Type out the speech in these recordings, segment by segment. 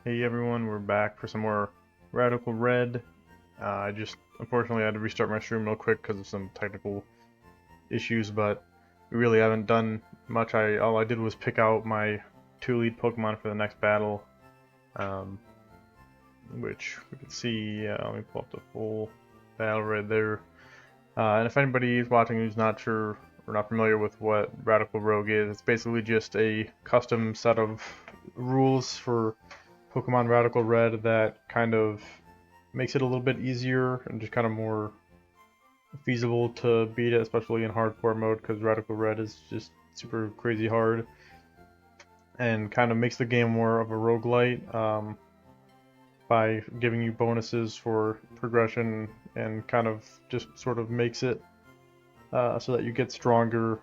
Hey everyone, we're back for some more Radical Red. I just unfortunately had to restart my stream real quick because of some technical issues, but we really haven't done much. All I did was pick out my two lead Pokemon for the next battle, um, which we can see. Let me pull up the full battle right there. And if anybody is watching who's not sure or not familiar with what Radical Rogue is, it's basically just a custom set of rules for Pokemon Radical Red that kind of makes it a little bit easier and just kind of more feasible to beat it, especially in hardcore mode, because Radical Red is just super crazy hard and kind of makes the game more of a roguelite by giving you bonuses for progression and kind of just sort of makes it so that you get stronger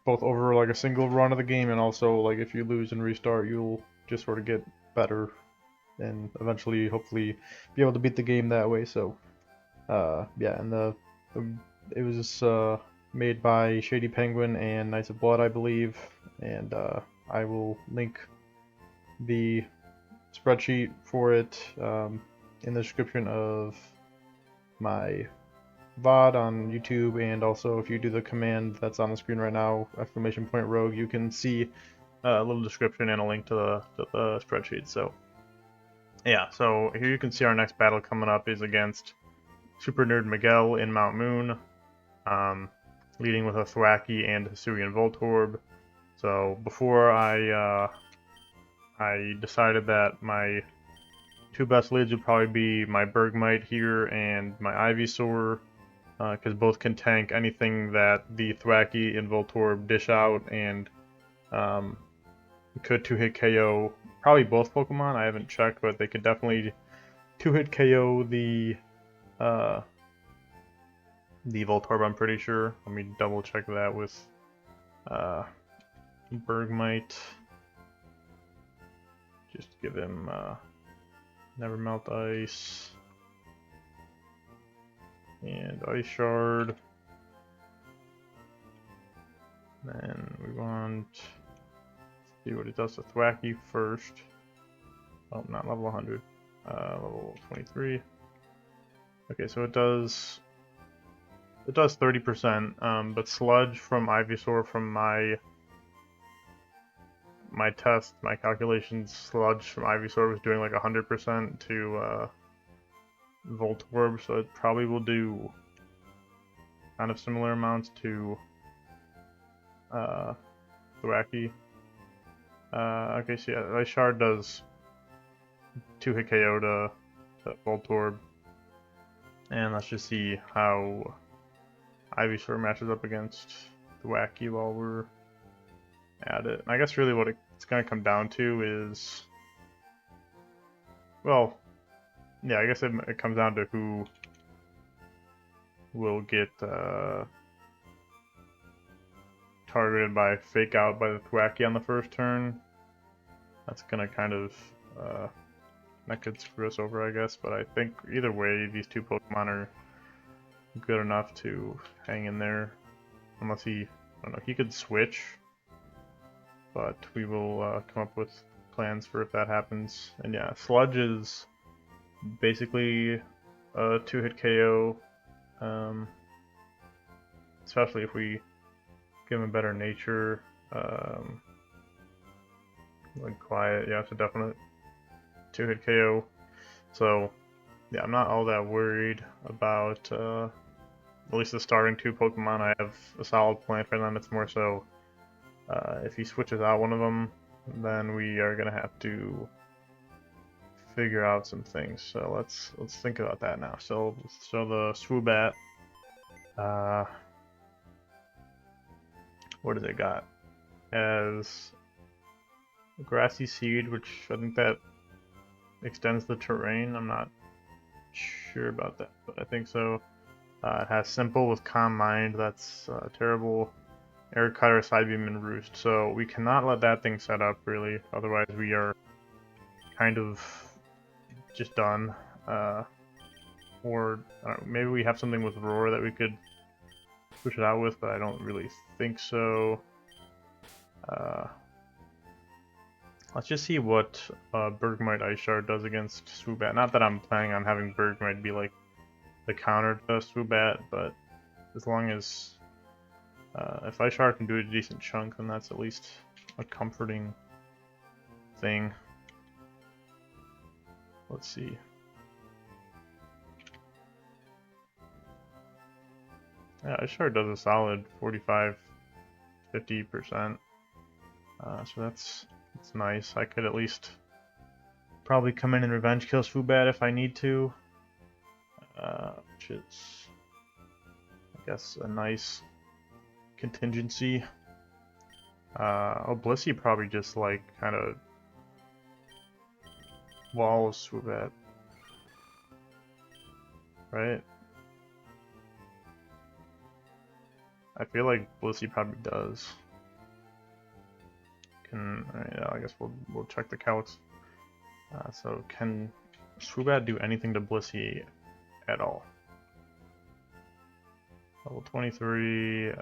both over like a single run of the game and also like if you lose and restart you'll just sort of get better and eventually hopefully be able to beat the game that way. So yeah, and it was made by ShadyPenguinn and Knights of Blood, I believe, and I will link the spreadsheet for it in the description of my VOD on YouTube, and also if you do the command that's on the screen right now, !rogue, you can see a little description and a link to the spreadsheet. So yeah, so here you can see our next battle coming up is against Super Nerd Miguel in Mount Moon, leading with a Thwackey and Hisuian Voltorb. So before I decided that my two best leads would probably be my Bergmite here and my Ivysaur, because both can tank anything that the Thwackey and Voltorb dish out, and could two-hit KO probably both Pokemon. I haven't checked, but they could definitely two-hit KO uh, the Voltorb, I'm pretty sure. Let me double check that with Bergmite. Just give him Never Melt Ice and Ice Shard. Then we want to see what it does to Thwackey first. Oh, not level 100. Level 23. Okay, so it does 30%, but Sludge from Ivysaur from my test, my calculations, Sludge from Ivysaur was doing like 100% to Voltorb, so it probably will do kind of similar amounts to Thwackey. Okay, so yeah, Ice Shard does 2-hit KO to Voltorb, and let's just see how Ivysaur matches up against Thwackey while we're at it. And I guess really what it's going to come down to is, well, yeah, I guess it comes down to who will get targeted by Fake Out by the Thwackey on the first turn. That's going to kind of, that could screw us over, I guess, but I think either way, these two Pokemon are good enough to hang in there. Unless he, I don't know, he could switch, but we will come up with plans for if that happens. And yeah, Sludge is basically a two-hit KO, especially if we give him a better nature. Like Quiet, yeah, it's a definite two-hit KO. So yeah, I'm not all that worried about at least the starting two Pokemon. I have a solid plan for them. It's more so if he switches out one of them, then we are gonna have to figure out some things. So let's think about that now. So the Swoobat, what does it got? As Grassy Seed, which I think that extends the terrain. I'm not sure about that, but I think so. It has Simple with Calm Mind. That's terrible. Air Cutter, Side Beam, and Roost. So we cannot let that thing set up, really. Otherwise, we are kind of just done. Or maybe we have something with Roar that we could push it out with, but I don't really think so. Let's just see what Bergmite Ice Shard does against Swoobat. Not that I'm planning on having Bergmite be like the counter to Swoobat, but as long as if Ice Shard can do a decent chunk, then that's at least a comforting thing. Let's see. Yeah, Ice Shard does a solid 45-50%. So that's nice. I could at least probably come in and revenge kill Swoobat if I need to, which is, I guess, a nice contingency. Oh, Blissey probably just like kind of walls Swoobat, right? I feel like Blissey probably does. Yeah, I guess we'll check the calcs. So can Swoobat do anything to Blissey at all? Level 23.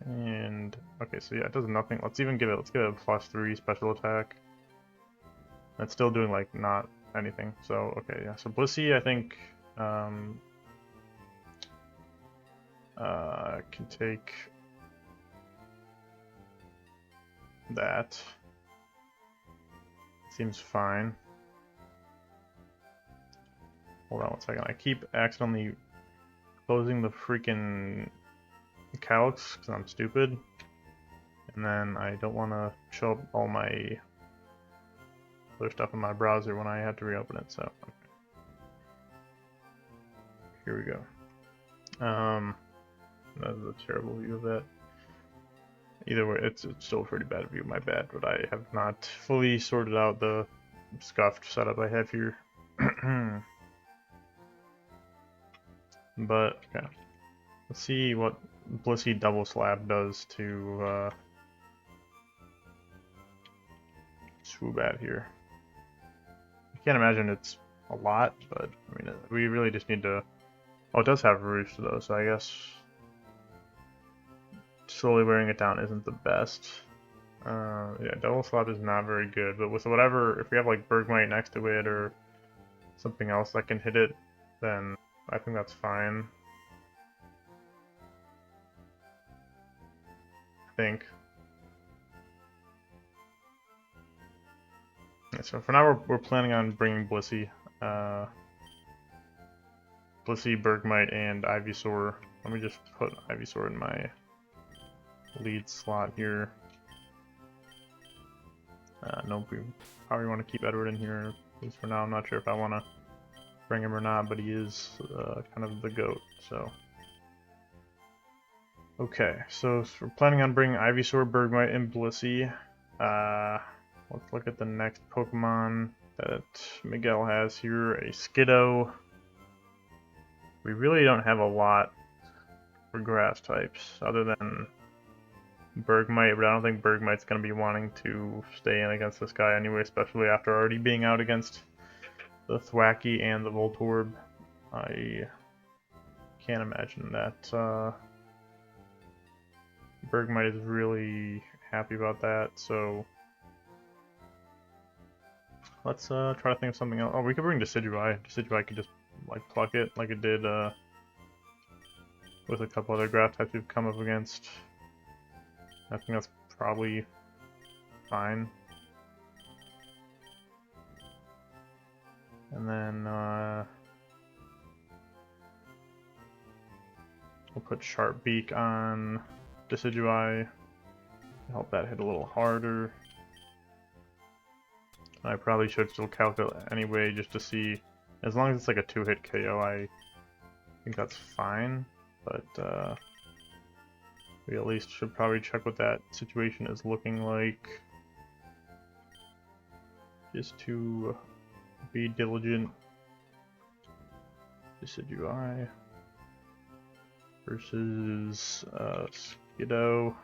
And okay, so yeah, it does nothing. Let's give it a +3 special attack. That's still doing like not anything. So okay, yeah. So Blissey, I think can take that. Seems fine. Hold on one second. I keep accidentally closing the freaking calcs because I'm stupid, and then I don't want to show up all my other stuff in my browser when I have to reopen it. So okay. Here we go. That's a terrible view of that. Either way, it's still a pretty bad view. My bad, but I have not fully sorted out the scuffed setup I have here. But okay, let's see what Blissey Double Slap does to Swoobat here. I can't imagine it's a lot, but I mean, we really just need to. Oh, it does have Roost though, so I guess slowly wearing it down isn't the best. Yeah, Double Slap is not very good, but with whatever, if we have like Bergmite next to it or something else that can hit it, then I think that's fine. I think. Yeah, so for now we're planning on bringing Blissey. Blissey, Bergmite, and Ivysaur. Let me just put Ivysaur in my lead slot here. Nope, we probably want to keep Edward in here, at least for now. I'm not sure if I want to bring him or not, but he is kind of the GOAT, so. Okay, so we're planning on bringing Ivysaur, Bergmite, and Blissey. Let's look at the next Pokemon that Miguel has here, a Skiddo. We really don't have a lot for grass types, other than Bergmite, but I don't think Bergmite's going to be wanting to stay in against this guy anyway, especially after already being out against the Thwackey and the Voltorb. I can't imagine that Bergmite is really happy about that, so let's try to think of something else. Oh, we could bring Decidueye. Decidueye could just like pluck it like it did with a couple other grass types we've come up against. I think that's probably fine. And then we'll put Sharp Beak on Decidueye to help that hit a little harder. I probably should still calculate anyway just to see, as long as it's like a 2-hit KO, I think that's fine, but we at least should probably check what that situation is looking like, just to be diligent. Decidueye versus Skiddo.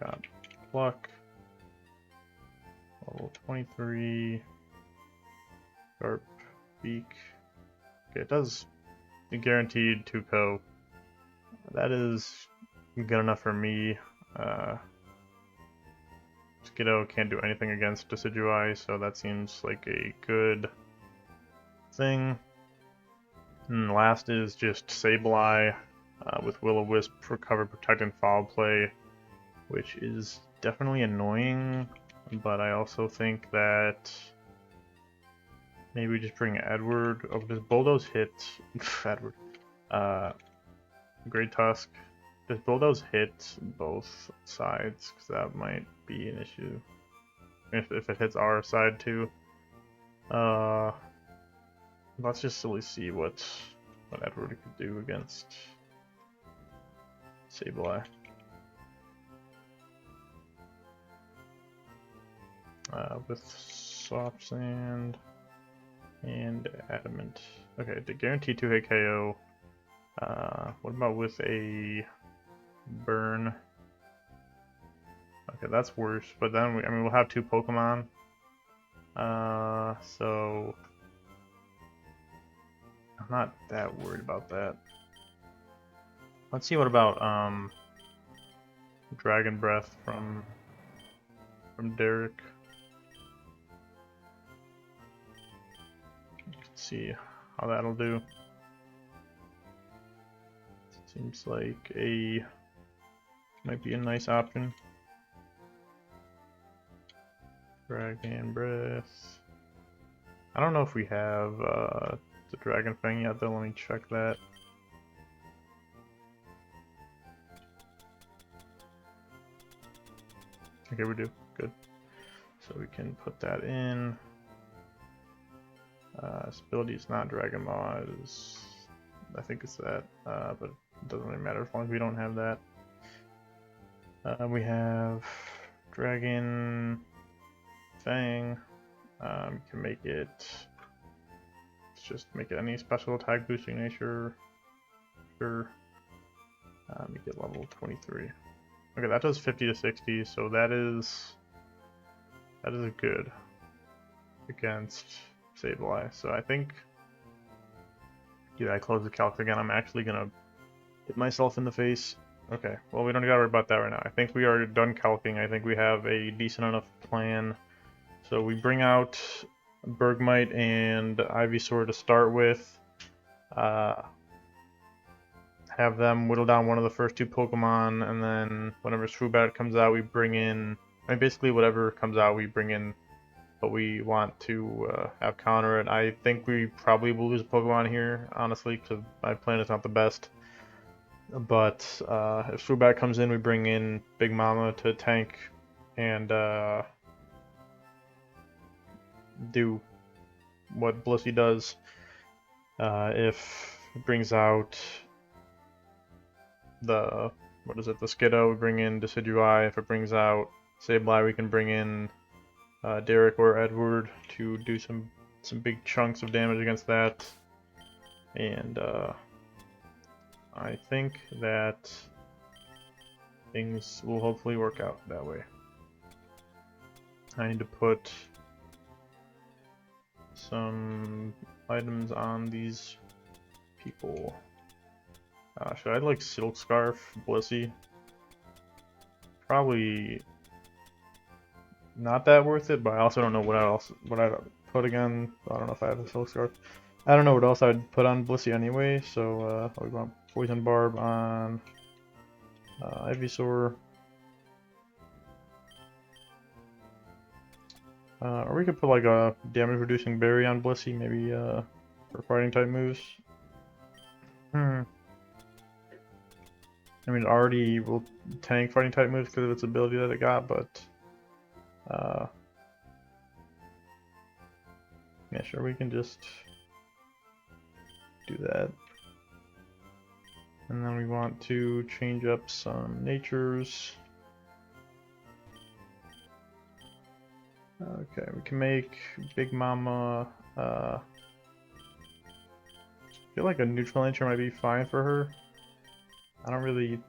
Got Pluck. Level 23. Sharp Beak. Okay, it does a guaranteed 2-ko that is good enough for me. Skiddo can't do anything against Decidueye, so that seems like a good thing. And last is just Sableye with Will-O-Wisp for cover, protect, and foul play, which is definitely annoying, but I also think that maybe we just bring Edward. Oh, does Bulldoze hit Edward? Great Tusk. Does Bulldoze hit both sides? Because that might be an issue. If it hits our side too. Let's just silly see what Edward could do against Sableye. With Soft Sand and Adamant. Okay, to guarantee 2-hit KO. What about with a Burn? Okay, that's worse. But then I mean, we'll have 2 Pokemon. So I'm not that worried about that. Let's see what about Dragon Breath from Derek. Let's see how that'll do. Seems like might be a nice option. Dragon Breath. I don't know if we have the Dragon Fang yet though, let me check that. Okay, we do. Good. So we can put that in. Its ability is not Dragon Maw, I think it's that, but it doesn't really matter as long as we don't have that. We have Dragon Fang. You can make it. Let's just make it any special attack boosting nature. Sure. Make it level 23. Okay, that does 50 to 60, so that is a good against Sableye. So I think, yeah, I close the calc again. I'm actually gonna hit myself in the face. Okay, well, we don't gotta worry about that right now. I think we are done calcing. I think we have a decent enough plan. So we bring out Bergmite and Ivysaur to start with. Have them whittle down one of the first 2 Pokemon, and then whenever Swoobat comes out, we bring in, I mean, basically whatever comes out, we bring in what we want to have counter it. I think we probably will lose a Pokemon here, honestly, because my plan is not the best. But if Swoobat comes in, we bring in Big Mama to tank and do what Blissey does. If it brings out the Skiddo, we bring in Decidueye. If it brings out Sableye, we can bring in Derek or Edward to do some big chunks of damage against that. And I think that things will hopefully work out that way. I need to put some items on these people. Should I like Silk Scarf Blissey? Probably not that worth it, but I also don't know what I'd put again. I don't know if I have a Silk Scarf. I don't know what else I'd put on Blissey anyway, so we want Poison Barb on Ivysaur. Or we could put like a damage reducing berry on Blissey, maybe for fighting type moves. I mean, it already will tank fighting type moves because of its ability that it got, but yeah, sure, we can just do that. And then we want to change up some natures. Okay, we can make Big Mama. I feel like a neutral nature might be fine for her. I don't really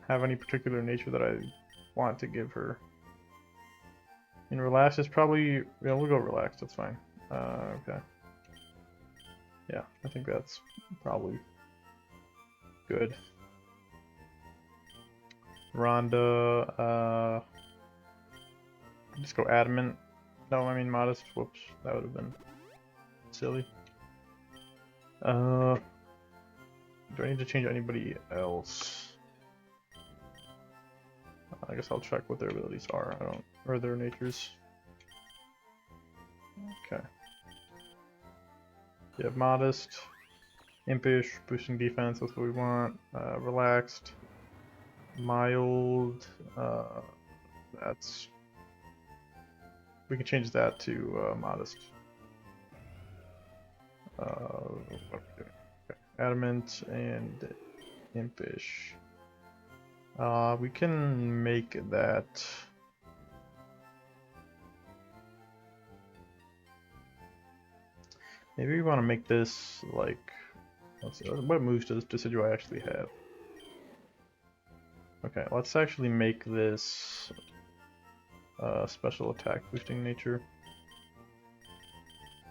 have any particular nature that I want to give her. And Relax is probably, yeah, we'll go Relax, that's fine. Okay. Yeah, I think that's probably good. Rhonda, just go adamant. No, I mean modest. Whoops, that would have been silly. Do I need to change anybody else? I guess I'll check what their abilities are. Or their natures. Okay. You have modest, impish, boosting defense. That's what we want. Relaxed, mild. That's. We can change that to modest. What are we doing? Okay. Adamant and impish. We can make that. Maybe we want to make this like. Let's see, what moves does Decidueye actually have? Okay, let's actually make this special attack boosting nature.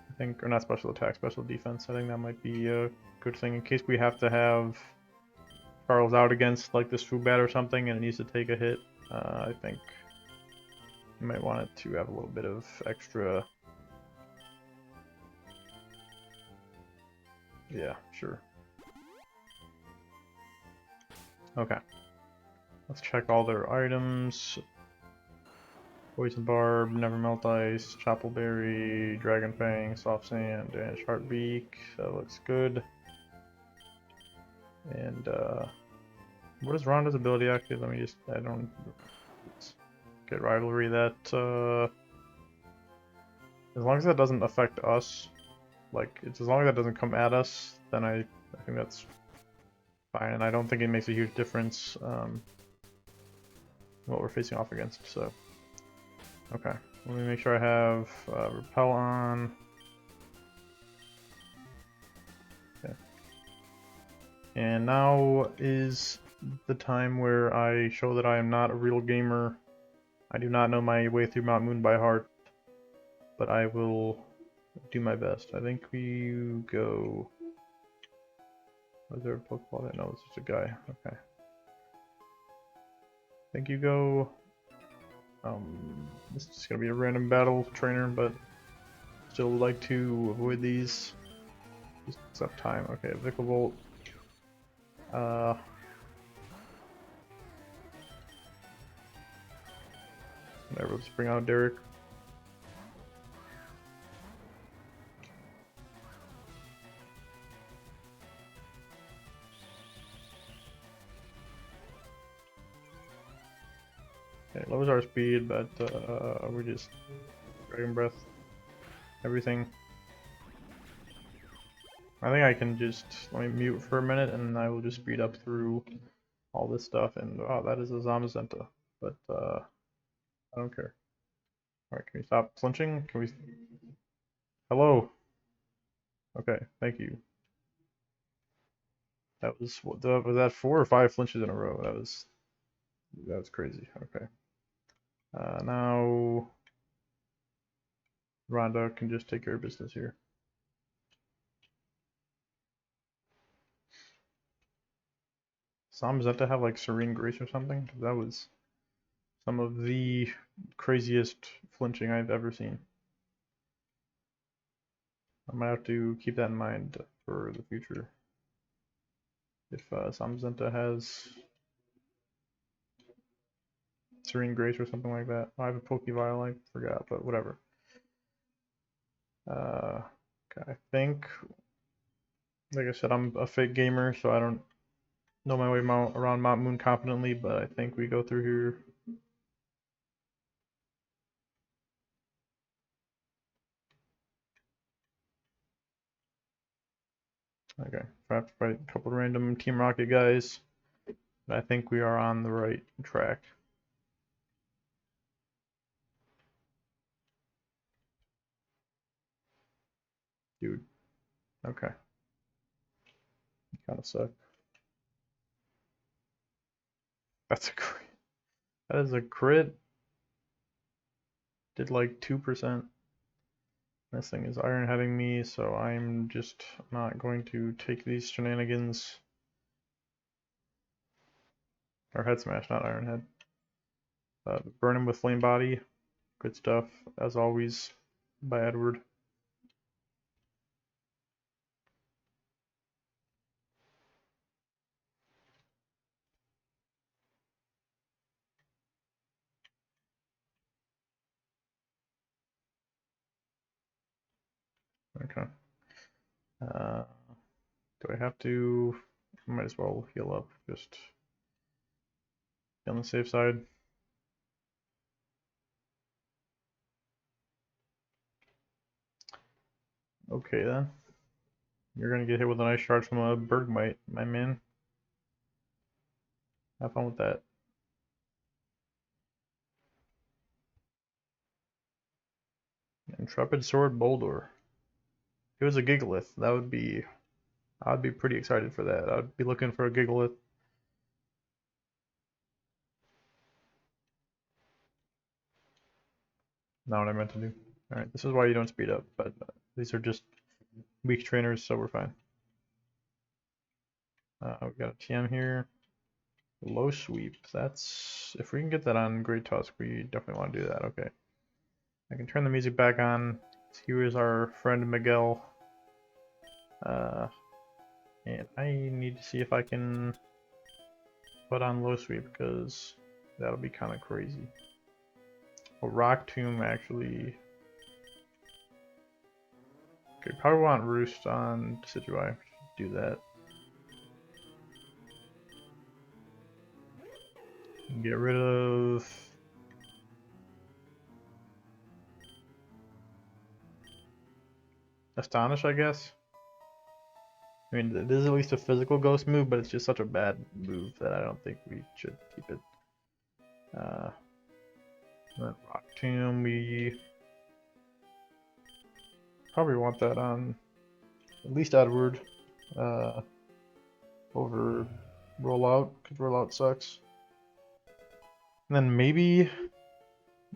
I think, or not special attack, special defense. I think that might be a good thing in case we have to have Charles out against like this Fubat or something and it needs to take a hit. I think you might want it to have a little bit of extra. Yeah, sure. Okay. Let's check all their items. Poison Barb, Never Melt Ice, Choppleberry, Dragon Fang, Soft Sand, and Sharp Beak. That looks good. And what is Rhonda's ability actually? Let me just, get Rivalry. That, as long as that doesn't affect us, like, as long as that doesn't come at us, then I think that's fine. And I don't think it makes a huge difference what we're facing off against, so. Okay, let me make sure I have Repel on. Okay. And now is the time where I show that I am not a real gamer. I do not know my way through Mount Moon by heart, but I will do my best. I think we go. Was there a Pokeball? No, it's just a guy. Okay. I think you go. This is gonna be a random battle trainer, but still like to avoid these. Just accept time. Okay, Vikavolt. Whatever, let's bring out Derek. Okay, lowers our speed, but we just Dragon Breath everything. I think I can just let me mute for a minute, and I will just speed up through all this stuff. And oh, that is a Zamazenta, but I don't care. All right, can we stop flinching? Can we? Hello. Okay, thank you. That was was that 4 or 5 flinches in a row? That was crazy. Okay. Now Rhonda can just take care of business here. Zamazenta have like Serene Grace or something? That was some of the craziest flinching I've ever seen. I might have to keep that in mind for the future. If Zamazenta has Serene Grace or something like that. I have a Pokevile, I forgot, but whatever. Okay, I think, like I said, I'm a fake gamer, so I don't know my way around Mount Moon competently, but I think we go through here. Okay, I have to fight a couple random Team Rocket guys, but I think we are on the right track. Dude, okay. You kind of suck. That's a crit. That is a crit. Did like 2%. This thing is iron heading me, so I'm just not going to take these shenanigans. Or Head Smash, not Iron Head. Burn him with Flame Body. Good stuff, as always, by Edward. Okay. Do I have to? I might as well heal up, just be on the safe side. Okay then. You're gonna get hit with an ice shard from a Bergmite, my man. Have fun with that. Intrepid Sword Boulder. If it was a Gigalith, that would be. I'd be pretty excited for that. I'd be looking for a Gigalith. Not what I meant to do. Alright, this is why you don't speed up, but these are just weak trainers, so we're fine. We've got a TM here. Low sweep. That's. If we can get that on Great Tusk, we definitely want to do that. Okay. I can turn the music back on. Here is our friend Miguel. And I need to see if I can put on low sweep because that'll be kind of crazy. A Rock Tomb actually. Okay, probably want Roost on Decidueye. Do that. Get rid of. Astonish, I guess. I mean, it is at least a physical ghost move, but it's just such a bad move that I don't think we should keep it. Then Rock Tomb, we probably want that on at least Edward over Rollout, because Rollout sucks. And then maybe,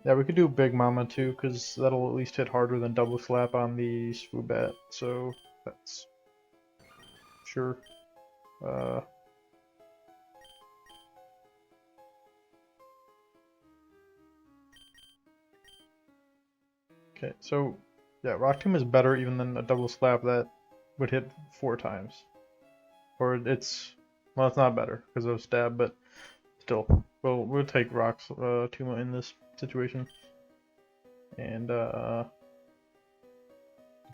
yeah, we could do Big Mama too, because that'll at least hit harder than Double Slap on the Swoobat, so that's sure. Okay, so yeah, Rock Tomb is better even than a Double Slap that would hit 4 times. Or it's, well, it's not better because of stab, but still, we'll take Rock's Tomb in this situation. And I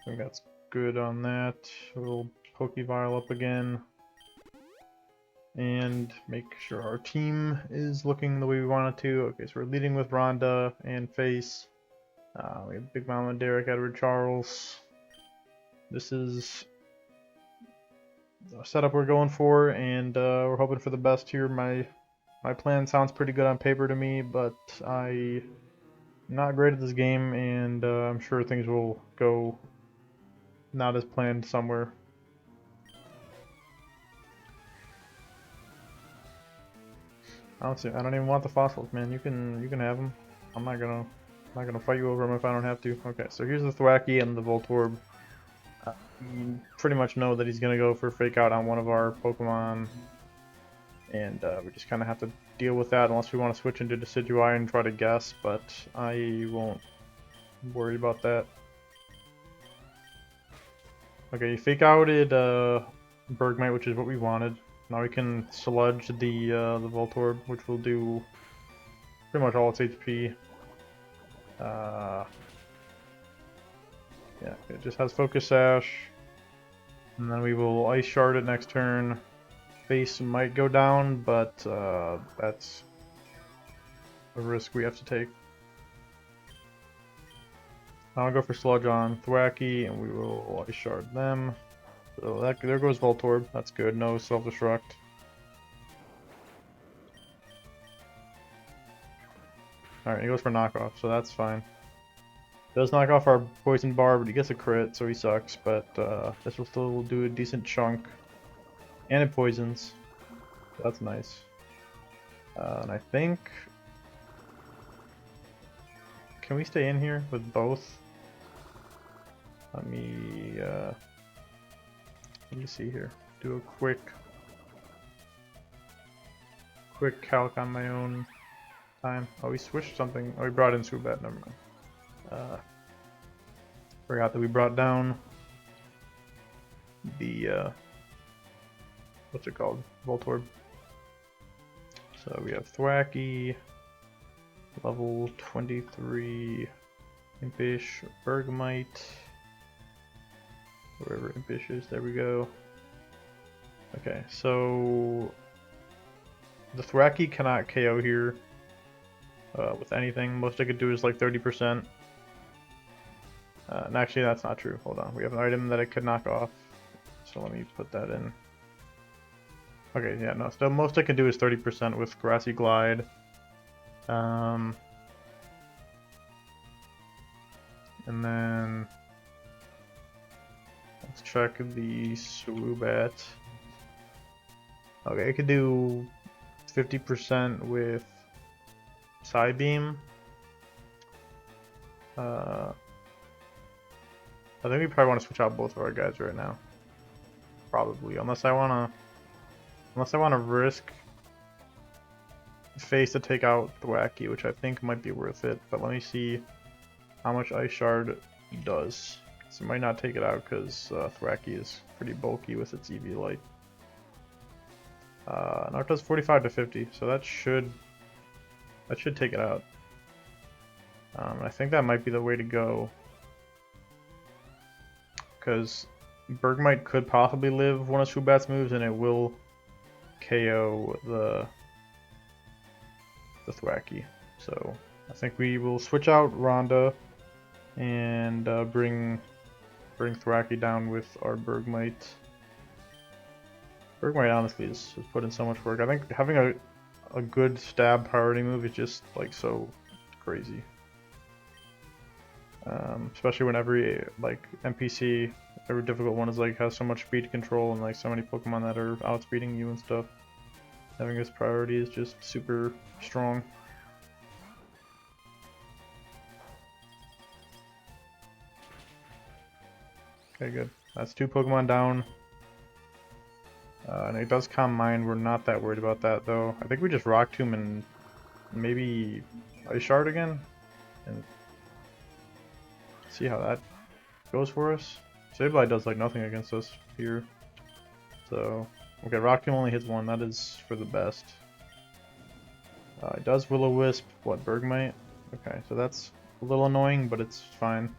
think that's good on that. We'll Pokevile up again. And make sure our team is looking the way we want it to. Okay, so we're leading with Rhonda and Face. We have Big Mama, Derek, Edward, Charles. This is the setup we're going for, and we're hoping for the best here. My plan sounds pretty good on paper to me, but I'm not great at this game, and I'm sure things will go not as planned somewhere. Honestly, I don't even want the fossils, man. You can have them. I'm not gonna fight you over them if I don't have to. Okay, so here's the Thwackey and the Voltorb. We pretty much know that he's gonna go for Fake Out on one of our Pokemon, and we just kind of have to deal with that unless we want to switch into Decidueye and try to guess, but I won't worry about that. Okay, Fake Outed Bergmite, which is what we wanted. Now we can Sludge the Voltorb, which will do pretty much all its HP. Yeah, it just has Focus Sash. And then we will Ice Shard it next turn. Face might go down, but that's a risk we have to take. I'll go for Sludge on Thwackey, and we will Ice Shard them. So there goes Voltorb. That's good. No Self-Destruct. Alright, he goes for Knockoff, so that's fine. Does knock off our Poison Bar, but he gets a crit, so he sucks. But this will still do a decent chunk. And it poisons. So that's nice. And I think... Can we stay in here with both? Let me see here. Do a quick quick calc on my own time. Oh, we switched something. Oh, we brought in Subat. Never mind. Forgot that we brought down the what's it called? Voltorb. So we have Thwacky, level 23, Impish, Bergmite, wherever Impish is. There we go. Okay, so the Thwacky cannot KO here with anything. Most I could do is like 30%. And actually, that's not true. Hold on. We have an item that it could knock off. So let me put that in. Okay, yeah, no. So most I can do is 30% with Grassy Glide. And then let's check the Swoobat. Okay, I could do 50% with Psybeam. I think we probably want to switch out both of our guys right now. Probably, unless I wanna risk face to take out Thwacky, which I think might be worth it. But let me see how much Ice Shard does. So it might not take it out because Thwacky is pretty bulky with its EV Light. Now it does 45 to 50, so that should take it out. I think that might be the way to go. Because Bergmite could possibly live one of Swoobat's moves, and it will KO the Thwacky. So I think we will switch out Rhonda and bring Thwacky down with our Bergmite. Bergmite honestly is put in so much work. I think having a good stab priority move is just like so crazy. Especially when every like NPC, every difficult one is like has so much speed control and like so many Pokemon that are outspeeding you and stuff. Having this priority is just super strong. Okay, good. That's 2 Pokemon down. And it does Calm Mind. We're not that worried about that though. I think we just Rock Tomb and maybe Ice Shard again, and see how that goes for us. Sableye does like nothing against us here. So, okay, Rock Tomb only hits 1. That is for the best. It does Will-O-Wisp. What, Bergmite? Okay, so that's a little annoying, but it's fine.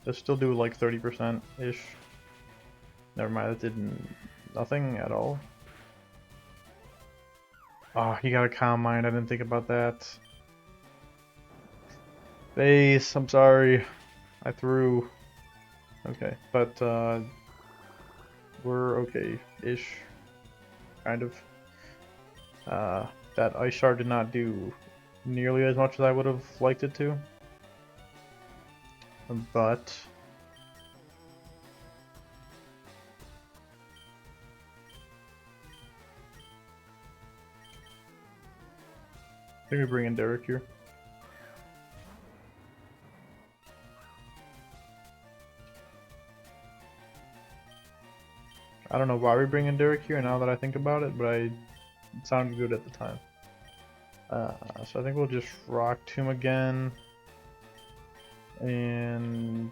Does still do like 30%-ish. Never mind, that did nothing at all. Ah, you got a Calm Mind. I didn't think about that. Face, I'm sorry. I threw. Okay, but we're okay-ish, kind of. That Ice Shard did not do nearly as much as I would have liked it to, but I think we bring in Derek here. I don't know why we bring in Derek here now that I think about it, but it sounded good at the time. So I think we'll just Rock Tomb again. And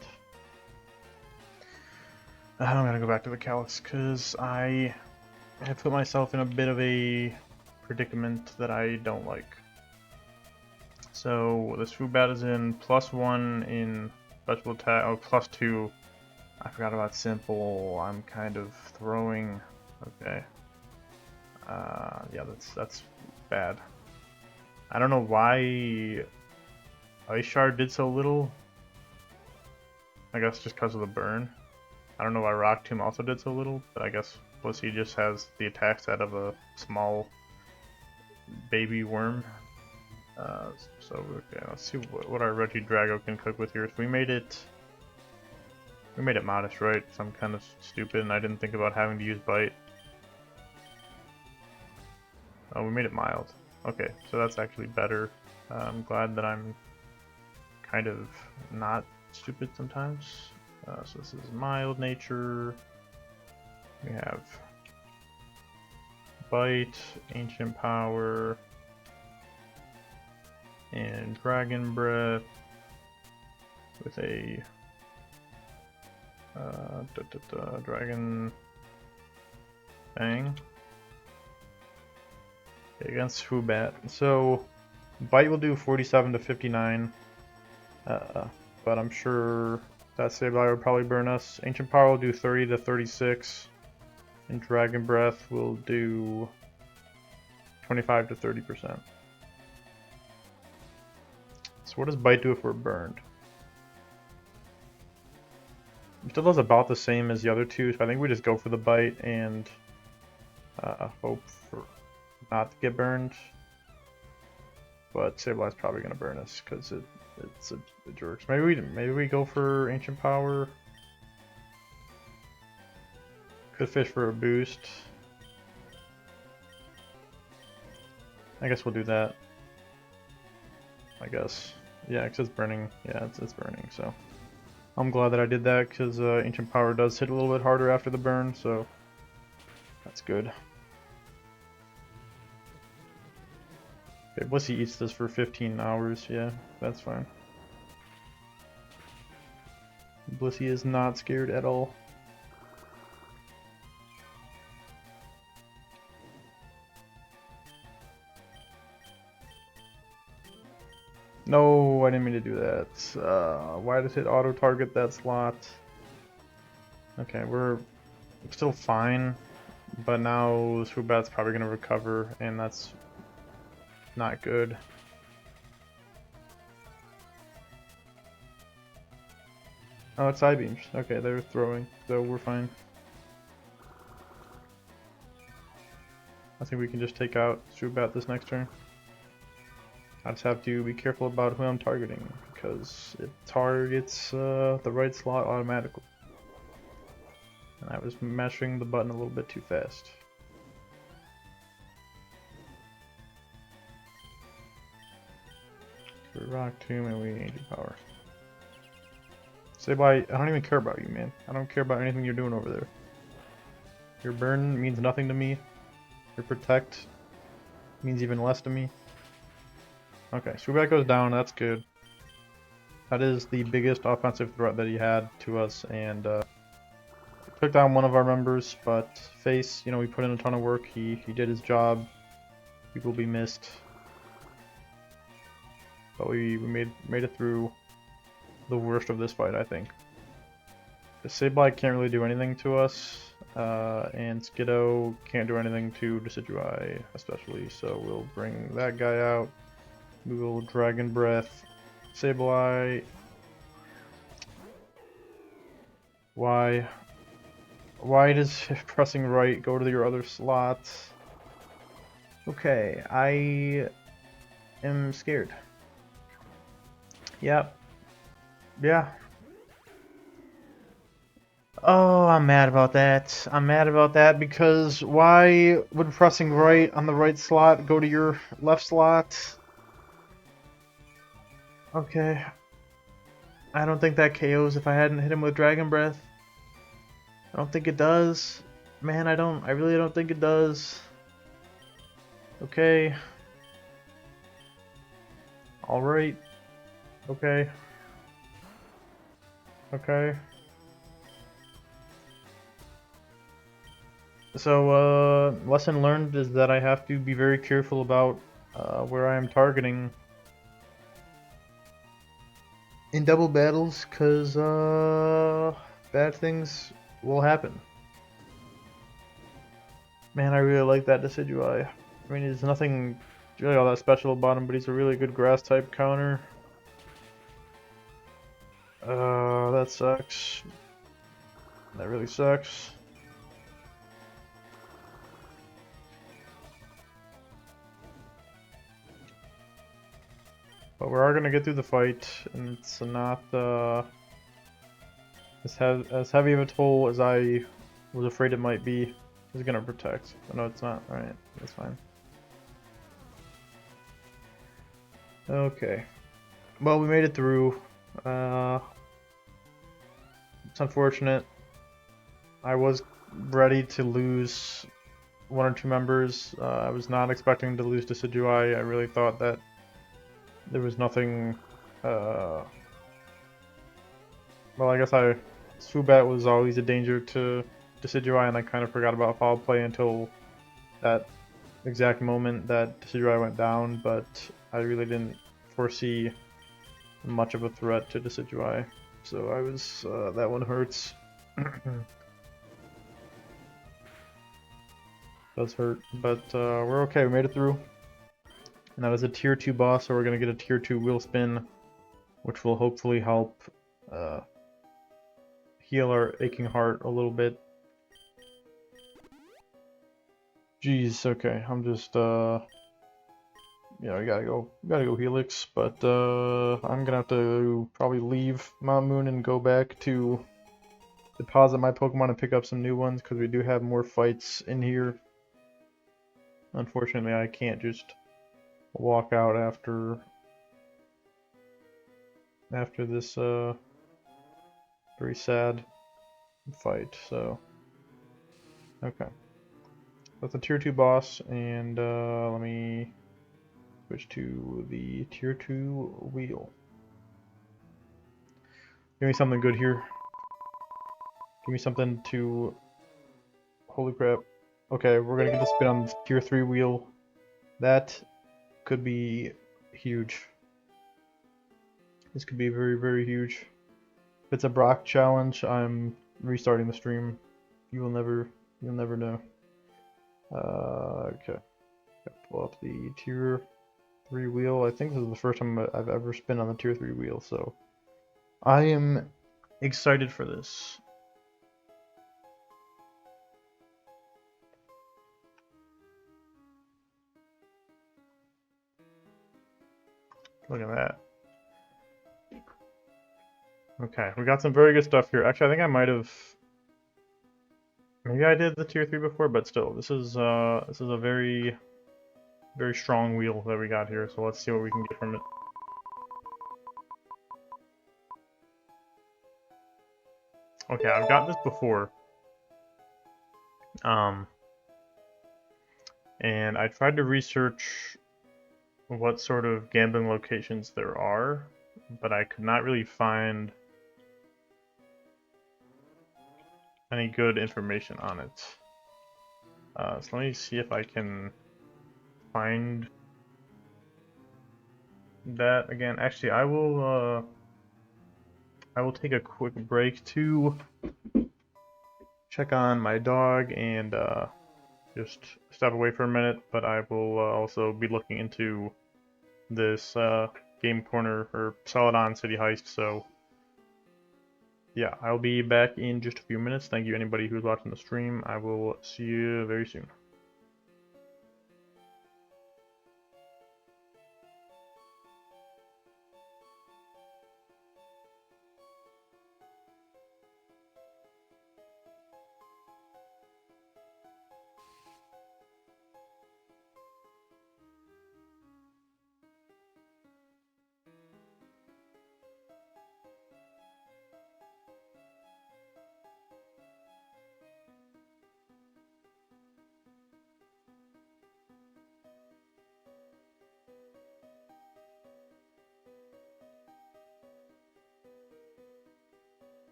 I'm gonna go back to the Calyx because I have put myself in a bit of a predicament that I don't like. So this Swoobat is in +1 in special attack, oh +2. I forgot about simple. I'm kind of throwing. Okay. Yeah, that's bad. I don't know why Ice Shard did so little. I guess just because of the burn. I don't know why Rock Tomb also did so little, but I guess plus he just has the attack stat of a small baby worm. So okay, let's see what our Regidrago can cook with here. If we made it modest, right? So I'm kind of stupid and I didn't think about having to use bite. Oh, we made it mild. Okay, so that's actually better. I'm glad that I'm kind of not stupid sometimes. So this is mild nature. We have Bite, Ancient Power, and Dragon Breath with a Dragon Fang against Fubat. So Bite will do 47 to 59, but I'm sure that Sableye will probably burn us. Ancient Power will do 30 to 36, and Dragon Breath will do 25 to 30%. So what does Bite do if we're burned? It still does about the same as the other two, so I think we just go for the Bite and hope for not to get burned. But Sableye's probably gonna burn us because it's a jerk. So maybe we go for Ancient Power. Could fish for a boost. I guess we'll do that. I guess. Yeah, because it's burning. Yeah, it's burning, so. I'm glad that I did that because Ancient Power does hit a little bit harder after the burn, so that's good. Okay, Blissey eats this for 15 hours. Yeah, that's fine. Blissey is not scared at all. No, I didn't mean to do that. Why does it auto-target that slot? Okay, we're still fine, but now Swoobat's probably going to recover, and that's not good. Oh, it's side beams. Okay, they're throwing, so we're fine. I think we can just take out Swoobat this next turn. I just have to be careful about who I'm targeting, because it targets the right slot automatically. And I was mashing the button a little bit too fast. Rock Tomb and we Ancient Power. Sableye, I don't even care about you, man. I don't care about anything you're doing over there. Your burn means nothing to me. Your protect means even less to me. Okay, Swoobat goes down, that's good. That is the biggest offensive threat that he had to us, and took down one of our members, but Face, you know, we put in a ton of work, he did his job. He will be missed. But we made it through the worst of this fight, I think. The Sableye can't really do anything to us, and Skiddo can't do anything to Decidueye, especially, so we'll bring that guy out. We will Dragon Breath Sableye. Why does pressing right go to your other slots? Okay, I am scared. Yep. Yeah. Oh, I'm mad about that. I'm mad about that because why would pressing right on the right slot go to your left slot? Okay. I don't think that KOs if I hadn't hit him with Dragon Breath. I don't think it does. Man, I really don't think it does. Okay. Alright. Okay. Okay. So, lesson learned is that I have to be very careful about where I am targeting in double battles, because bad things will happen. Man, I really like that Decidueye. I mean, there's nothing really all that special about him, but he's a really good grass type counter. That sucks. That really sucks. But we are gonna get through the fight, and it's not as heavy of a toll as I was afraid it might be. It's gonna protect. Oh, no, it's not. Alright, that's fine. Okay. Well, we made it through. It's unfortunate. I was ready to lose one or two members. I was not expecting to lose Decidueye. I really thought that there was nothing. Well, I guess Swoobat was always a danger to Decidueye, and I kind of forgot about foul play until that exact moment that Decidueye went down, but I really didn't foresee much of a threat to Decidueye. So I was, that one hurts. Does hurt, but we're okay, we made it through. And that was a tier 2 boss, so we're going to get a tier 2 wheel spin, which will hopefully help heal our aching heart a little bit. Jeez, okay, I'm just, yeah, we gotta go Helix, but I'm gonna have to probably leave Mount Moon and go back to deposit my Pokemon and pick up some new ones, because we do have more fights in here. Unfortunately, I can't just walk out after this very sad fight, so okay. That's a tier 2 boss, and let me switch to the tier 2 wheel. Give me something good here. Give me something to... Holy crap. Okay, we're gonna get the spin on the tier 3 wheel. That could be huge. This could be very, very huge. If it's a Brock challenge, I'm restarting the stream. You'll never know. Okay. Pull up the tier 3 wheel. I think this is the first time I've ever spun on the tier 3 wheel, so I am excited for this. Look at that. Okay, we got some very good stuff here. Actually, I think I might have... Maybe I did the tier 3 before, but still, this is a very, very strong wheel that we got here, so let's see what we can get from it. Okay, I've got this before. And I tried to research what sort of gambling locations there are, but I could not really find any good information on it. So let me see if I can find that again. Actually, I will take a quick break to check on my dog and just step away for a minute, but I will also be looking into this Game Corner or Celadon City Heist, so yeah, I'll be back in just a few minutes. Thank you anybody who's watching the stream. I will see you very soon.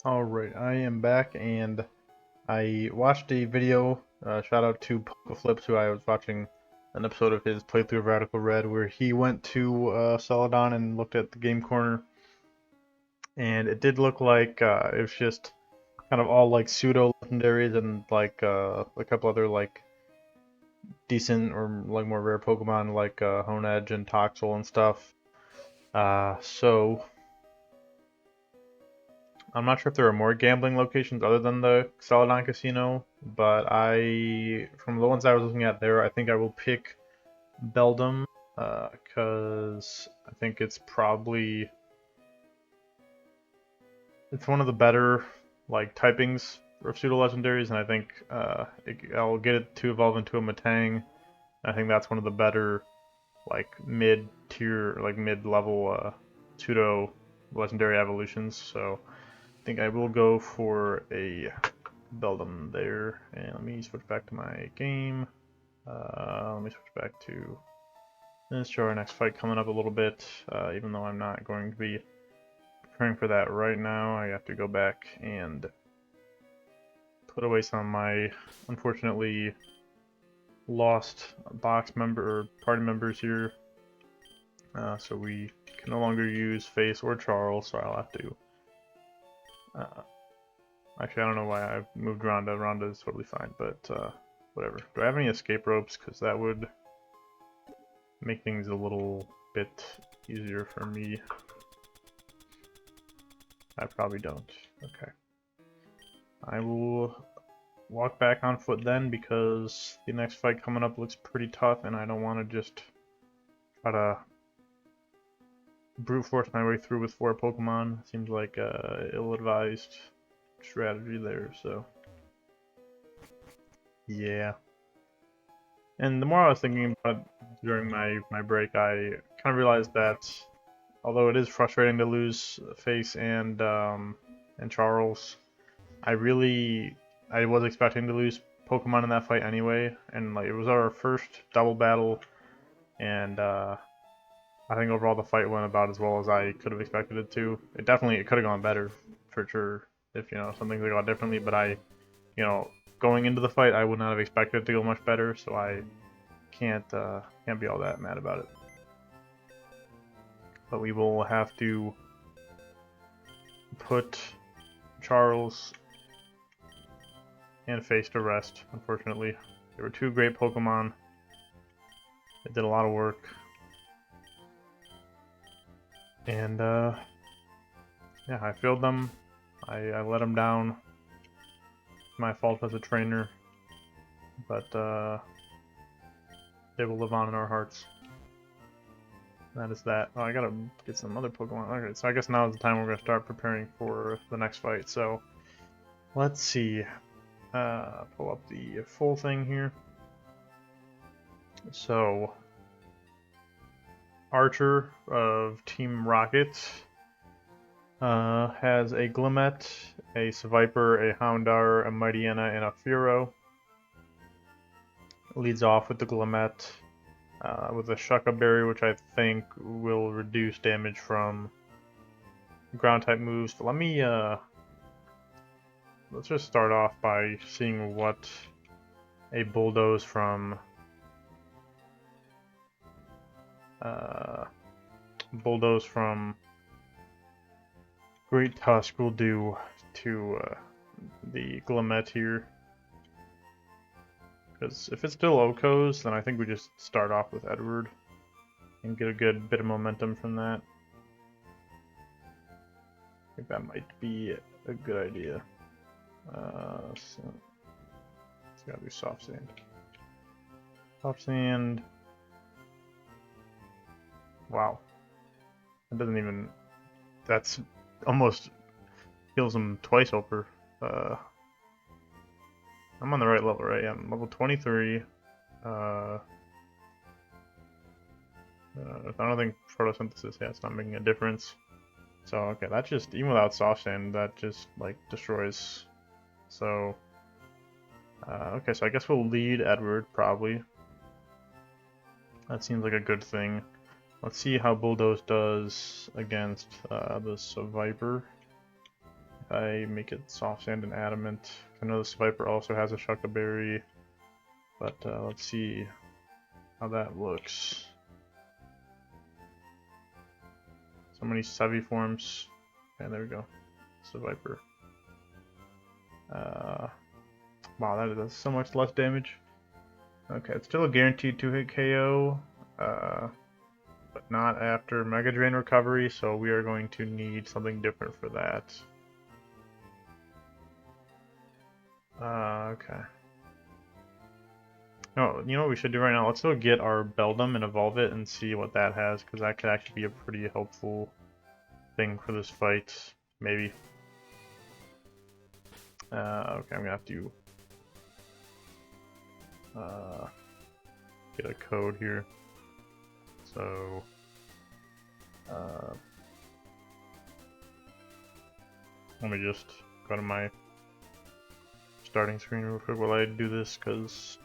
Alright, I am back and I watched a video, shout out to Pokeflips, who I was watching an episode of his playthrough of Radical Red where he went to Celadon and looked at the game corner, and it did look like it was just kind of all like pseudo legendaries and like a couple other like decent or like more rare Pokemon like Honedge and Toxel and stuff. So I'm not sure if there are more gambling locations other than the Celadon Casino, but from the ones I was looking at there, I think I will pick Beldum, because I think it's one of the better like typings of pseudo legendaries, and I think I'll get it to evolve into a Matang. I think that's one of the better like mid tier, like mid level pseudo legendary evolutions. So I think I will go for a Beldum there. And let me switch back to my game. Let me switch back to this. Show our next fight coming up a little bit. Even though I'm not going to be preparing for that right now, I have to go back and put away some of my unfortunately lost box member or party members here. So we can no longer use Face or Charles, so I'll have to. Actually, I don't know why I've moved Ronda. Ronda is totally fine, but whatever. Do I have any escape ropes? Because that would make things a little bit easier for me. I probably don't. Okay. I will walk back on foot then, because the next fight coming up looks pretty tough, and I don't want to just try to brute force my way through with 4 Pokemon. Seems like ill-advised strategy there, so yeah. And the more I was thinking about it during my break, I kind of realized that although it is frustrating to lose Face and Charles, I was expecting to lose Pokemon in that fight anyway, and like it was our first double battle, and I think overall the fight went about as well as I could have expected it to. It could have gone better for sure if some things had gone differently, but going into the fight I would not have expected it to go much better, so I can't be all that mad about it. But we will have to put Charles and Face to rest, unfortunately. They were 2 great Pokemon. They did a lot of work. And yeah, I failed them. I let them down. My fault as a trainer. But they will live on in our hearts. That is that. Oh, I gotta get some other Pokemon. Okay, so I guess now is the time we're gonna start preparing for the next fight. So let's see. Pull up the full thing here. So Archer of Team Rocket has a Glimmet, a Seviper, a Houndour, a Mightyena, and a Fearow. Leads off with the Glimmet with a Shucka Berry, which I think will reduce damage from ground type moves. But let's just start off by seeing what a Bulldoze from Great Tusk will do to the Glimmet here. Because if it's still Okos, then I think we just start off with Edward and get a good bit of momentum from that. I think that might be a good idea. So it's gotta be Soft Sand. Soft Sand. Wow. That doesn't even. That's almost heals him twice over. I'm on the right level, right? Yeah, I'm level 23. I don't think photosynthesis, yeah, it's not making a difference. So, okay, that just, even without Soft Sand, that just, like, destroys. So, okay, so I guess we'll lead Edward, probably. That seems like a good thing. Let's see how Bulldoze does against the Viper. if I make it soft sand and adamant. I know this Viper also has a Shuckleberry, but let's see how that looks. So many Sevi forms. And there we go. It's the Viper. Wow, that does so much less damage. Okay, it's still a guaranteed 2-hit KO, but not after Mega Drain recovery, so we are going to need something different for that. Okay. Oh, you know what we should do right now? Let's go get our Beldum and evolve it and see what that has, because that could actually be a pretty helpful thing for this fight, maybe. Okay, I'm gonna have to get a code here. So, let me just go to my starting screen real quick while I do this, because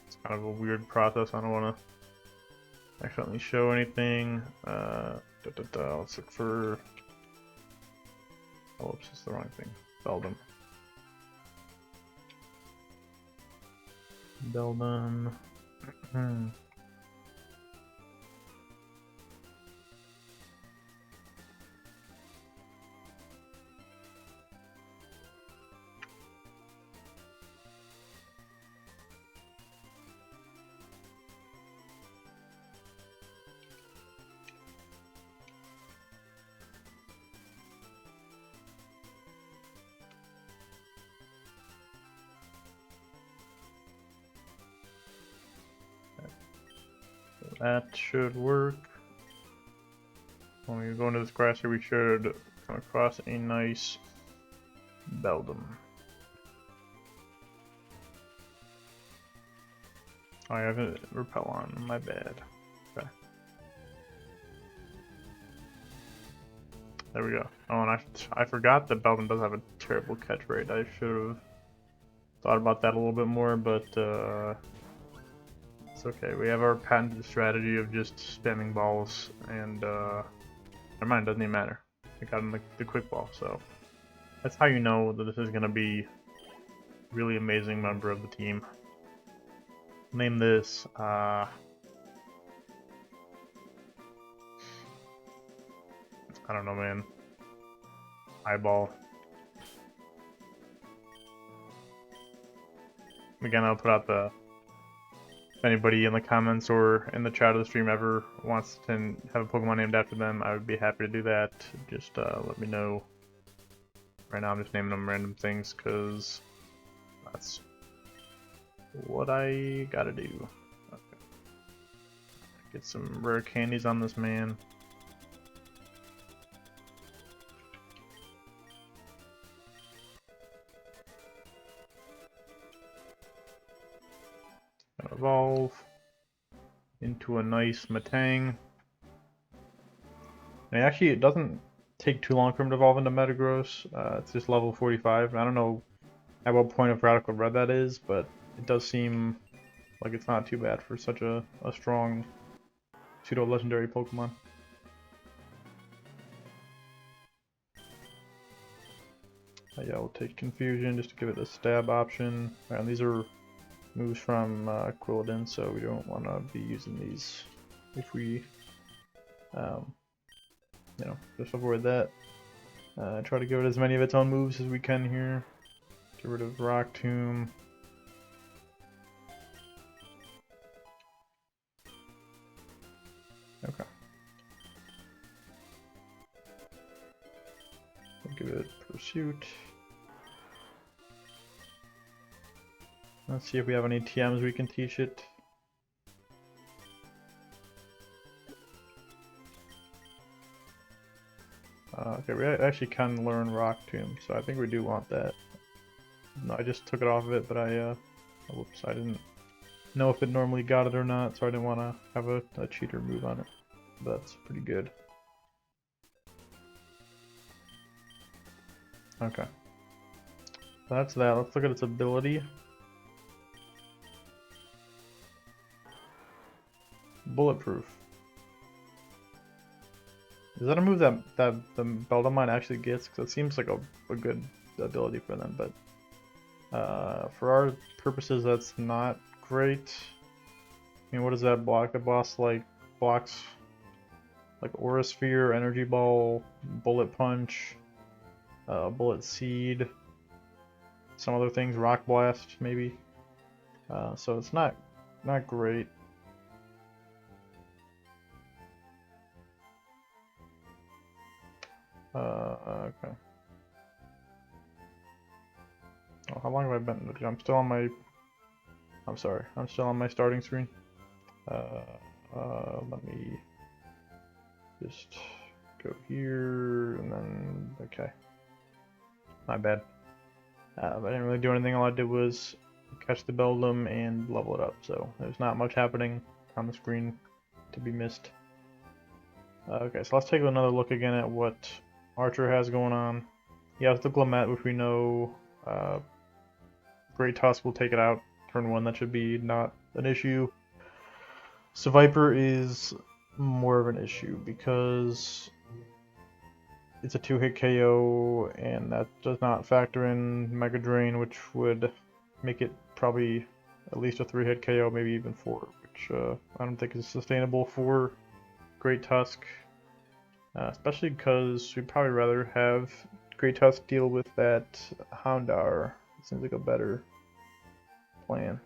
it's kind of a weird process. I don't want to accidentally show anything. Let's look for. Oh, oops, it's the wrong thing. Beldum. Beldum. That should work. When we go into this grass here, we should come across a nice Beldum. Oh, I have a repel on, my bad. Okay. There we go. Oh, and I forgot that Beldum does have a terrible catch rate. I should have thought about that a little bit more, but it's okay. We have our patented strategy of just spamming balls, and never mind, doesn't even matter. I got him the quick ball, so that's how you know that this is going to be a really amazing member of the team. Name this, I don't know, man. Eyeball. Again, I'll put out the... If anybody in the comments or in the chat of the stream ever wants to have a Pokemon named after them, I would be happy to do that. Just let me know. Right now I'm just naming them random things because that's what I gotta do. Okay. Get some rare candies on this man. Evolve into a nice Matang. And actually, it doesn't take too long for him to evolve into Metagross. It's just level 45. I don't know at what point of Radical Red that is, but it does seem like it's not too bad for such a strong pseudo-legendary Pokemon. Yeah, we'll take Confusion just to give it the stab option. And these are moves from Quilladin, so we don't want to be using these if we, you know, just avoid that. Try to give it as many of its own moves as we can here. Get rid of Rock Tomb. Okay. We'll give it Pursuit. Let's see if we have any TMs we can teach it. Okay, we actually can learn Rock Tomb, so I think we do want that. No, I just took it off of it, but whoops, I didn't know if it normally got it or not, so I didn't want to have a cheater move on it. But that's pretty good. Okay. That's that. Let's look at its ability. Bulletproof. Is that a move that the Beldamine actually gets? Because it seems like a good ability for them, but for our purposes, that's not great. I mean, what does that block? The boss blocks like Aura Sphere, Energy Ball, Bullet Punch, Bullet Seed, some other things, Rock Blast maybe. So it's not great. Okay. Oh, how long have I been? I'm still on my. I'm sorry. I'm still on my starting screen. Let me just go here and then. Okay. My bad. But I didn't really do anything. All I did was catch the Beldam and level it up. So there's not much happening on the screen to be missed. Okay, so let's take another look again at what Archer has going on. He has the Glamet, which we know Great Tusk will take it out. Turn 1, that should be not an issue. So Viper is more of an issue because it's a 2-hit KO, and that does not factor in Mega Drain, which would make it probably at least a 3-hit KO, maybe even 4, which I don't think is sustainable for Great Tusk. Especially because we'd probably rather have Great Tusk deal with that Houndour. It seems like a better plan.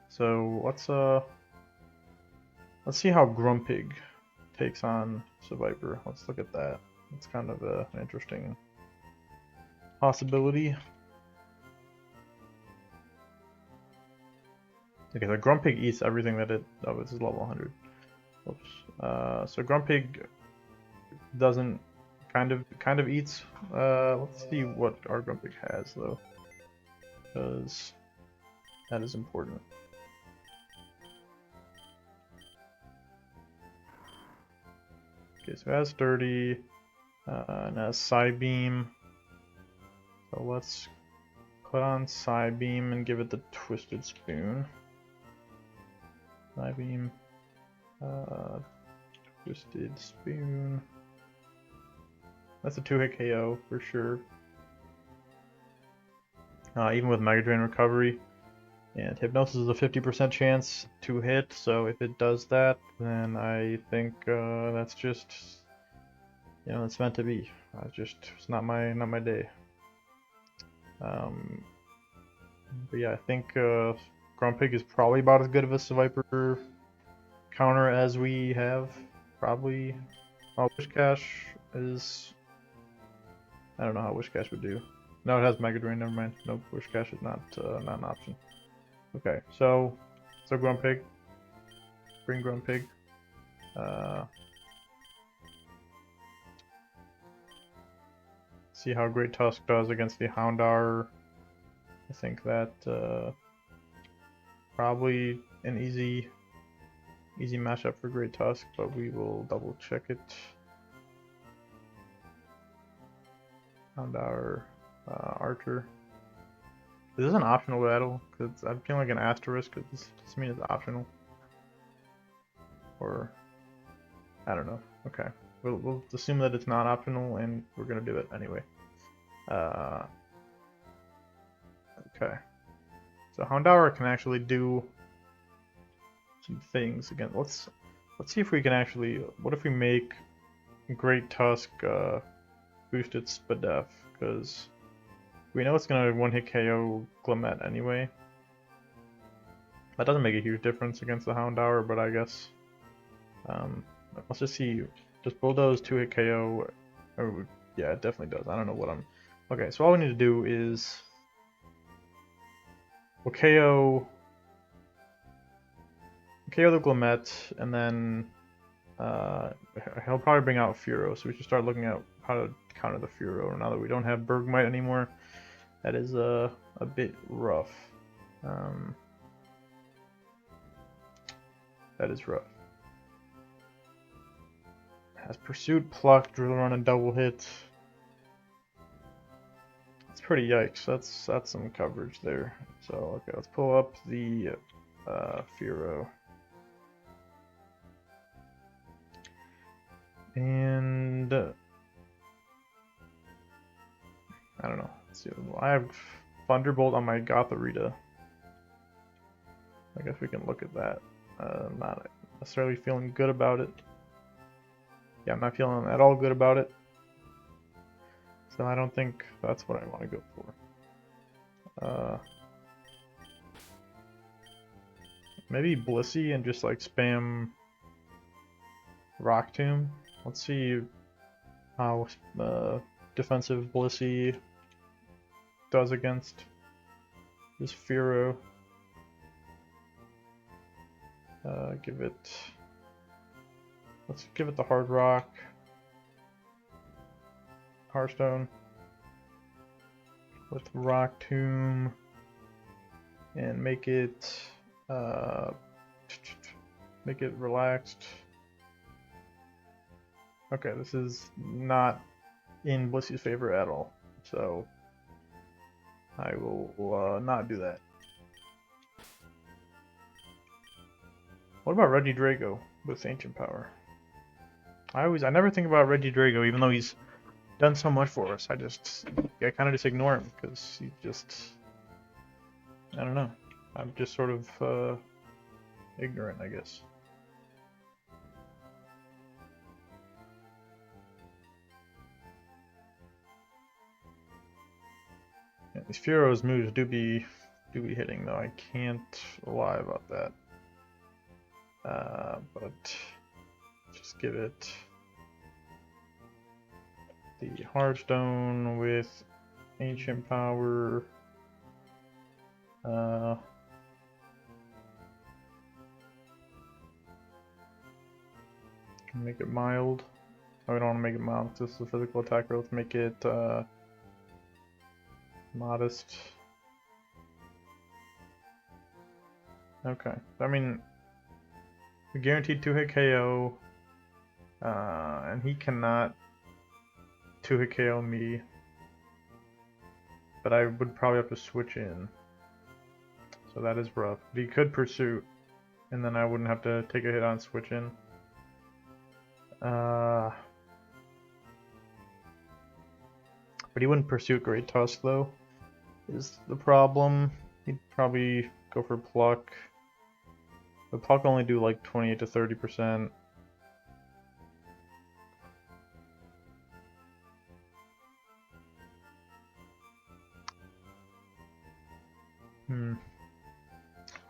So let's see how Grumpig takes on Viper. Let's look at that. It's kind of an interesting possibility. Okay, so Grumpig eats everything that it's level 100. Oops. So Grumpig doesn't kind of eats. Let's see what our Grumpig has though, because that is important. Okay, so it has 30 and has Psybeam. So let's put on Psybeam and give it the Twisted Spoon. Psybeam. Twisted Spoon. That's a 2-hit KO for sure. Even with Mega Drain Recovery. And Hypnosis is a 50% chance to hit, so if it does that, then I think that's just, it's meant to be. It's not my day. But yeah, I think Grumpig is probably about as good of a Viper counter as we have. Probably. Wishcash is. I don't know how Wishcash would do. No, it has Mega Drain. Never mind. Nope, Wishcash is not an option. Okay, so Grumpig. Bring Grumpig. See how Great Tusk does against the Houndour. I think that probably an easy matchup for Great Tusk, but we will double check it. Houndour, Archer. Is this an optional battle? Because I'm feeling like an asterisk. Does this mean it's optional? Or I don't know. Okay, we'll assume that it's not optional, and we're gonna do it anyway. Okay. So Houndour can actually do some things again. Let's see if we can actually. What if we make Great Tusk boosted Spadef? Because we know it's gonna 1-hit KO Glamet anyway. That doesn't make a huge difference against the Houndour, but I guess let's just see. Does Bulldoze 2-hit KO? Oh, yeah, it definitely does. I don't know what I'm. Okay, so all we need to do is we'll KO the Glamet, and then he'll probably bring out Furo, so we should start looking at how to counter the Furo now that we don't have Bergmite anymore. That is a bit rough. That is rough. Has Pursuit, Pluck, Drill Run, and Double Hit. It's pretty yikes. That's some coverage there. So okay, let's pull up the Furo. And I don't know. Let's see. I have Thunderbolt on my Gotharita. I guess we can look at that. I'm not necessarily feeling good about it. Yeah, I'm not feeling at all good about it. So I don't think that's what I want to go for. Maybe Blissey and just like spam Rock Tomb. Let's see how defensive Blissey does against this Fearow. Let's give it the Hard Rock, Hearthstone with Rock Tomb, and make it relaxed. Okay, this is not in Blissey's favor at all, so I will not do that. What about Regidrago with Ancient Power? I never think about Regidrago, even though he's done so much for us. I kind of just ignore him because he just, I don't know. I'm just sort of ignorant, I guess. Yeah, these Fearow's moves do be hitting though. I can't lie about that. But just give it the Hearthstone with Ancient Power. Make it mild. Oh, we don't want to make it mild. This is a physical attacker. Let's make it modest. Okay. I mean, we guaranteed 2-hit KO, and he cannot 2-hit KO me. But I would probably have to switch in. So that is rough. But he could Pursuit, and then I wouldn't have to take a hit on switch in. But he wouldn't Pursuit Great Tusk though, is the problem. He'd probably go for Pluck. But Pluck only do like 28 to 30%.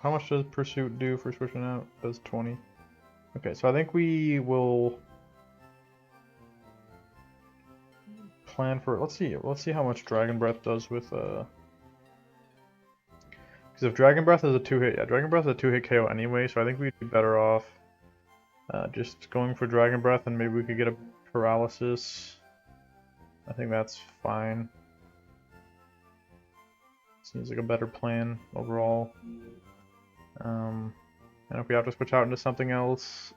How much does Pursuit do for switching out? It does 20. Okay, so I think we will plan for, let's see how much Dragon Breath does with because if Dragon Breath is a 2-hit, yeah, Dragon Breath is a 2-hit KO anyway, so I think we'd be better off just going for Dragon Breath, and maybe we could get a Paralysis. I think that's fine. Seems like a better plan overall. And if we have to switch out into something else,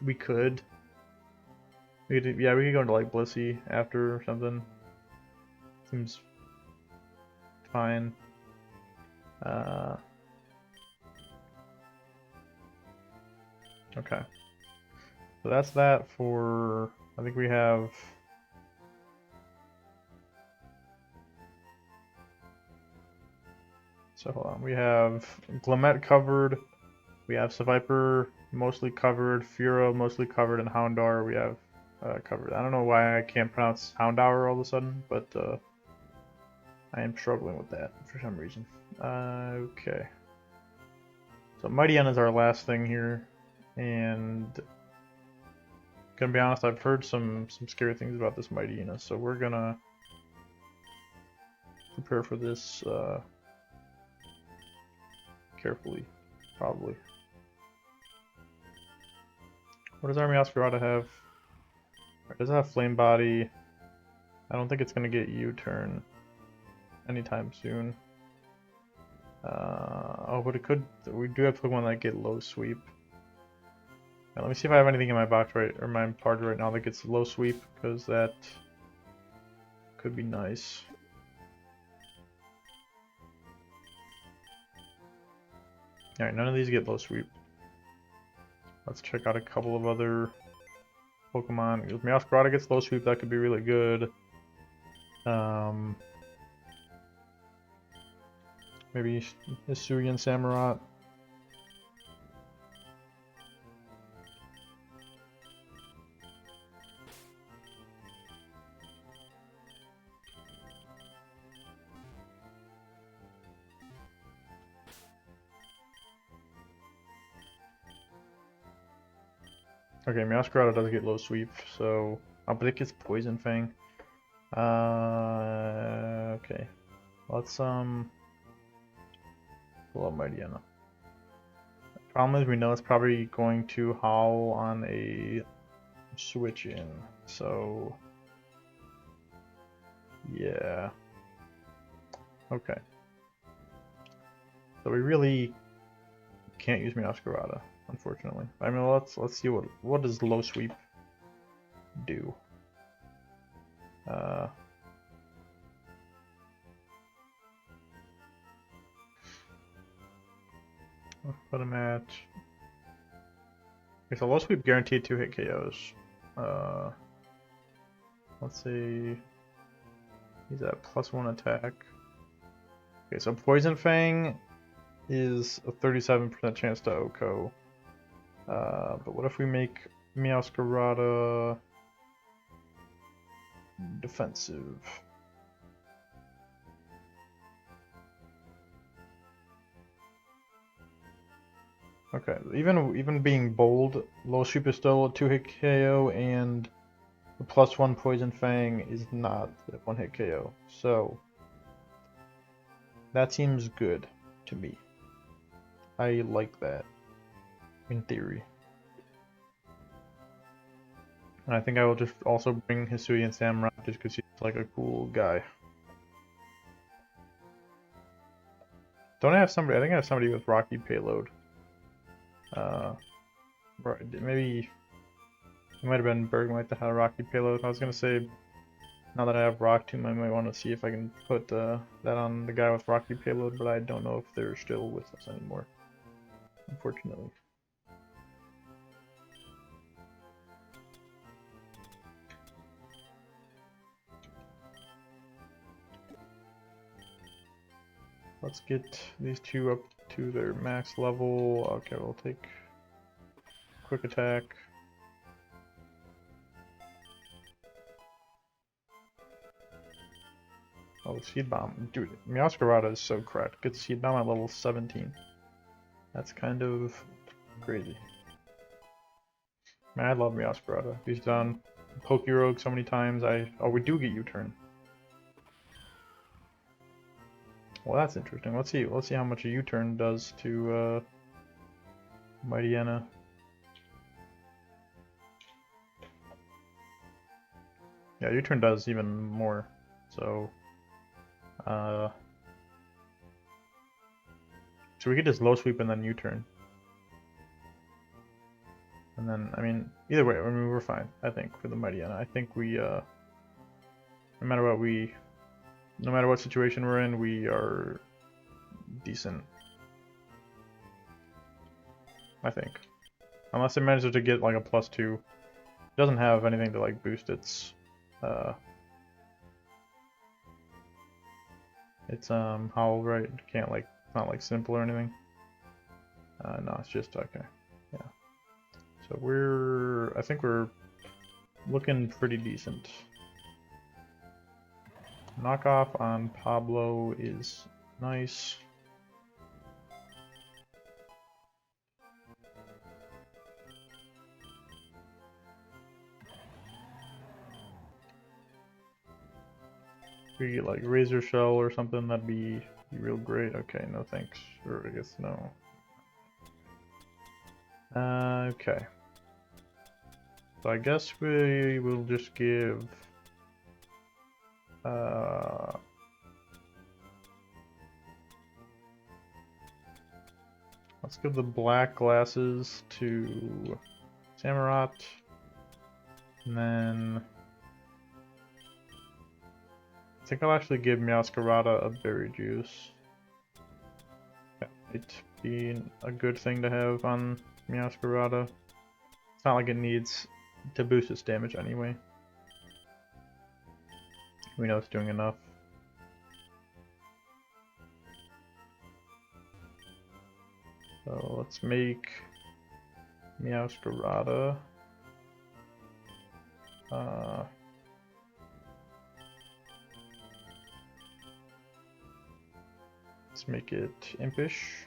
we could. We could go into like Blissey after or something. Seems fine. Okay. So that's that for, I think we have, so hold on, we have Glammet covered, we have Seviper mostly covered, Fearow mostly covered, and Houndour we have covered. I don't know why I can't pronounce Houndour all of a sudden, but I am struggling with that for some reason. Okay. So Mightyena is our last thing here, and gonna be honest, I've heard some scary things about this Mightyena, so we're gonna prepare for this carefully, probably. What does Army Oscarata have? Does it have Flame Body? I don't think it's gonna get U-turn anytime soon. Oh, but it could. We do have Pokemon that get low sweep. Now, let me see if I have anything in my box or my party right now that gets low sweep, because that could be nice. Alright, none of these get low sweep. Let's check out a couple of other Pokemon. If Meowscarada gets low sweep, that could be really good. Maybe Hisuian Samurott. Okay, Meowscarada does get low sweep, so but it gets Poison Fang. Okay. Let's pull up Mightyena. Problem is we know it's probably going to howl on a switch in, so yeah. Okay. So we really can't use Meowscarada, unfortunately. I mean, let's see what does low sweep do. Put him at. Okay, so low sweep guaranteed 2-hit KOs. Let's see. He's at +1 attack. Okay, so Poison Fang is a 37% chance to OHKO. But what if we make Meowscarada defensive? Okay, even being bold, low sweep is still a 2-hit KO, and the +1 Poison Fang is not a 1-hit KO. So that seems good to me. I like that, in theory. And I think I will just also bring Hisuian Samurott just because he's like a cool guy. Don't I have somebody? I think I have somebody with Rocky Payload. Maybe it might have been Bergmite that had a Rocky Payload. I was gonna say, now that I have Rock Tomb, I might want to see if I can put that on the guy with Rocky Payload, but I don't know if they're still with us anymore, unfortunately. Let's get these two up to their max level. Okay, we'll take quick attack. Oh, Seed Bomb. Dude, Meowscarada is so cracked. Gets Seed Bomb at level 17. That's kind of crazy. Man, I love Meowscarada. He's done Pokerogue so many times. Oh, we do get U-turn. Well, that's interesting. Let's see how much a U-turn does to Mightyena. Yeah, U-turn does even more. So we could just low sweep and then U-turn. And then, I mean, either way, I mean, we're fine, I think, for the Mightyena. I think we, no matter what situation we're in, we are decent. I think. Unless it manages to get, like, a +2. It doesn't have anything to, like, boost its, howl, right? Can't, like, not, like, simple or anything. No, it's just, okay. Yeah. So I think we're looking pretty decent. Knockoff on Pablo is nice. We get like Razor Shell or something, that'd be real great. Okay, no thanks. Or I guess no. Okay. So I guess we will just give let's give the black glasses to Samurott, and then I think I'll actually give Meowscarada a berry juice. That might be a good thing to have on Meowscarada. It's not like it needs to boost its damage anyway. We know it's doing enough. So let's make Meowscarada. Let's make it impish.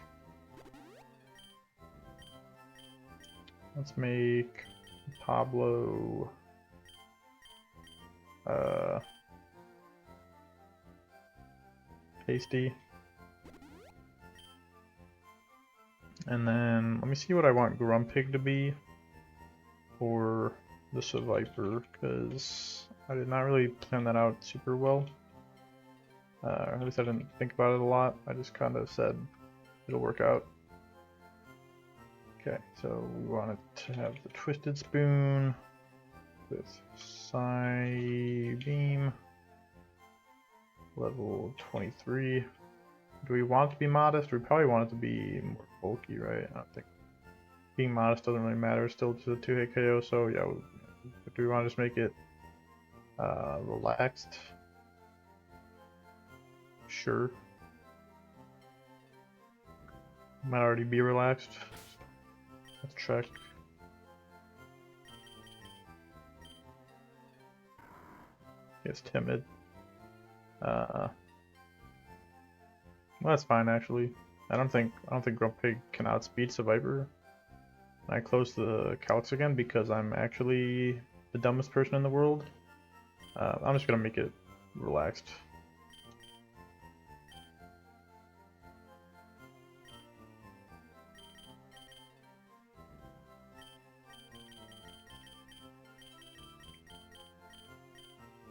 Let's make Pablo hasty. And then let me see what I want Grumpig to be for the Seviper, because I did not really plan that out super well. At least I didn't think about it a lot. I just kind of said it'll work out. Okay, so we want it to have the Twisted Spoon with Psybeam, level 23. Do we want it to be modest? We probably want it to be more bulky, right? I don't think being modest doesn't really matter. It's still just a 2-hit KO, so yeah. Do we want to just make it relaxed? Sure. Might already be relaxed. Let's check. It's timid. Well, that's fine actually. I don't think Grumpig can outspeed Seviper. I close the calcs again because I'm actually the dumbest person in the world. I'm just gonna make it relaxed.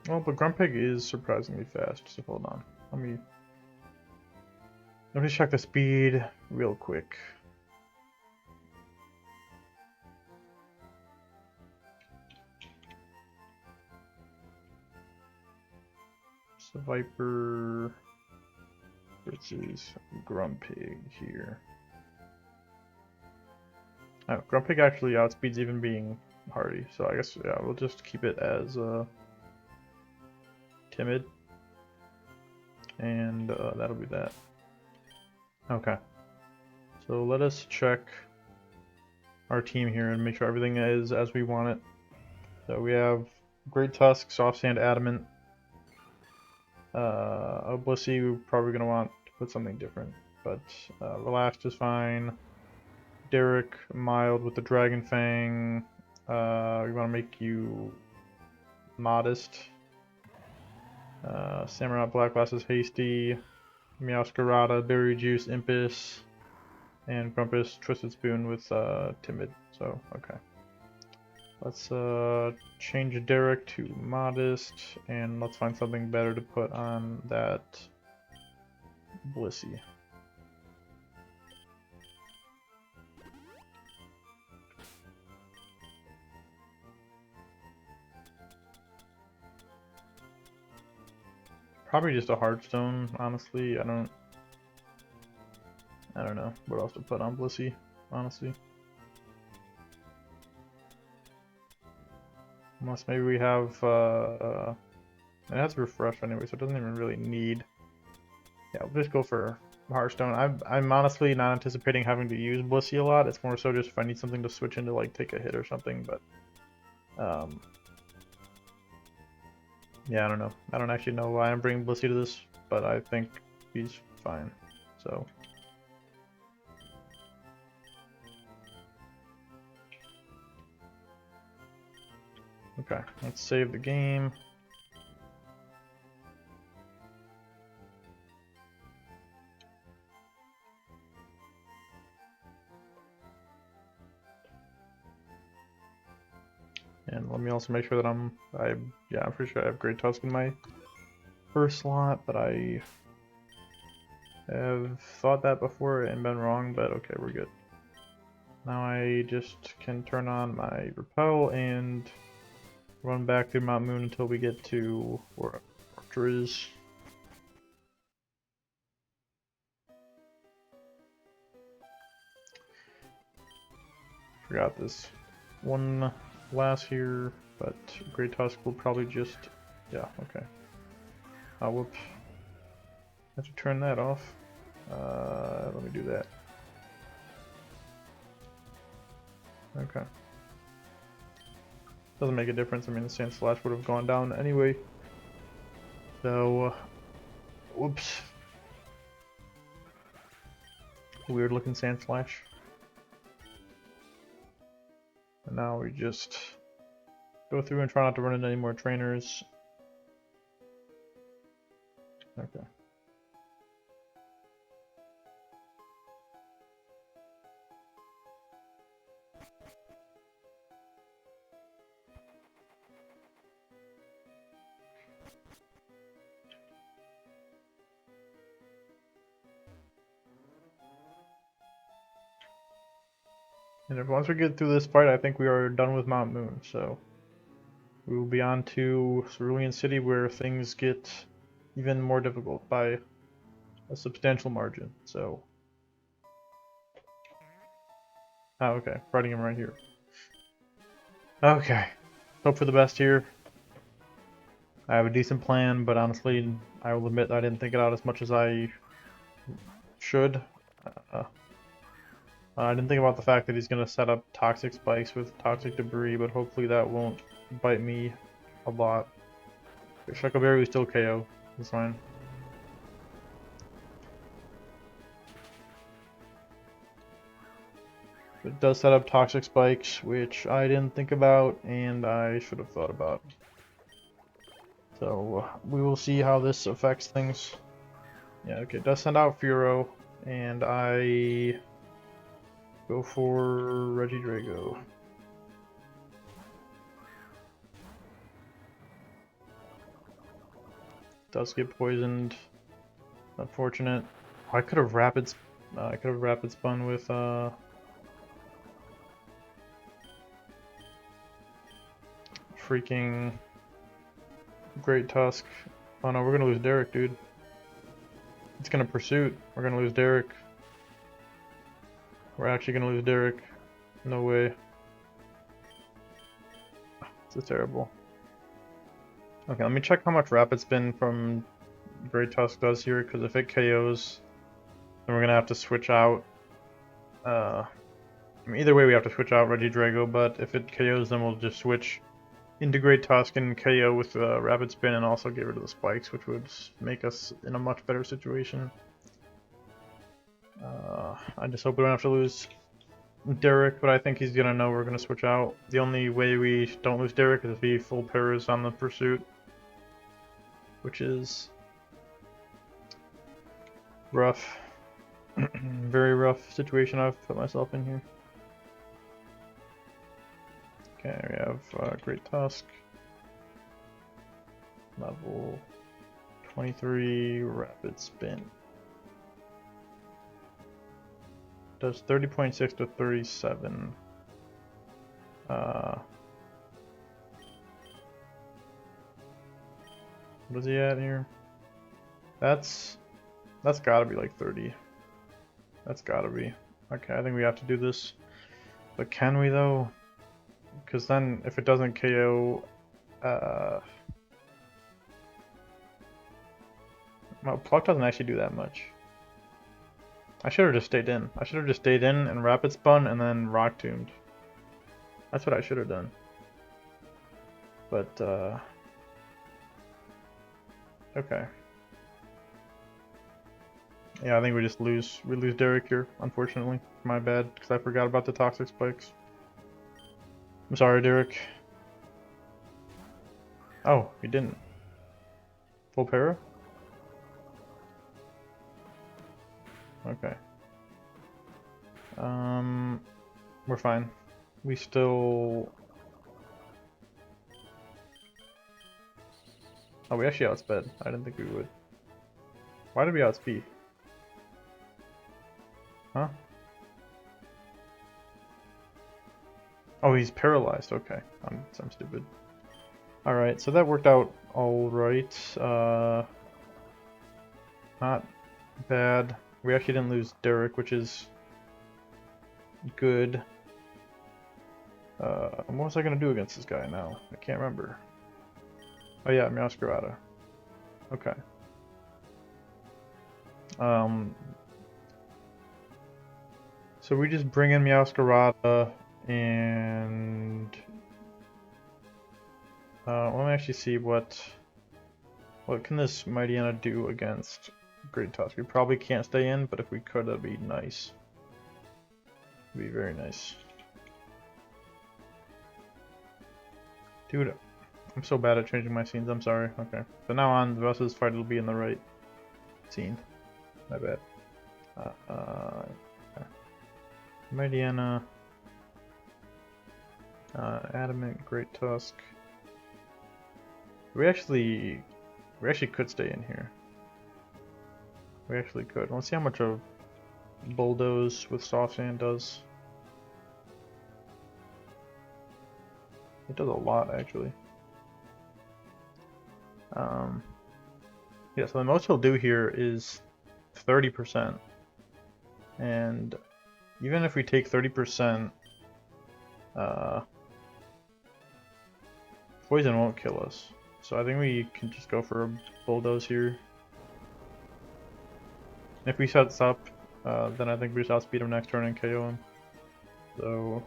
Well, but Grumpig is surprisingly fast, so hold on. Let me check the speed real quick. Seviper versus Grumpig here. Oh, Grumpig actually outspeeds even being hardy, so I guess yeah, we'll just keep it as timid, and that'll be that. Okay, so let us check our team here and make sure everything is as we want it. So we have Great Tusk, Soft Sand, Adamant. Blissey, we're probably going to want to put something different, but Relaxed is fine. Derek, Mild with the Dragon Fang. We want to make you modest. Samurai Black Glasses, Hasty. Meowscarada, Berry Juice, Impus, and Grumpus, Twisted Spoon with Timid. So, okay. Let's change Derek to Modest, and let's find something better to put on that Blissey. Probably just a Heartstone, honestly. I don't know what else to put on Blissey, honestly. Unless maybe we have, it has refresh anyway, so it doesn't even really need. Yeah, we'll just go for Heartstone. I'm honestly not anticipating having to use Blissey a lot. It's more so just if I need something to switch into, like, take a hit or something, but, yeah, I don't know. I don't actually know why I'm bringing Blissey to this, but I think he's fine, so. Okay, let's save the game. And let me also make sure that I'm pretty sure I have Great Tusk in my first slot, but I have thought that before and been wrong, but okay, we're good. Now I just can turn on my Repel and run back through Mount Moon until we get to where Archer is. Forgot this one glass here, but Great Tusk will probably just, yeah, okay. Oh, whoops. I have to turn that off. Let me do that. Okay. Doesn't make a difference. I mean, the Sand Slash would have gone down anyway. So, whoops. Weird looking Sand Slash. And now we just go through and try not to run into any more trainers. Okay. And if once we get through this fight, I think we are done with Mount Moon, so we will be on to Cerulean City, where things get even more difficult by a substantial margin. So, oh, okay, fighting him right here. Okay, hope for the best here. I have a decent plan, but honestly, I will admit I didn't think it out as much as I should. I didn't think about the fact that he's going to set up toxic spikes with toxic debris, but hopefully that won't bite me a lot. Shuckleberry will still KO. That's fine. It does set up toxic spikes, which I didn't think about, and I should have thought about. So we will see how this affects things. Yeah, okay, it does send out Furo, and I go for Regidrago. Does get poisoned. Unfortunate. Oh, I could have rapid spun with freaking Great Tusk. Oh no, we're gonna lose Derek, dude. It's gonna pursuit. We're gonna lose Derek. We're actually gonna lose Derek. No way. This is terrible. Okay, let me check how much rapid spin from Great Tusk does here, because if it KOs, then we're gonna have to switch out. I mean, either way, we have to switch out Regidrago, but if it KOs, then we'll just switch into Great Tusk and KO with rapid spin, and also get rid of the spikes, which would make us in a much better situation. I just hope we don't have to lose Derek, but I think he's gonna know we're gonna switch out. The only way we don't lose Derek is if he full pairs on the pursuit, which is rough. Very rough situation I've put myself in here. Okay, we have Great Tusk. Level 23 rapid spin. Does 30.6 to 37. What is he at here? That's gotta be like 30. That's gotta be. Okay, I think we have to do this. But can we though? Because then if it doesn't KO, well, Pluck doesn't actually do that much. I should have just stayed in. I should have just stayed in and rapid spun and then rock tombed. That's what I should have done. But okay. Yeah, I think we lose Derek here, unfortunately. My bad, because I forgot about the toxic spikes. I'm sorry, Derek. Oh, he didn't. Full para? Okay. We're fine. We still... Oh, we actually outsped. I didn't think we would. Why did we outspeed? Huh? Oh, he's paralyzed. Okay. I'm stupid. Alright, so that worked out alright. Not bad. We actually didn't lose Derek, which is good. What was I gonna do against this guy now? I can't remember. Oh yeah, Meowscarada. Okay. So we just bring in Meowscarada and let me actually see what can this Mightyena do against Great Tusk. We probably can't stay in, but if we could, that'd be nice. It'd be very nice. Dude, I'm so bad at changing my scenes, I'm sorry. Okay. From now on, the rest of this fight will be in the right scene. My bad. Okay. Mightyena. Adamant, Great Tusk. We actually could stay in here. We actually could. Let's see how much of Bulldoze with Soft Sand does. It does a lot, actually. Yeah, so the most he'll do here is 30%. And even if we take 30%, poison won't kill us. So I think we can just go for a Bulldoze here. If we set this up, then I think we just outspeed him next turn and KO him. So...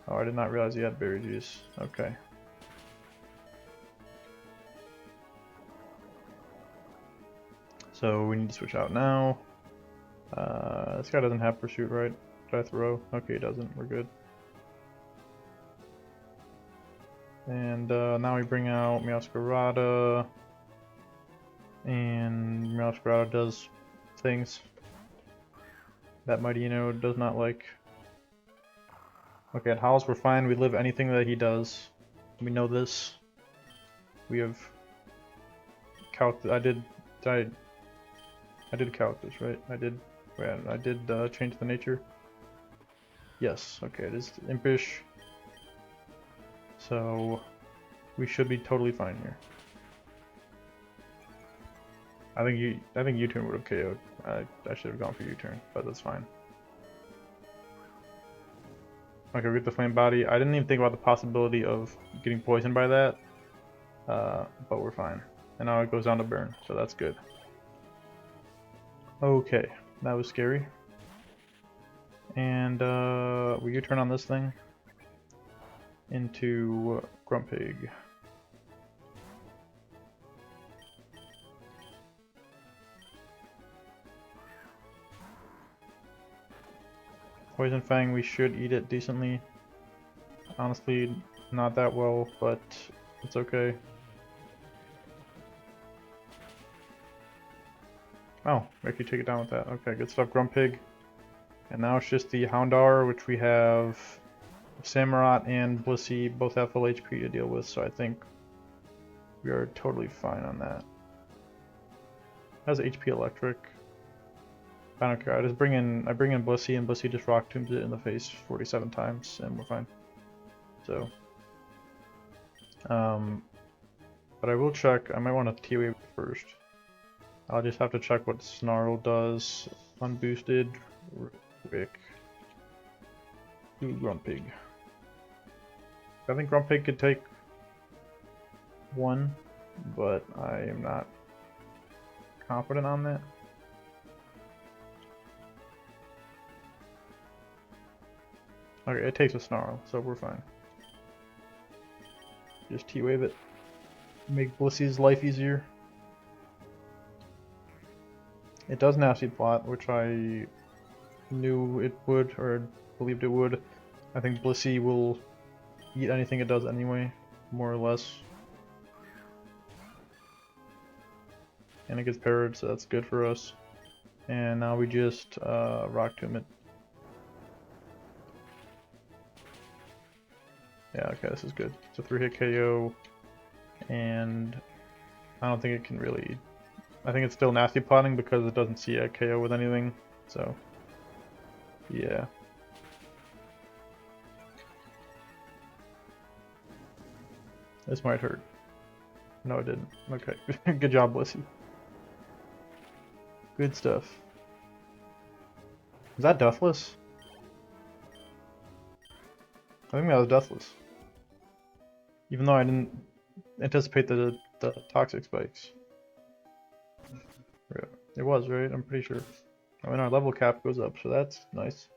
Oh, I did not realize he had berry juice. Okay. So we need to switch out now. This guy doesn't have pursuit, right? Did I throw? Okay, he doesn't. We're good. And now we bring out Meowscarada. And Meowscarada does things that Mightyena does not like. Okay, at Howls we're fine. We live anything that he does. We know this. We have I did calc this, right? I did change the nature. Yes, okay, it is impish. So we should be totally fine here. I think U-turn would have KO'd. I should have gone for U-turn, but that's fine. Okay, we get the flame body. I didn't even think about the possibility of getting poisoned by that, but we're fine. And now it goes down to burn, so that's good. Okay, that was scary. And we U-turn on this thing into Grumpig. Poison Fang, we should eat it decently. Honestly, not that well, but it's okay. Oh, we actually take it down with that. Okay, good stuff, Grumpig. And now it's just the Houndour, which we have Samurott and Blissey both have full HP to deal with, so I think we are totally fine on that. Has HP electric. I don't care. I bring in Blissey, and Blissey just rock tombs it in the face 47 times, and we're fine. So, but I will check. I might want to T-Wave first. I'll just have to check what Snarl does unboosted real quick. Do Grumpig. I think Grumpig could take one, but I am not confident on that. Okay, it takes a Snarl, so we're fine. Just T-Wave it. Make Blissey's life easier. It does Nasty Plot, which I knew it would, or believed it would. I think Blissey will eat anything it does anyway, more or less. And it gets parried, so that's good for us. And now we just Rock Tomb it. Yeah, okay, this is good. It's a 3-hit KO, and I don't think it can really... I think it's still Nasty Plotting because it doesn't see a KO with anything, so... yeah. This might hurt. No, it didn't. Okay, good job, Blissey. Good stuff. Is that Deathless? I think that was deathless. Even though I didn't anticipate the toxic spikes. Yeah, it was, right? I'm pretty sure. I mean, our level cap goes up, so that's nice.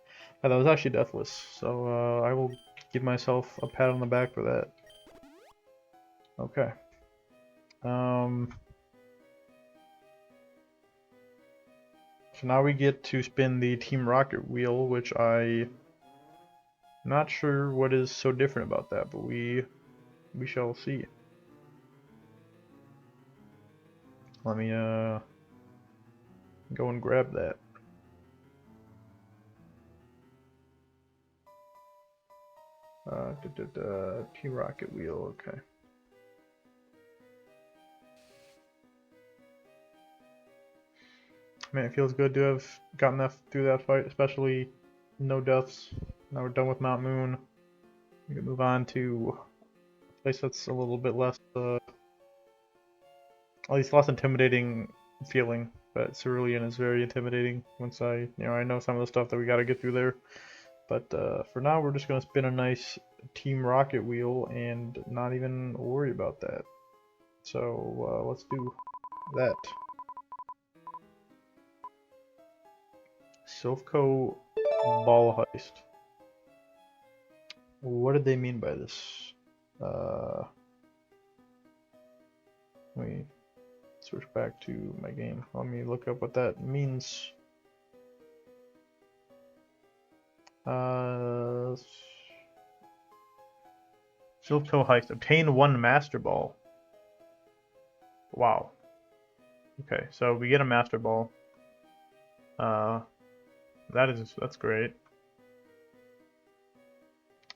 Yeah, that was actually deathless, so I will give myself a pat on the back for that. Okay. So now we get to spin the Team Rocket wheel, which I'm not sure what is so different about that, but we shall see. Let me go and grab that. Team Rocket wheel, okay. Man, it feels good to have gotten that through that fight, especially no deaths. Now we're done with Mount Moon. We can move on to a place that's a little bit less, at least less intimidating feeling. But Cerulean is very intimidating once I know some of the stuff that we gotta get through there. But for now, we're just gonna spin a nice Team Rocket wheel and not even worry about that. So let's do that. Silphco Ball Heist. What did they mean by this? Let me switch back to my game. Let me look up what that means. Silphco Heist. Obtain 1 Master Ball. Wow. Okay, so we get a Master Ball. That's great.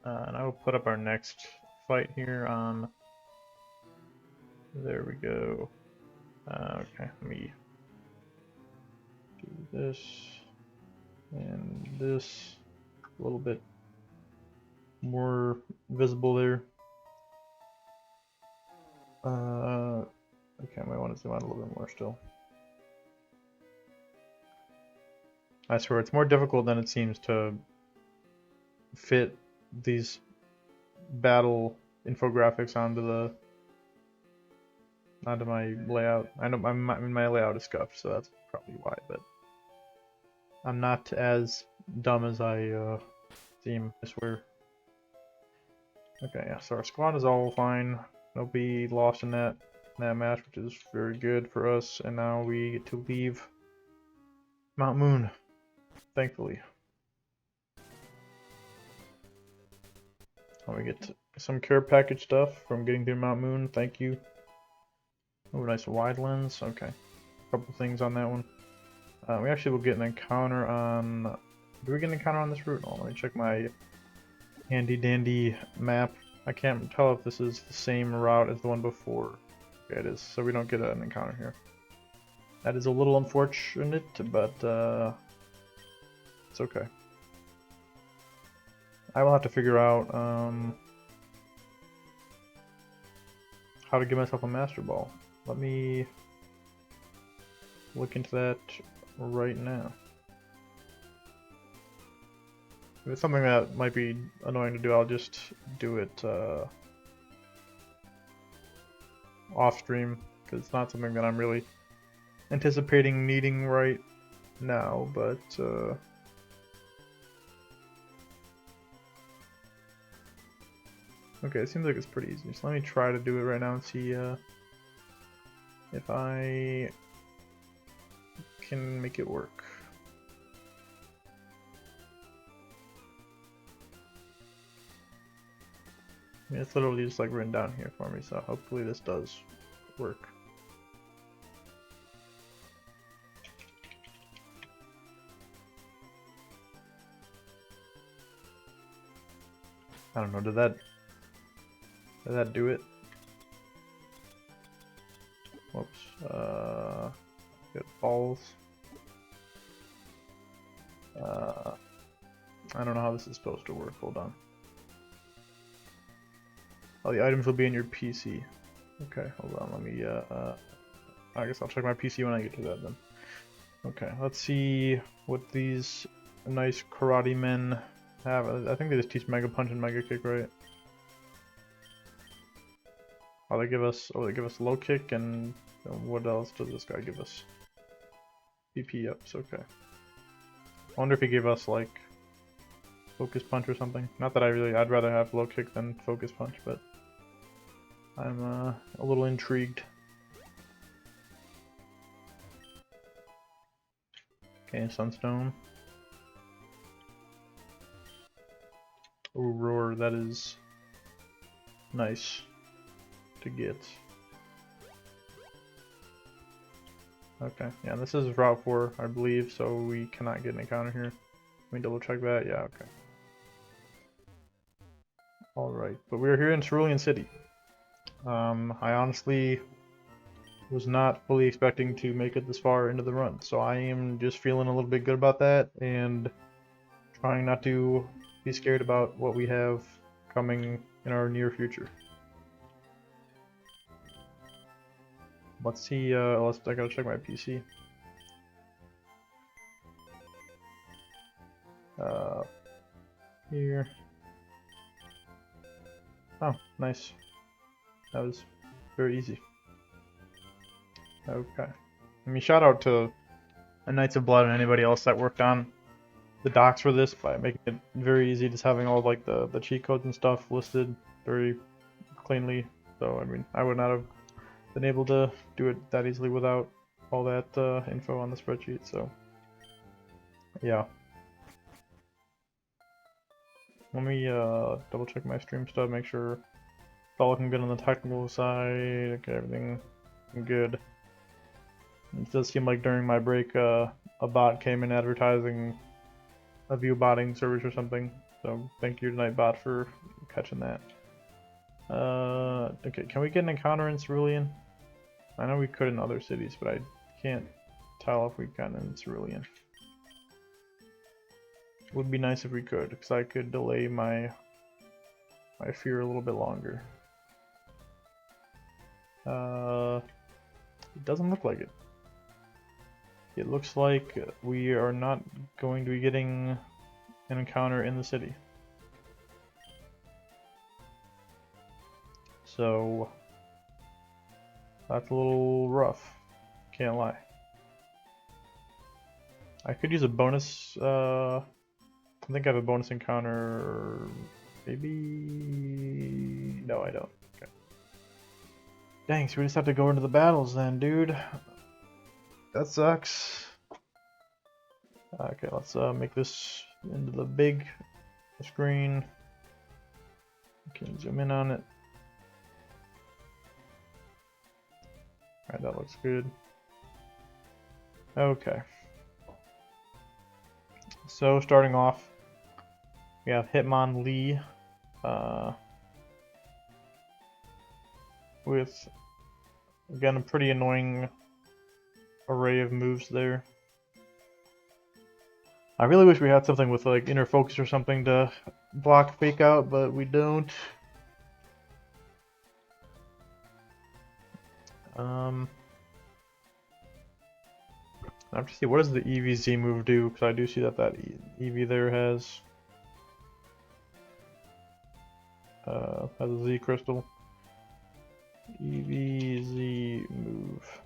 And I will put up our next fight here on. There we go. Okay, let me do this and this a little bit more visible there. Okay, I might want to zoom out a little bit more still. I swear it's more difficult than it seems to fit these battle infographics onto my layout. I know my layout is scuffed, so that's probably why, but I'm not as dumb as I seem, I swear. Okay, yeah, so our squad is all fine. Nobody lost in that match, which is very good for us, and now we get to leave Mount Moon, thankfully. Oh, we get some care package stuff from getting through Mount Moon, thank you. Oh, nice wide lens, okay. A couple things on that one. We actually will get an encounter on... Do we get an encounter on this route? Oh, let me check my handy dandy map. I can't tell if this is the same route as the one before. Okay, it is, so we don't get an encounter here. That is a little unfortunate, but it's okay. I will have to figure out how to give myself a Master Ball. Let me look into that right now. If it's something that might be annoying to do, I'll just do it off stream, because it's not something that I'm really anticipating needing right now, but okay, it seems like it's pretty easy. So let me try to do it right now and see if I can make it work. I mean, it's literally just like written down here for me, so hopefully this does work. I don't know, did that do it? Whoops, get balls. I don't know how this is supposed to work, hold on. Oh, the items will be in your PC. Okay, hold on, let me, I guess I'll check my PC when I get to that then. Okay, let's see what these nice karate men have. I think they just teach Mega Punch and Mega Kick, right? Oh, they give us low kick, and what else does this guy give us? BP ups, okay. I wonder if he gave us like Focus Punch or something. Not that I'd rather have low kick than Focus Punch, but I'm a little intrigued. Okay, Sunstone. Oh, Roar, that is nice to get. Okay, yeah, this is Route 4, I believe, so we cannot get an encounter here. Let me double check that. Yeah, okay. Alright, but we're here in Cerulean City. I honestly was not fully expecting to make it this far into the run, so I am just feeling a little bit good about that, and trying not to be scared about what we have coming in our near future. Let's see, I gotta check my PC. Here. Oh, nice. That was very easy. Okay. I mean, shout out to Knights of Blood and anybody else that worked on the docs for this by making it very easy, just having all like the cheat codes and stuff listed very cleanly. So, I mean, I would not have been able to do it that easily without all that info on the spreadsheet, so yeah. Let me double check my stream stuff, make sure it's all looking good on the technical side. Okay, everything good. It does seem like during my break a bot came in advertising a view botting service or something, so thank you to Nightbot for catching that. Okay, can we get an encounter in Cerulean? I know we could in other cities, but I can't tell if we've gotten in Cerulean. Would be nice if we could, because I could delay my fear a little bit longer. It doesn't look like it. It looks like we are not going to be getting an encounter in the city. So that's a little rough, can't lie. I could use a bonus, I think I have a bonus encounter, maybe, no I don't, okay. Dang, so we just have to go into the battles then, dude. That sucks. Okay, let's make this into the big screen. We can zoom in on it. Alright, that looks good. Okay. So, starting off, we have Hitmonlee with, again, a pretty annoying array of moves there. I really wish we had something with like inner focus or something to block fake out, but we don't. I have to see, what does the EVZ move do? Because I do see that EV there has a Z crystal. EVZ move.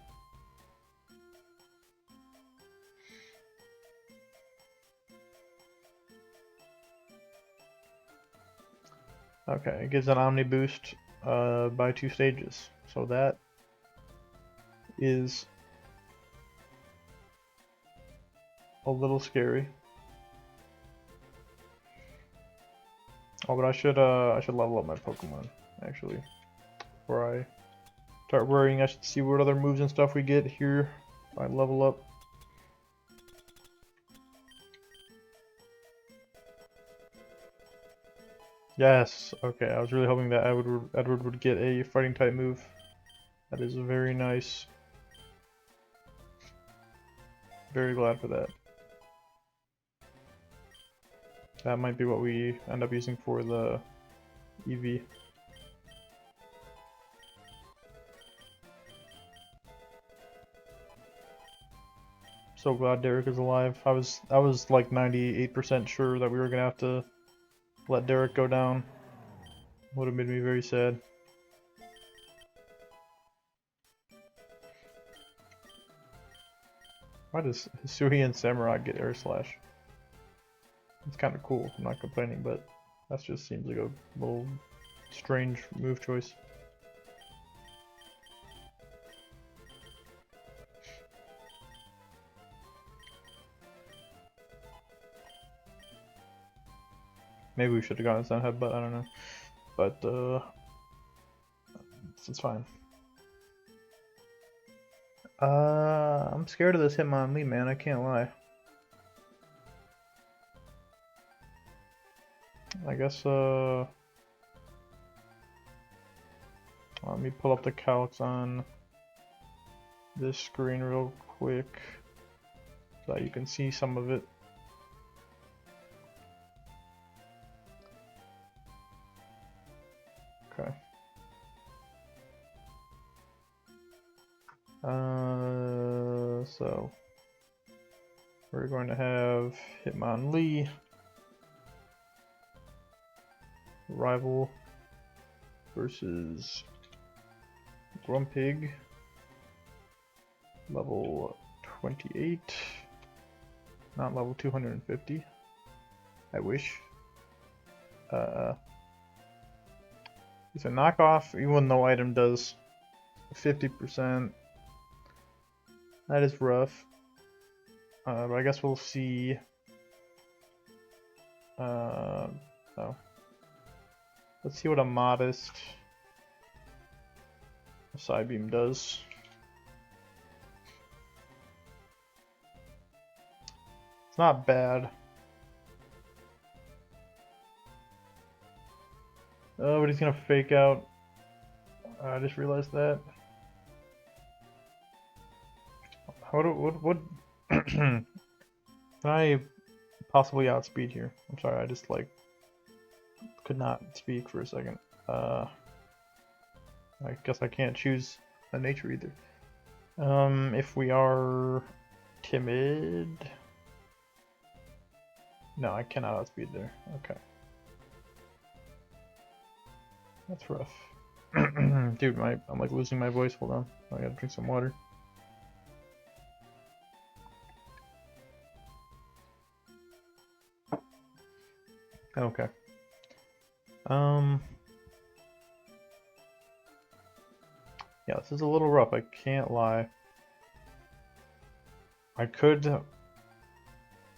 Okay, it gives an Omni boost by 2 stages. So that is a little scary. Oh, but I should level up my Pokemon actually before I start worrying. I should see what other moves and stuff we get here if I level up. Yes. Okay, I was really hoping that Edward would get a fighting type move. That is very nice. Very glad for that. That might be what we end up using for the EV. So glad Derek is alive. I was like 98% sure that we were gonna have to let Derek go down. Would have made me very sad. Why does Hisuian Samurai get Air Slash? It's kind of cool, I'm not complaining, but that just seems like a little strange move choice. Maybe we should have gotten Sun Headbutt, I don't know. But, it's fine. I'm scared of this Hitmonlee, man, I can't lie. I guess, let me pull up the calcs on this screen real quick so that you can see some of it. Okay. So we're going to have Hitmonlee, rival versus Grumpig, level 28, not level 250. I wish. It's a knockoff, even though item does 50%. That is rough. But I guess we'll see. Oh. Let's see what a modest side beam does. It's not bad. Oh, but he's gonna fake out. I just realized that. What can I possibly outspeed here? I'm sorry, I just like could not speak for a second. I guess I can't choose a nature either. If we are timid, no, I cannot outspeed there. Okay, that's rough. Dude, I'm like losing my voice. Hold on, I gotta drink some water. Okay. Yeah, this is a little rough, I can't lie. I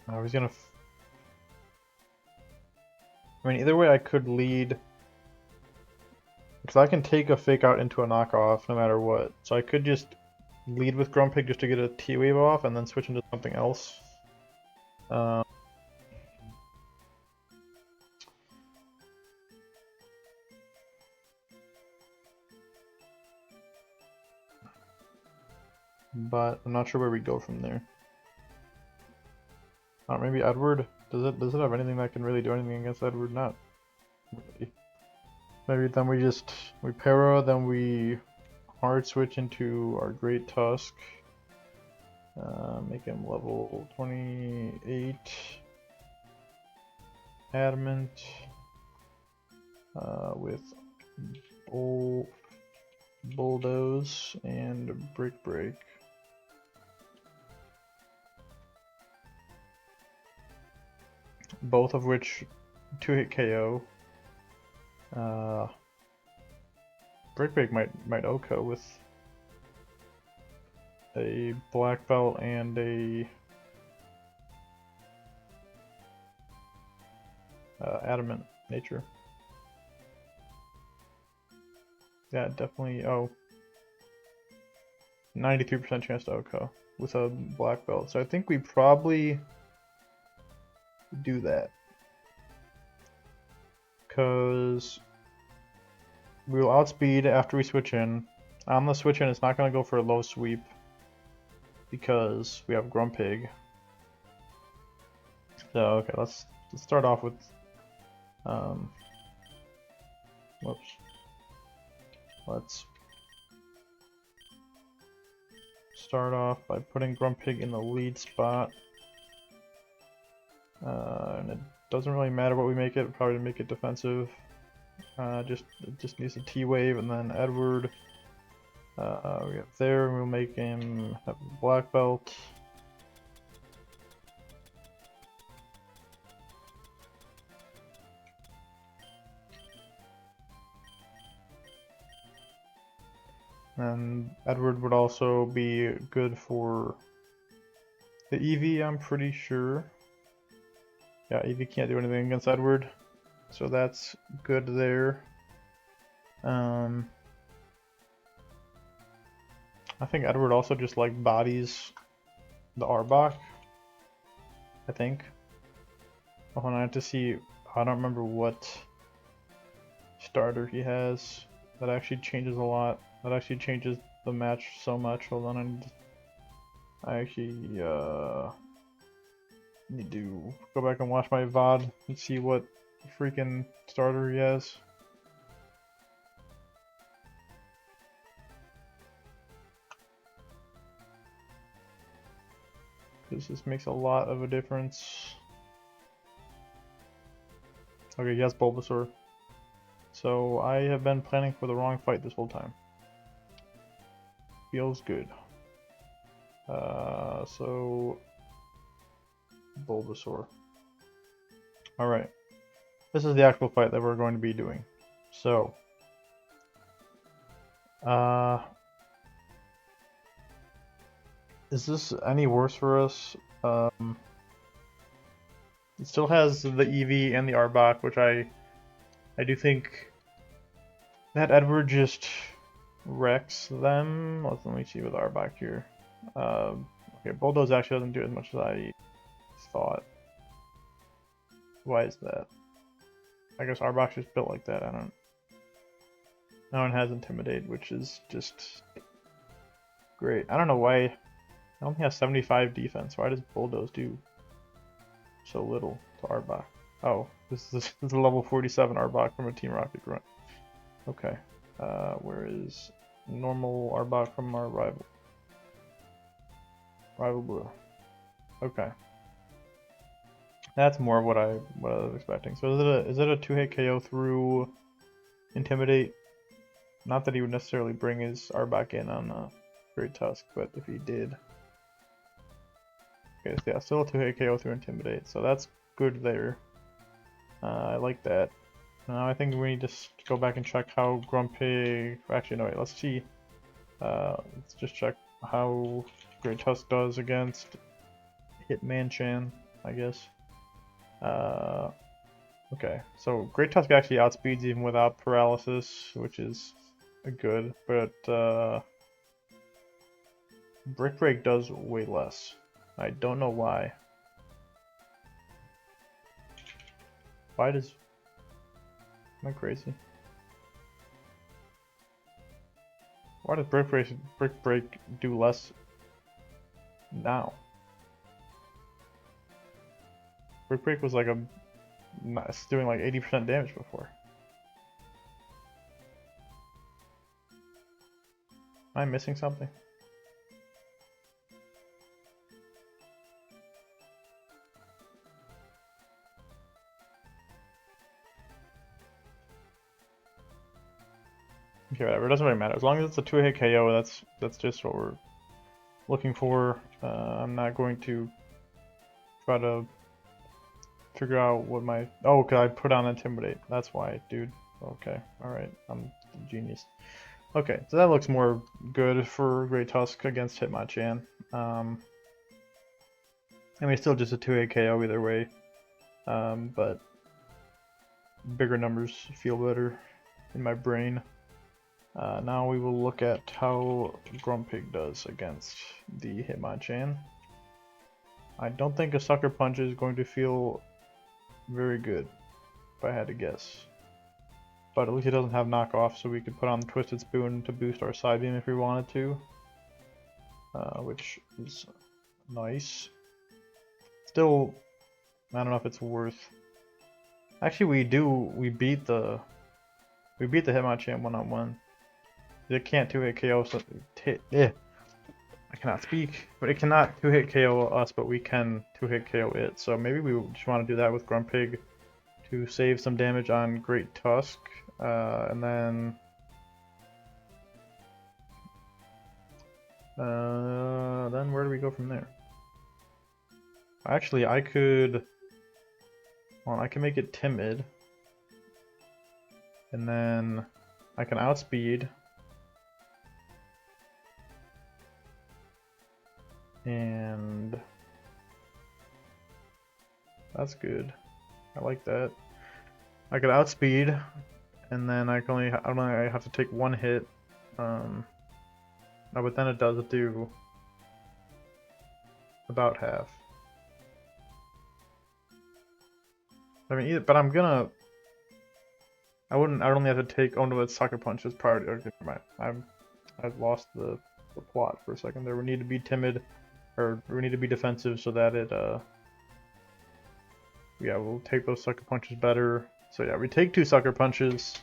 was gonna... I mean, either way I could lead. Because I can take a fake out into a knockoff no matter what. So I could just lead with Grumpig just to get a T-Wave off and then switch into something else. But I'm not sure where we go from there. Maybe Edward? Does it have anything that can really do anything against Edward? Not really. Maybe then we para, then we hard switch into our Great Tusk. Make him level 28. Adamant. With Bulldoze and Brick Break. Both of which 2-hit KO. Brick Break might OHKO with a black belt and a adamant nature. Yeah, definitely. Oh, 93% chance to OHKO with a black belt. So I think we probably do that. Because we will outspeed after we switch in. On the switch in, it's not going to go for a low sweep because we have Grumpig. So, okay, let's start off with. Whoops. Let's start off by putting Grumpig in the lead spot. And doesn't really matter what we make it. We'll probably make it defensive. It just needs a T-wave, and then Edward. We have there, and we'll make him have a black belt. And Edward would also be good for the Eevee, I'm pretty sure. Yeah, Eevee can't do anything against Edward, so that's good there. I think Edward also just like bodies the Arbok, I think. Oh, and I have to see, I don't remember what starter he has. That actually changes a lot. That actually changes the match so much. Hold on, I actually need to go back and watch my VOD and see what freaking starter he has. Because this makes a lot of a difference. Okay, he has Bulbasaur. So I have been planning for the wrong fight this whole time. Feels good. So Bulbasaur. Alright. This is the actual fight that we're going to be doing. So is this any worse for us? It still has the Eevee and the Arbok, which I do think that Edward just wrecks them. Let me see with Arbok here. Okay, Bulldoze actually doesn't do as much as I thought. Why is that? I guess Arbok's just built like that. I don't. No one has Intimidate, which is just great. I don't know why. It only has 75 defense. Why does Bulldoze do so little to Arbok? Oh, this is a level 47 Arbok from a Team Rocket grunt. Okay. Where is normal Arbok from our rival? Rival Blue. Okay. That's more of what I was expecting. So is it a 2-hit KO through Intimidate? Not that he would necessarily bring his Arbok in on Great Tusk, but if he did. Okay, so yeah, still a 2-hit KO through Intimidate, so that's good there. I like that. Now I think we need to go back and check how Grumpig... Actually, no, wait, let's see. Let's just check how Great Tusk does against Hitmonchan, I guess. Okay, so Great Tusk actually outspeeds even without paralysis, which is good, but Brick Break does way less. I don't know why. Why does... Am I crazy? Why does Brick Break do less now? Brick Break was like it's doing like 80% damage before. Am I missing something? Okay, whatever. It doesn't really matter. As long as it's a 2-hit KO, that's just what we're looking for. I'm not going to try to figure out what my... Oh, because I put on Intimidate. That's why, dude. Okay, alright. I'm a genius. Okay, so that looks more good for Great Tusk against Hitmonchan. I mean, it's still just a 2-hit KO either way. But bigger numbers feel better in my brain. Now we will look at how Grumpig does against the Hitmonchan. I don't think a Sucker Punch is going to feel very good, if I had to guess. But at least it doesn't have knockoff, so we could put on Twisted Spoon to boost our side beam if we wanted to. Which is nice. Still, I don't know if it's worth... Actually, we beat the Hitmonchan one-on-one. It can't 2-hit KO, so I cannot speak, but it cannot 2-hit KO us, but we can 2-hit KO it. So maybe we just want to do that with Grumpig to save some damage on Great Tusk, and then where do we go from there? Actually, I could, well, I can make it timid, and then I can outspeed, and that's good. I like that. I could outspeed, and then I only have to take 1 hit. No, but then it does do about half. I mean, but I'm gonna. I would only have to take. Oh no, it's Sucker Punch is priority. Okay, never mind. I've lost the plot for a second there. We need to be timid, or we need to be defensive so that it yeah, we'll take those Sucker Punches better. So yeah, we take 2 Sucker Punches,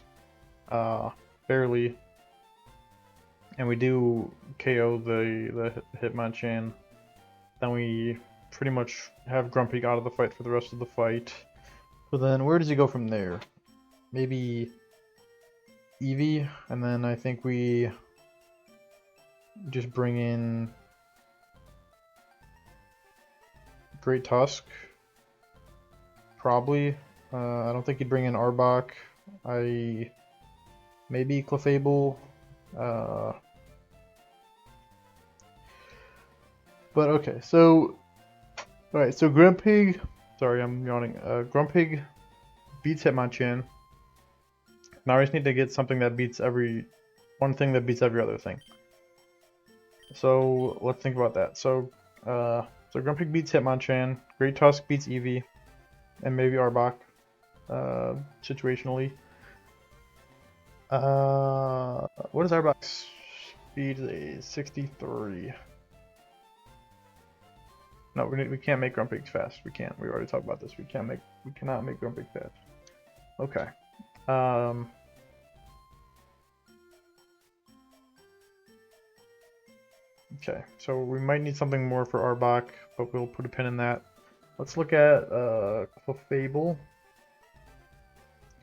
barely, and we do KO the Hitmonchan. Then we pretty much have Grumpig out of the fight for the rest of the fight. So then, where does he go from there? Maybe Eevee, and then I think we just bring in Great Tusk. Probably. I don't think he'd bring in Arbok. Maybe Clefable. But okay, so alright, so Grumpig. Sorry, I'm yawning. Grumpig beats Hitmonchan. Now I just need to get something that beats one thing that beats every other thing. So let's think about that. So Grumpig beats Hitmonchan. Great Tusk beats Eevee, and maybe Arbok, situationally. What is Arbok's speed? 63. No, we can't make Grumpig fast. We can't. We already talked about this. We cannot make Grumpig fast. Okay. Okay, so we might need something more for Arbok, but we'll put a pin in that. Let's look at Clefable.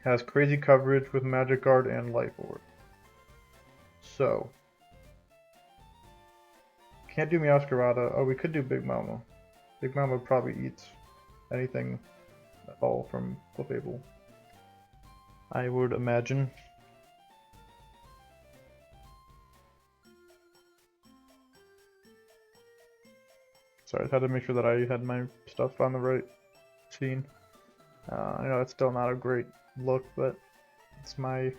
Has crazy coverage with Magic Guard and Life Orb. So can't do Meowscarada. Oh, we could do Big Mama. Big Mama probably eats anything at all from Clefable, I would imagine. Sorry, I had to make sure that I had my stuff on the right scene. I know it's still not a great look, but it's my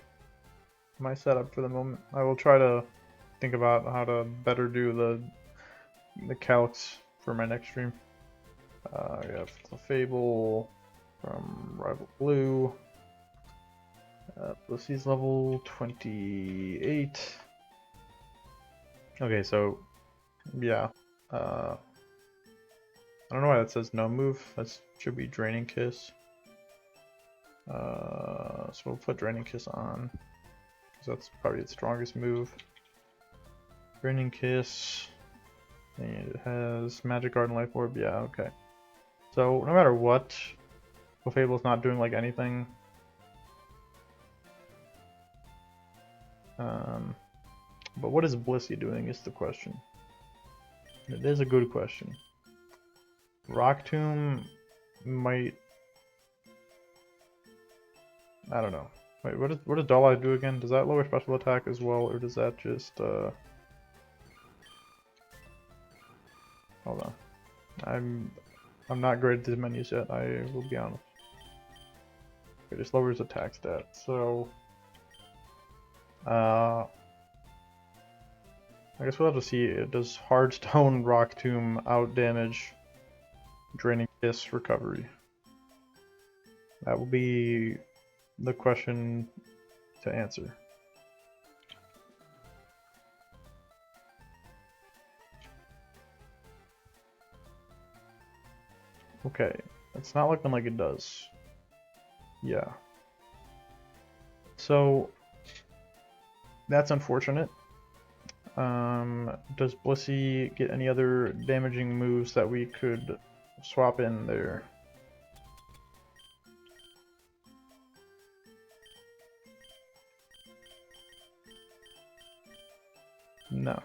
setup for the moment. I will try to think about how to better do the calcs for my next stream. We have Clefable from Rival Blue. Blissey's level 28. Okay, so yeah. I don't know why that says no move. That should be Draining Kiss. So we'll put Draining Kiss on, because that's probably its strongest move. Draining Kiss. And it has Magic Guard and Life Orb. Yeah, okay. So no matter what, Clefable's not doing like anything. But what is Blissey doing is the question. It is a good question. Rock Tomb might. I don't know. Wait, what does Dull Eye do again? Does that lower special attack as well, or does that just Hold on. I'm not great at these menus yet, I will be honest. It just lowers attack stat, so I guess we'll have to see. Does Hardstone Rock Tomb out damage Draining Kiss recovery? That will be the question to answer. Okay, it's not looking like it does. Yeah. So that's unfortunate. Does Blissey get any other damaging moves that we could swap in there? No.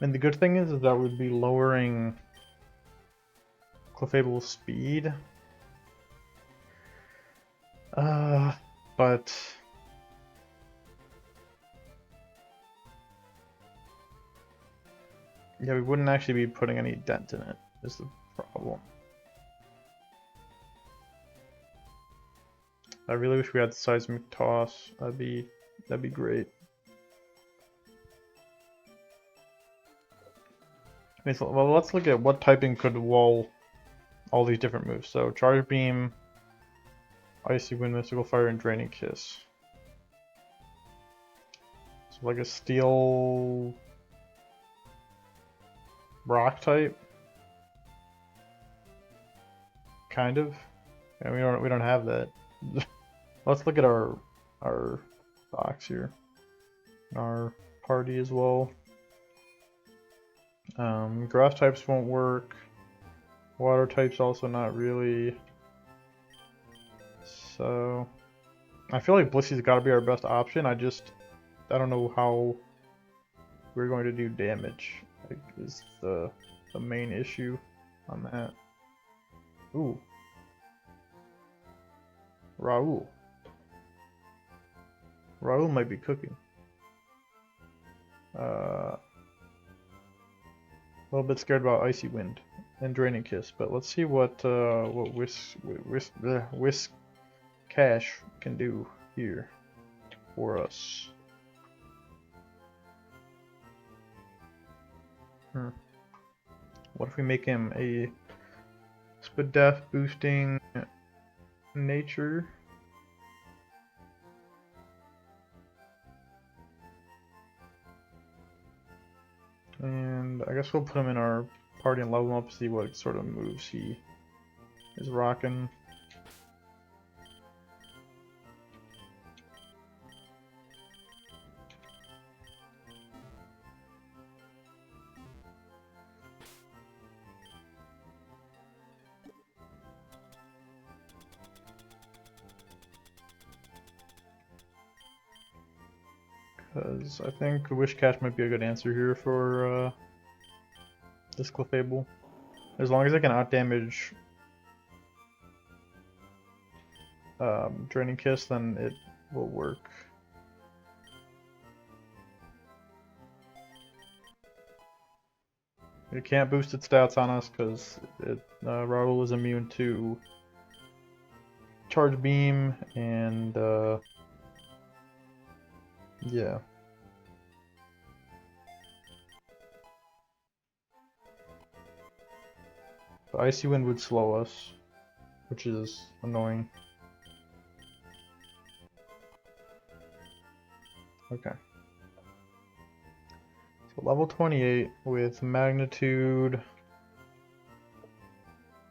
And the good thing is that would be lowering Clefable's speed. But yeah, we wouldn't actually be putting any dent in it, is the problem. I really wish we had the seismic toss. That'd be great. Okay, so, well, let's look at what typing could wall all these different moves. So Charge Beam, Icy Wind, Mystical Fire, and Draining Kiss. So like a Steel Rock type, kind of. And we don't have that. Let's look at our box here, our party as well. Grass types won't work. Water types also not really. So I feel like Blissey's got to be our best option. I don't know how we're going to do damage. Like, is the main issue on that. Ooh, Raul. Raul might be cooking. A little bit scared about Icy Wind and Draining Kiss, but let's see what Whisk Cash can do here for us. What if we make him a Spit Death boosting nature? And I guess we'll put him in our party and level him up, see what sort of moves he is rocking. Because I think Wish Cash might be a good answer here for this Clefable. As long as I can outdamage Draining Kiss, then it will work. It can't boost its stats on us because Raul is immune to Charge Beam and yeah. The Icy Wind would slow us, which is annoying. Okay. So level 28 with Magnitude,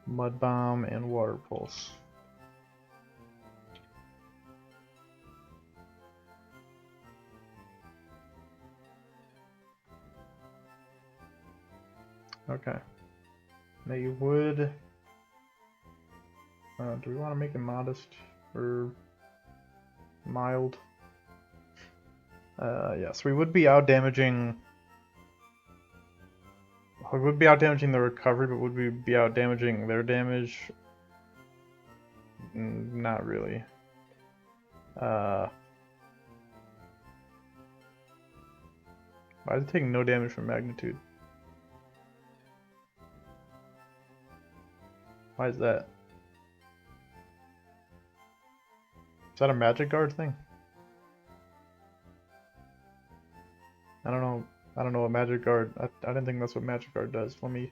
Mud Bomb, and Water Pulse. Okay. Now you would... do we want to make it modest or mild? Yes, we would be out damaging... We would be out damaging the recovery, but would we be out damaging their damage? Not really. Why is it taking no damage from Magnitude? Why is that? Is that a Magic Guard thing? I don't know. I don't know what Magic Guard... I didn't think that's what Magic Guard does. Let me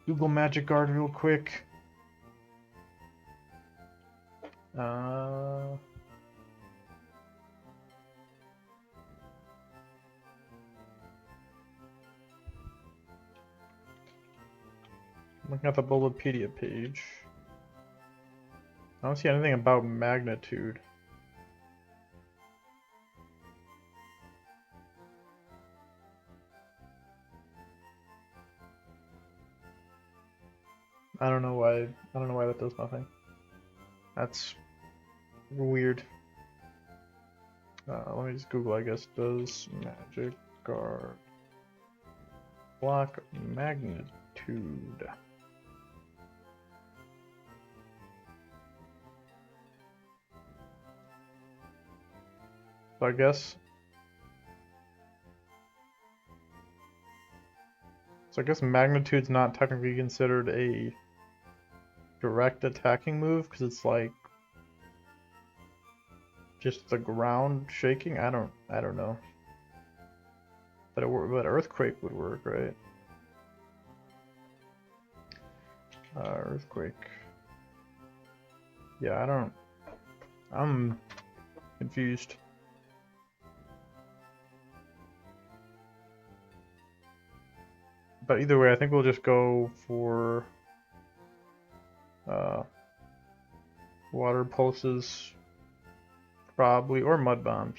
Google Magic Guard real quick. I'm looking at the Bulbapedia page. I don't see anything about Magnitude. I don't know why. I don't know why that does nothing. That's weird. Let me just Google. I guess does magic guard block magnitude? So I guess. So I guess magnitude's not technically considered a direct attacking move because it's like just the ground shaking. I don't know. But earthquake would work, right? Earthquake. Yeah, I'm confused. But either way, I think we'll just go for water pulses, probably, or mud bombs.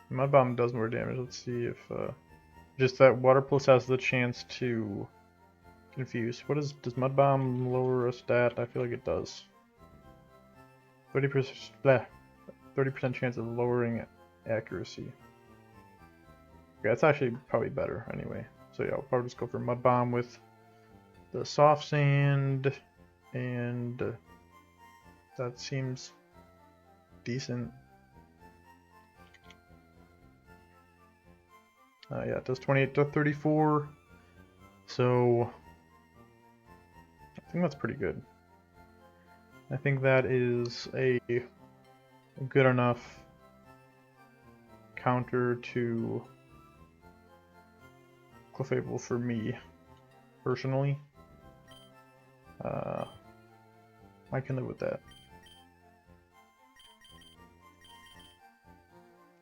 Mud bomb does more damage. Let's see if just that water pulse has the chance to confuse. Does mud bomb lower a stat? I feel like it does. 30% chance of lowering accuracy. Okay, that's actually probably better anyway. So yeah, I'll probably just go for mud bomb with the soft sand, and that seems decent. Yeah, it does 28 to 34. So I think that's pretty good. I think that is a good enough counter to Clefable for me, personally. I can live with that.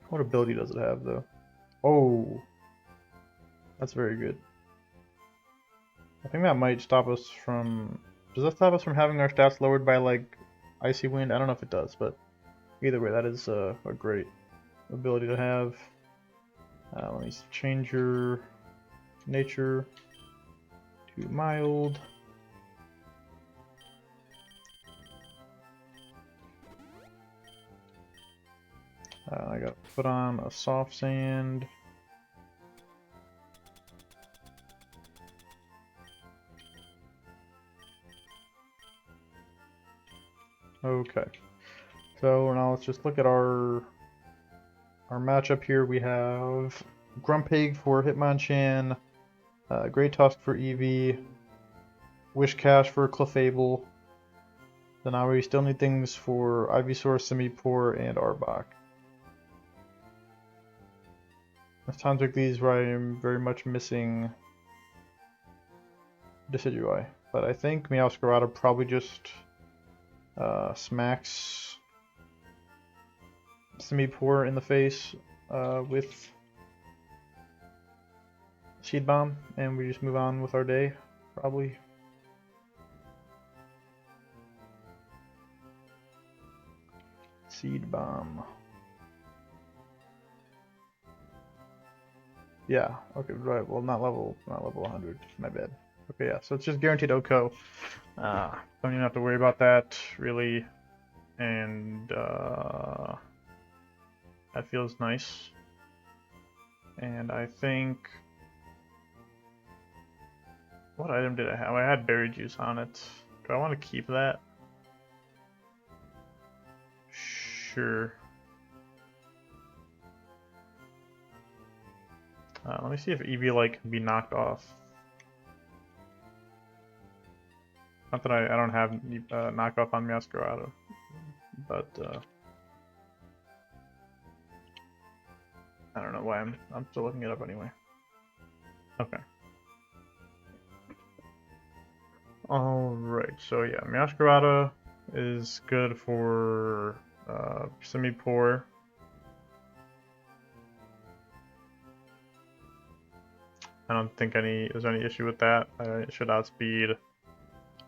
What ability does it have, though? Oh, that's very good. I think that might stop us from... Does that stop us from having our stats lowered by, like, Icy Wind? I don't know if it does, but either way, that is a great ability to have. Let me change your nature to mild. I got to put on a soft sand. Okay. So now let's just look at our matchup here. We have Grumpig for Hitmonchan, Great Tusk for Eevee, Wishcash for Clefable. So now we still need things for Ivysaur, Simipour, and Arbok. There's times like these where I am very much missing Decidueye, but I think Meowscarada probably just smacks Simipour in the face with Seed Bomb, and we just move on with our day, probably. Seed Bomb. Yeah, okay, right, well, not level 100, my bad. Okay, yeah, so it's just guaranteed OHKO. Don't even have to worry about that, really, and that feels nice. And I think... What item did I have? I had berry juice on it. Do I want to keep that? Sure. Let me see if Eevee can be knocked off. Not that I don't have knockoff on Meowscarada, but I don't know why I'm still looking it up anyway. Okay. Alright, so yeah, Meowscarada is good for Simipour. I don't think there's any issue with that. It should outspeed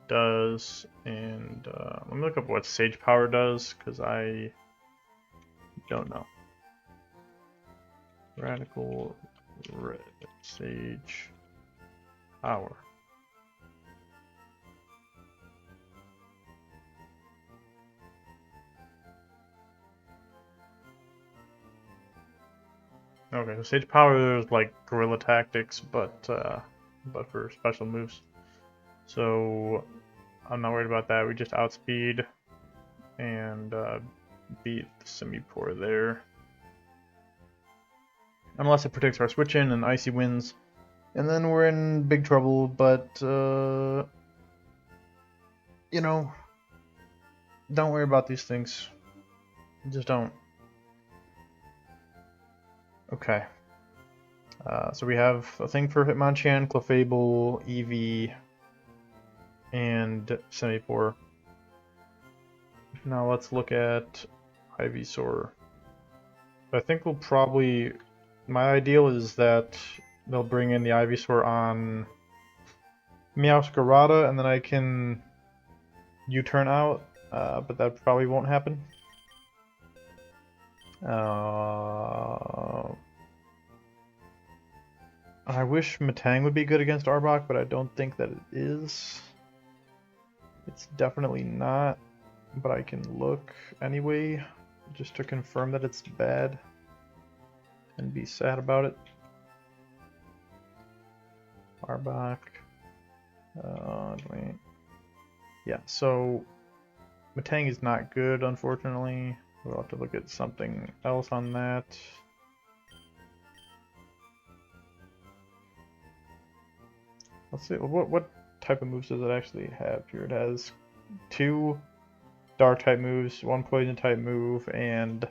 does, and let me look up what Sage Power does, because I don't know. Radical Red Sage Power. Okay, so Sage Power is like guerrilla tactics, but for special moves. So I'm not worried about that. We just outspeed and beat the Simipour there. Unless it predicts our switch in and Icy wins. And then we're in big trouble, but you know, don't worry about these things. Just don't. Okay. So we have a thing for Hitmonchan, Clefable, Eevee, and Simipour. Now let's look at Ivysaur. I think we'll probably... My ideal is that they'll bring in the Ivysaur on Meowscarada, and then I can U-turn out, but that probably won't happen. I wish Metang would be good against Arbok, but I don't think that it is. It's definitely not, but I can look anyway, just to confirm that it's bad and be sad about it. Arbok. Wait. Yeah, so Metang is not good, unfortunately. We'll have to look at something else on that. Let's see, what type of moves does it actually have here? It has 2 dark type moves, 1 poison type move, and...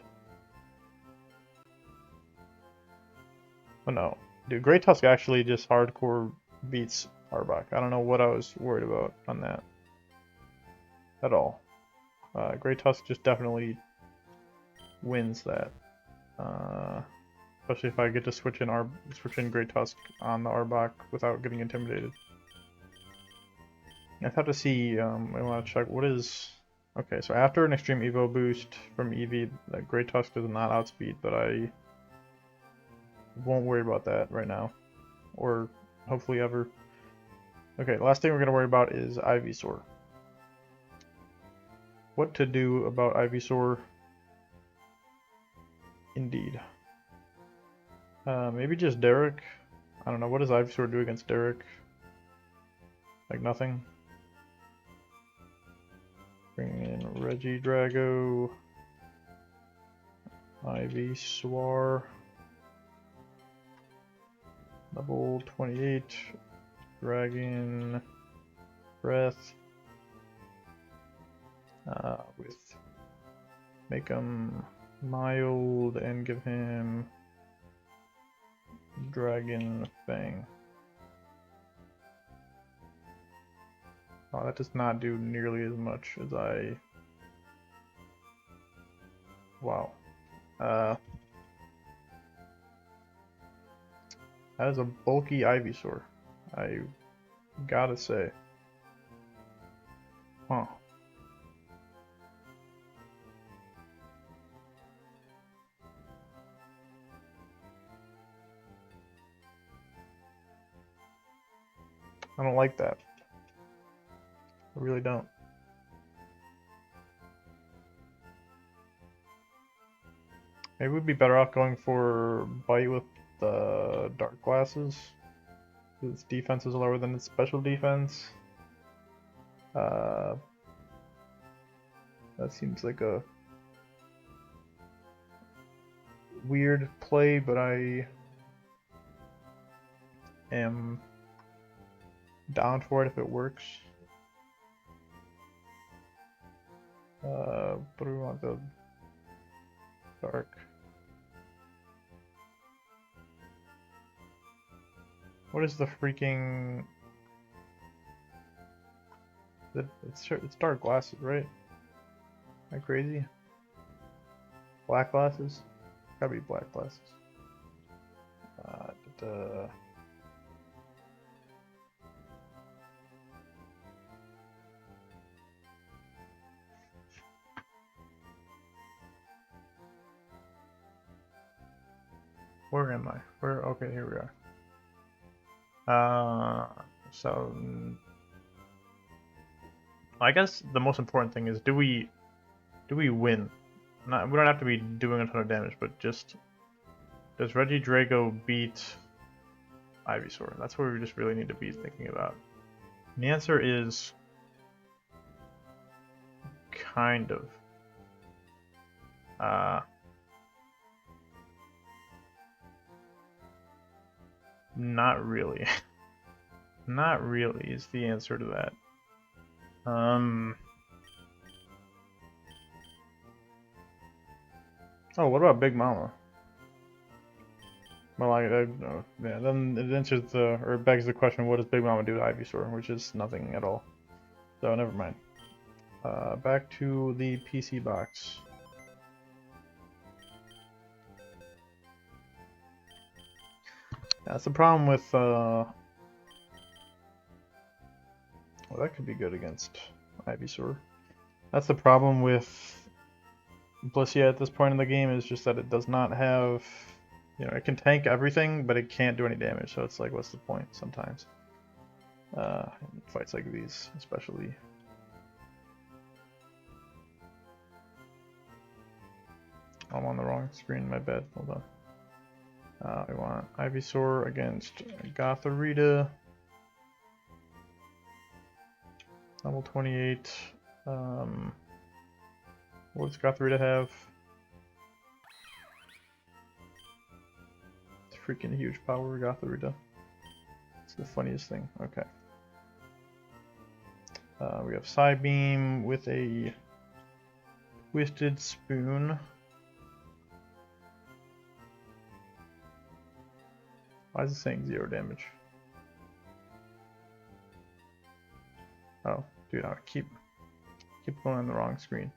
Oh no. Dude, Great Tusk actually just hardcore beats Arbok. I don't know what I was worried about on that. At all. Great Tusk just definitely wins that. Especially if I get to switch in Great Tusk on the Arbok without getting intimidated. I have to see, I want to check, what is... Okay, so after an Extreme Evo boost from Eevee, that Great Tusk does not outspeed, but I won't worry about that right now. Or hopefully ever. Okay, the last thing we're going to worry about is Ivysaur. What to do about Ivysaur? Indeed. Maybe just Derek. I don't know, what does Ivysaur do against Derek? Like nothing. Bring in Regidrago. Ivysaur. Level 28. Dragon. Breath. With make him mild and give him Dragon Fang. Oh, that does not do nearly as much as I... Wow. That is a bulky Ivysaur, I gotta say. Huh. I don't like that. I really don't. Maybe we'd be better off going for Bite with the Dark Glasses. Its defense is lower than its special defense. That seems like a weird play, but I am down for it if it works. What do we want? The dark. What is the freaking? It's dark glasses, right? Am I crazy? Black glasses? Gotta be black glasses. Where am I? Where? Okay, here we are. So I guess the most important thing is, do we win? We don't have to be doing a ton of damage, but just does Regidrago beat Ivysaur? That's what we just really need to be thinking about. And the answer is kind of. Not really. Not really is the answer to that. Oh, what about Big Mama? Well, yeah, then it answers or begs the question, what does Big Mama do to Ivysaur? Which is nothing at all. So, never mind. Back to the PC box. That's the problem with, well, that could be good against Ivysaur. That's the problem with Blissey at this point in the game, is just that it does not have, you know, it can tank everything, but it can't do any damage, so it's like, what's the point sometimes? In fights like these, especially. I'm on the wrong screen, my bad, hold on. We want Ivysaur against Gothorita. Level 28. What does Gothorita have? It's freaking huge power, Gothorita. It's the funniest thing. Okay. We have Psybeam with a Twisted Spoon. Why is it saying 0 damage? Oh, dude, I keep going on the wrong screen.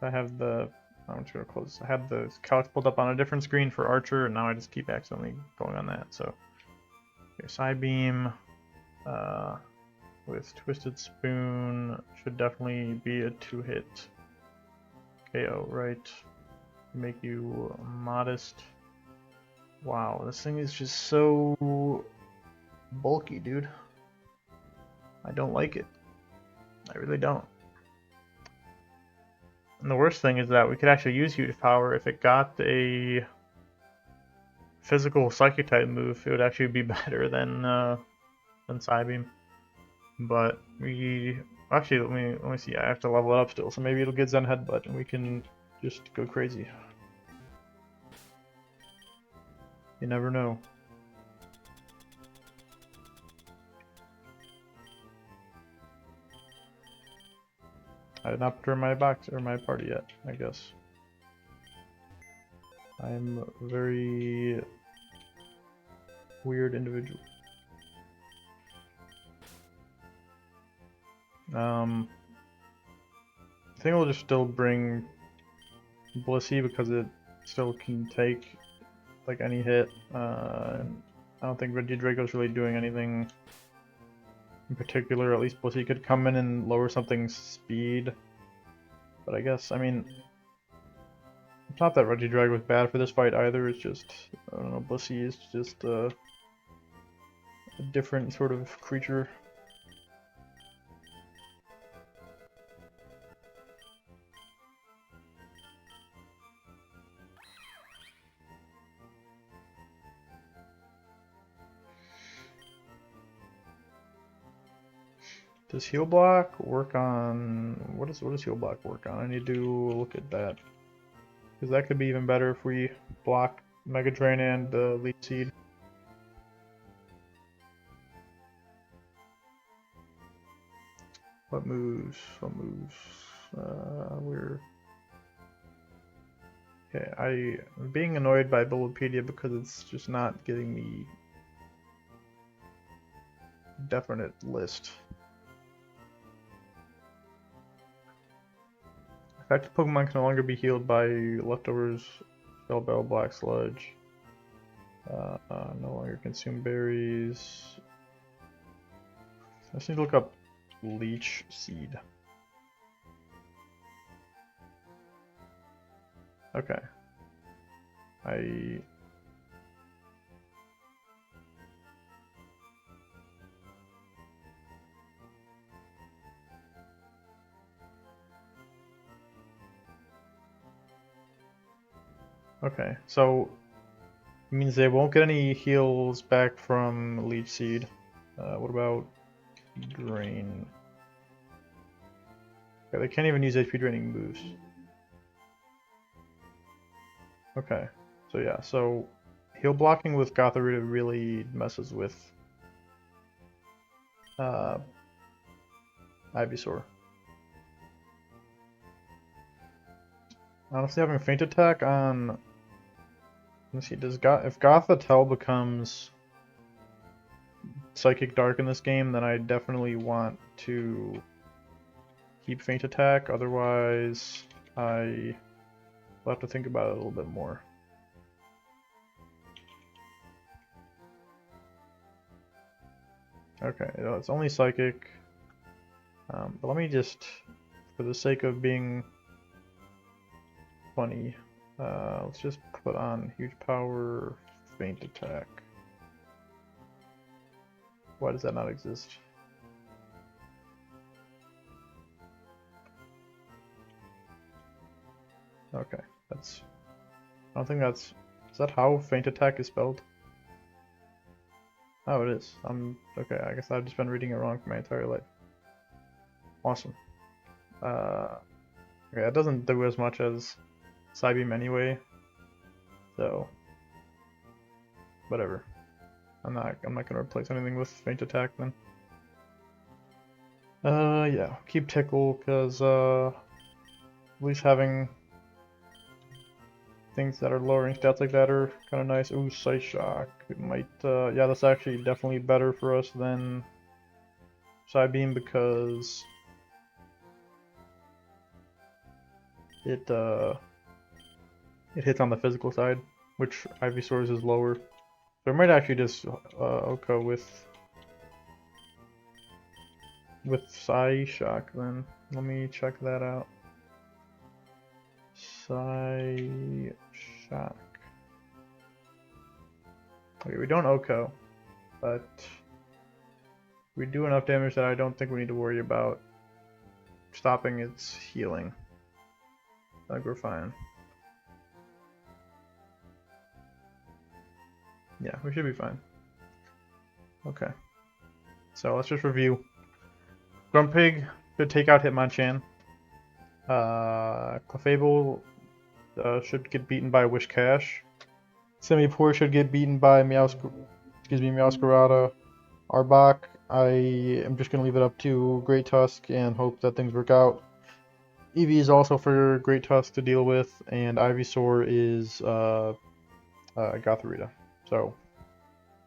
I have the, I'm just gonna close. I had the calc pulled up on a different screen for Archer, and now I just keep accidentally going on that. So, okay, Psybeam with Twisted Spoon should definitely be a 2-hit KO, right? Make you modest. Wow, this thing is just so bulky, dude. I don't like it. I really don't. And the worst thing is that we could actually use huge power if it got a physical psychic type move. It would actually be better than Psybeam. But we actually let me see. I have to level it up still, so maybe it'll get Zen Headbutt and we can just go crazy. You never know. I did not put her in my box or my party yet, I guess. I'm a very weird individual. I think we'll just still bring Blissey because it still can take like any hit. And I don't think Regidrago's really doing anything in particular. At least Blissey could come in and lower something's speed. But I guess, I mean, it's not that Regidrago was bad for this fight either. It's just, I don't know, Blissey is just a different sort of creature. Does Heal Block work on... What does Heal Block work on? I need to look at that. Because that could be even better if we block Mega Drain and Leaf Seed. What moves? We're... Okay, I'm being annoyed by Bulbapedia because it's just not giving me a definite list. Effective Pokemon can no longer be healed by leftovers, Spell Bell, Black Sludge. No longer consume berries. I just need to look up Leech Seed. Okay. Okay, so means they won't get any heals back from Leech Seed. What about Drain? Okay, they can't even use HP draining moves. Okay, so yeah, so heal blocking with Gothorita really messes with Ivysaur. Honestly, having Feint Attack on... Let's see, if Gothitelle becomes Psychic Dark in this game, then I definitely want to keep Feint Attack, otherwise I will have to think about it a little bit more. Okay, it's only Psychic, but let me just, for the sake of being funny, let's just put on Huge Power, Feint Attack. Why does that not exist? Okay, that's... I don't think that's... Is that how Feint Attack is spelled? Oh, it is. Okay, I guess I've just been reading it wrong for my entire life. Awesome. Okay, it doesn't do as much as Psybeam anyway, so... Whatever. I'm not gonna replace anything with Feint Attack then. Yeah, keep Tickle, because, at least having things that are lowering stats like that are kind of nice. Ooh, Sight Shock. It might, yeah, that's actually definitely better for us than Psybeam because it hits on the physical side, which Ivysaur's is lower. So I might actually just Oko with Psy Shock then. Let me check that out. Psy Shock. Okay, we don't Oko, but we do enough damage that I don't think we need to worry about stopping its healing. I think we're fine. Yeah, we should be fine. Okay. So let's just review. Grumpig should take out Hitmonchan. Clefable should get beaten by Wishcash. Simipour should get beaten by Meowscarada. Arbok, I am just going to leave it up to Great Tusk and hope that things work out. Eevee is also for Great Tusk to deal with, and Ivysaur is Gothorita. So,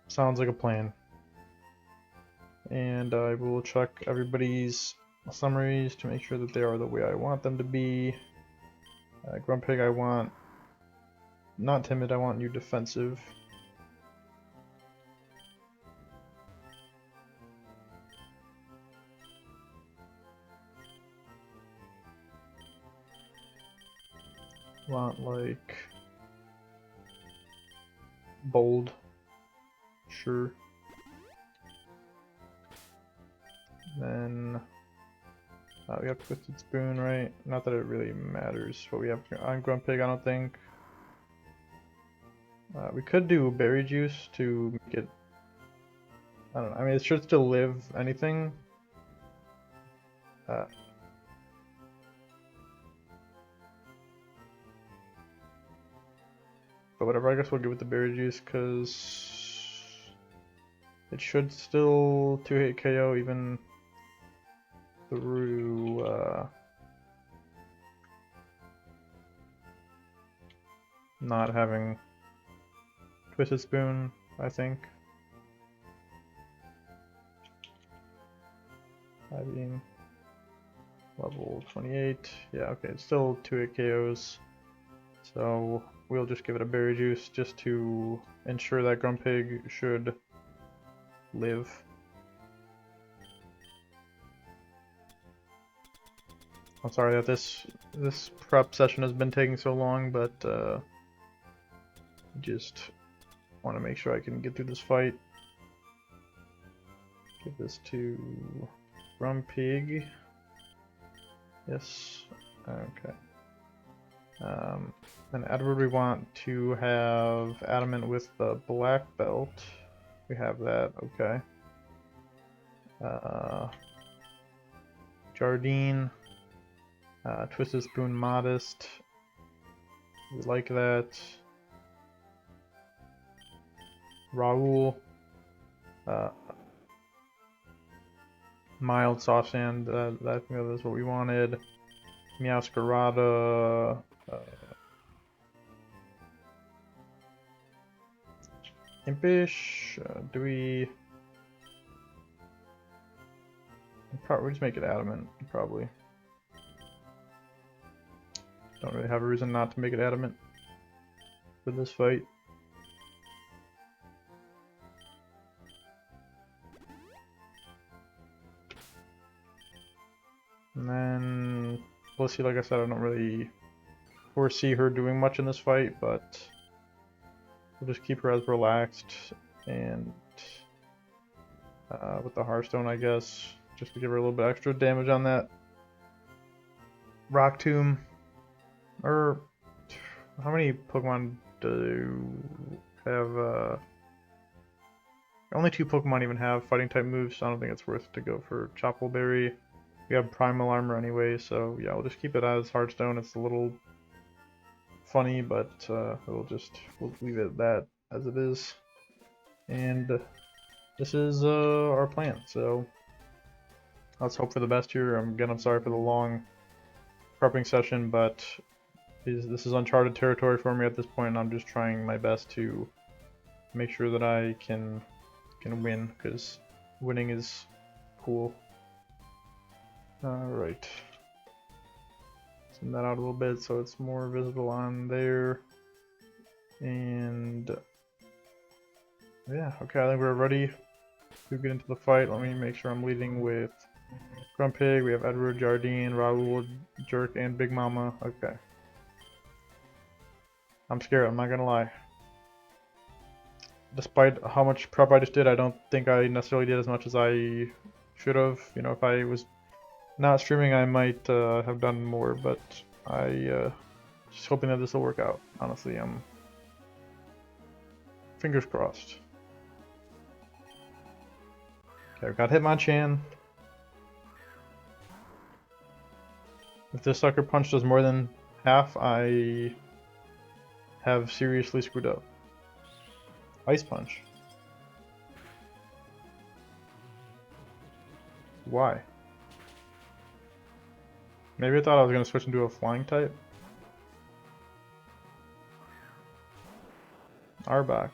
sounds like a plan. And I will check everybody's summaries to make sure that they are the way I want them to be. Grumpig, I want not timid, I want you defensive. Want like bold, sure. Then we have Twisted Spoon, right? Not that it really matters what we have on Grumpig, I don't think. We could do Berry Juice to make it... I don't know, I mean it should still live anything. But whatever, I guess we'll give it the Berry Juice because it should still 2-hit KO even through not having Twisted Spoon, I think. Being level 28. Yeah, okay, it's still 2-hit KOs. So we'll just give it a Berry Juice just to ensure that Grumpig should live. I'm sorry that this prep session has been taking so long, but just want to make sure I can get through this fight. Give this to Grumpig. Yes. Okay. And Edward, we want to have Adamant with the black belt. We have that, okay. Jardine, Twisted Spoon, Modest. We like that. Raoul, Mild Soft Sand, I think that's what we wanted. Meowscarada, Impish, do we just make it Adamant, probably. Don't really have a reason not to make it Adamant for this fight. And then, we'll see, like I said, I don't really foresee her doing much in this fight, but we'll just keep her as relaxed and with the Hearthstone, I guess, just to give her a little bit extra damage on that Rock Tomb. Or, how many Pokemon do have, only 2 Pokemon even have fighting type moves, so I don't think it's worth to go for Choppleberry. We have Primal Armor anyway, so yeah, we'll just keep it as Hearthstone. It's a little funny, but we'll leave it that as it is. And this is our plan, so let's hope for the best here. Again, I'm sorry for the long prepping session, but this is uncharted territory for me at this point, and I'm just trying my best to make sure that I can win, because winning is cool. Alright. Zoom that out a little bit so it's more visible on there. And yeah, okay, I think we're ready to get into the fight. Let me make sure I'm leading with Grumpig. We have Edward, Jardine, Raoul, Jerk, and Big Mama. Okay. I'm scared, I'm not gonna lie. Despite how much prep I just did, I don't think I necessarily did as much as I should have. You know, if I was not streaming, I might have done more, but I just hoping that this will work out. Honestly, I'm fingers crossed. Okay, I've got Hitmonchan. If this Sucker Punch does more than half, I have seriously screwed up. Ice Punch. Why? Maybe I thought I was going to switch into a flying type. Arbok.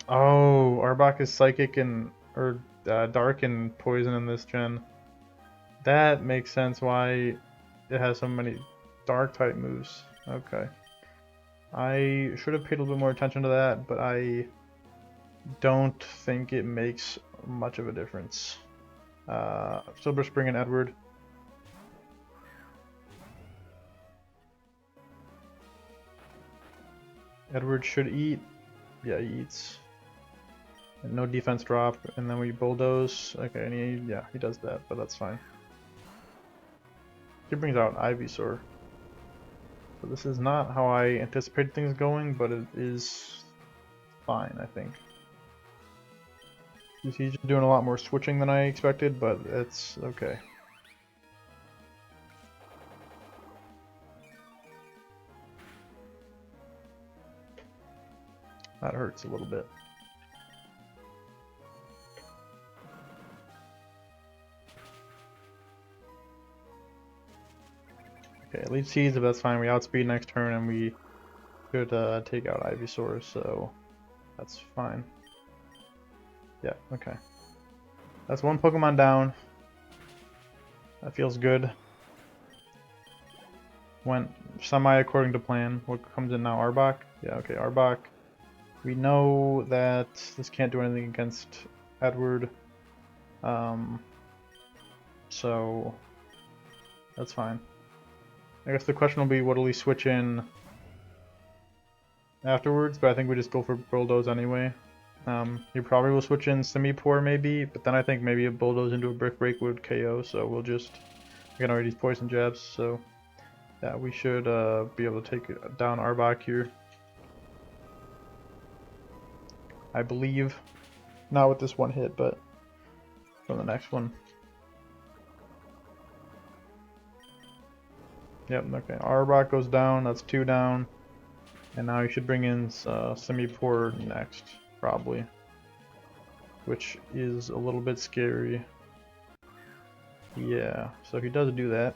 Oh, Arbok is psychic and or dark and poison in this gen. That makes sense why it has so many dark type moves. Okay. I should have paid a little bit more attention to that, but I don't think it makes much of a difference. Silver Spring and Edward. Edward should eat. Yeah, he eats. And no defense drop, and then we bulldoze. Okay, and he does that, but that's fine. He brings out Ivysaur. So this is not how I anticipated things going, but it is fine, I think. He's just doing a lot more switching than I expected, but it's okay. That hurts a little bit. Okay, lead seeds, but that's fine. We outspeed next turn, and we could take out Ivysaur, so that's fine. Yeah, okay. That's one Pokemon down. That feels good. Went semi according to plan. What comes in now? Arbok? Yeah, okay, Arbok. We know that this can't do anything against Edward. So that's fine. I guess the question will be, what will he switch in afterwards? But I think we just go for Bulldoze anyway. He probably will switch in Semi-Poor maybe, but then I think maybe a Bulldoze into a Brick Break would KO, so we'll just... I can already use Poison Jabs, so... Yeah, we should be able to take down Arbok here. I believe. Not with this one hit, but from the next one. Yep, okay. Arbok goes down, that's 2 down. And now you should bring in Semi-Poor next, probably. Which is a little bit scary. Yeah, so he does do that.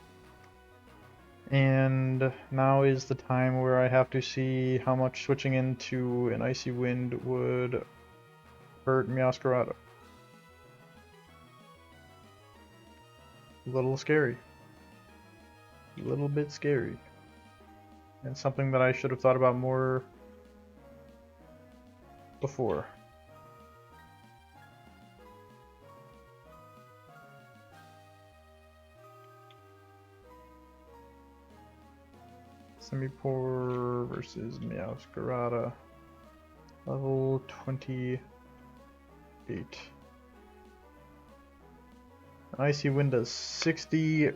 And now is the time where I have to see how much switching into an Icy Wind would hurt Meowscarada. A little scary. A little bit scary. And something that I should have thought about more before. Semi-Poor versus Meowscarada. Level 28. An Icy Wind does 60%.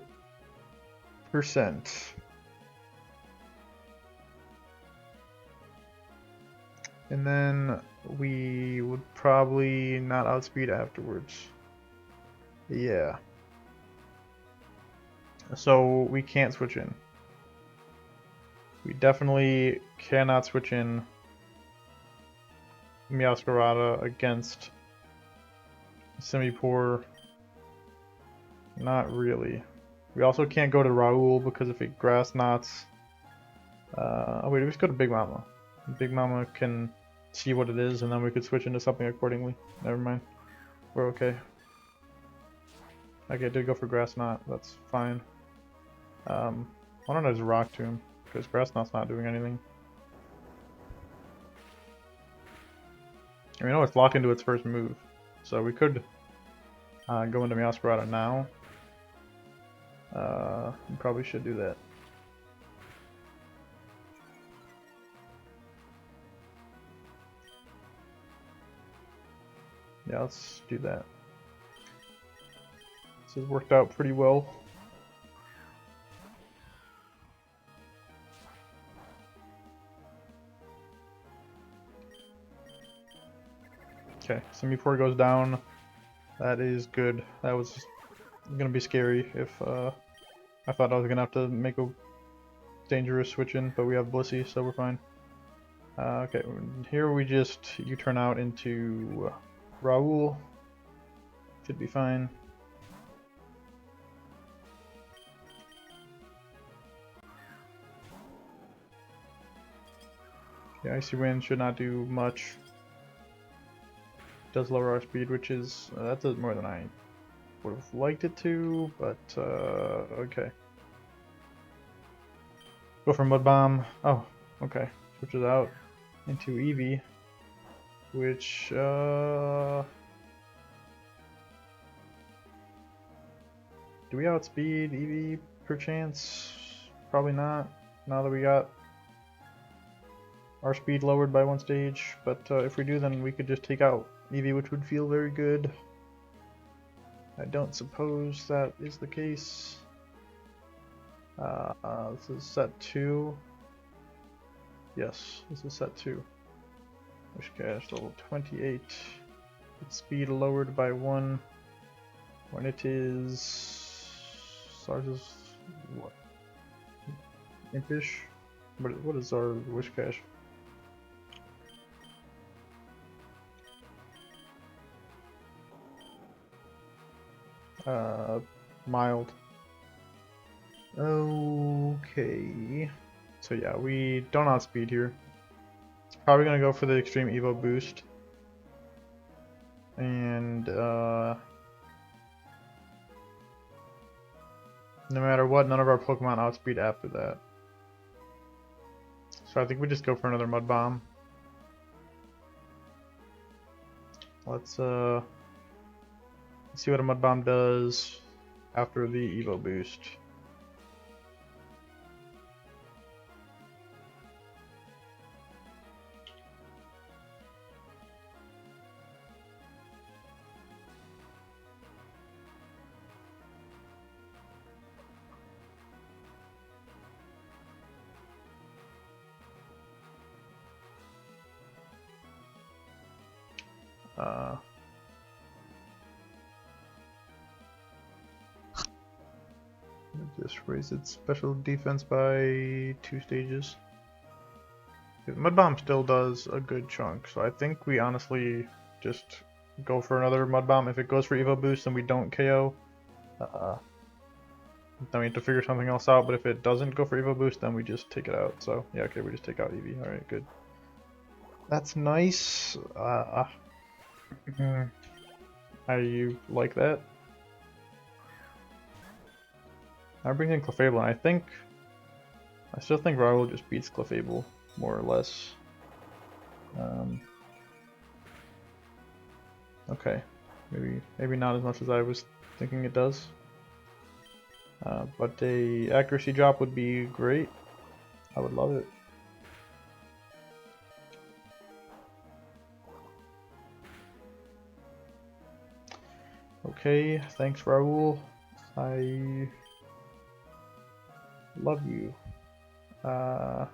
And then we would probably not outspeed afterwards. Yeah. So we can't switch in. We definitely cannot switch in Meowscarada against Semi-Poor. Not really. We also can't go to Raoul because if it Grass Knots... oh wait, we just go to Big Mama. Big Mama can see what it is and then we could switch into something accordingly. Never mind. We're okay. Okay, I did go for Grass Knot. That's fine. Why don't I just Rock Tomb? Because Grass Knot's not doing anything. And we know it's locked into its first move. So we could go into Meowscarada now. We probably should do that. Yeah, let's do that. This has worked out pretty well. Okay, Semi-Poor goes down. That is good. That was gonna be scary if I thought I was gonna have to make a dangerous switch in, but we have Blissey, so we're fine. Okay, here we just U-turn out into Raoul. Should be fine. The Icy Wind should not do much. Does lower our speed, which is that does more than I would have liked it to, but okay. Go for Mud Bomb. Oh, okay. Switches out into Eevee, which do we outspeed Eevee perchance? Probably not. Now that we got our speed lowered by 1 stage, but if we do, then we could just take out Eevee, which would feel very good. I don't suppose that is the case. This is set 2. Yes, this is set 2. Wishcash level 28. Its speed lowered by 1 when it is... Ours is what? Impish? What is our Wishcash? Mild. Okay. So yeah, we don't outspeed here. Probably gonna go for the extreme Evo boost. And no matter what, none of our Pokemon outspeed after that. So I think we just go for another Mud Bomb. Let's see what a Mud Bomb does after the Evo boost. Uh, just raise its special defense by 2 stages. Mud Bomb still does a good chunk, so I think we honestly just go for another Mud Bomb. If it goes for Evo Boost and we don't KO, then we have to figure something else out, but if it doesn't go for Evo Boost, then we just take it out. So, yeah, okay, we just take out Eevee. Alright, good. That's nice. I like that. I bring in Clefable, and I still think Raoul just beats Clefable, more or less. Okay, maybe not as much as I was thinking it does. But a accuracy drop would be great. I would love it. Okay, thanks Raoul. I love you. Well,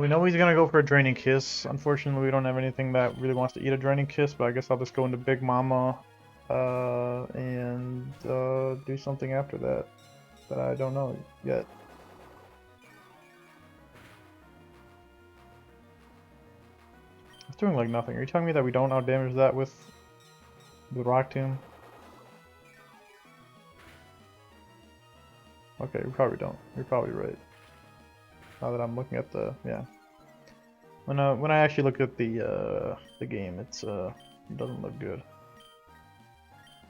we know he's gonna go for a Draining Kiss. Unfortunately, we don't have anything that really wants to eat a Draining Kiss, but I guess I'll just go into Big Mama and do something after that I don't know yet. It's doing like nothing. Are you telling me that we don't outdamage that with the Rock Tomb? Okay, we probably don't. You're probably right. Now that I'm looking at the when I actually look at the game, it doesn't look good.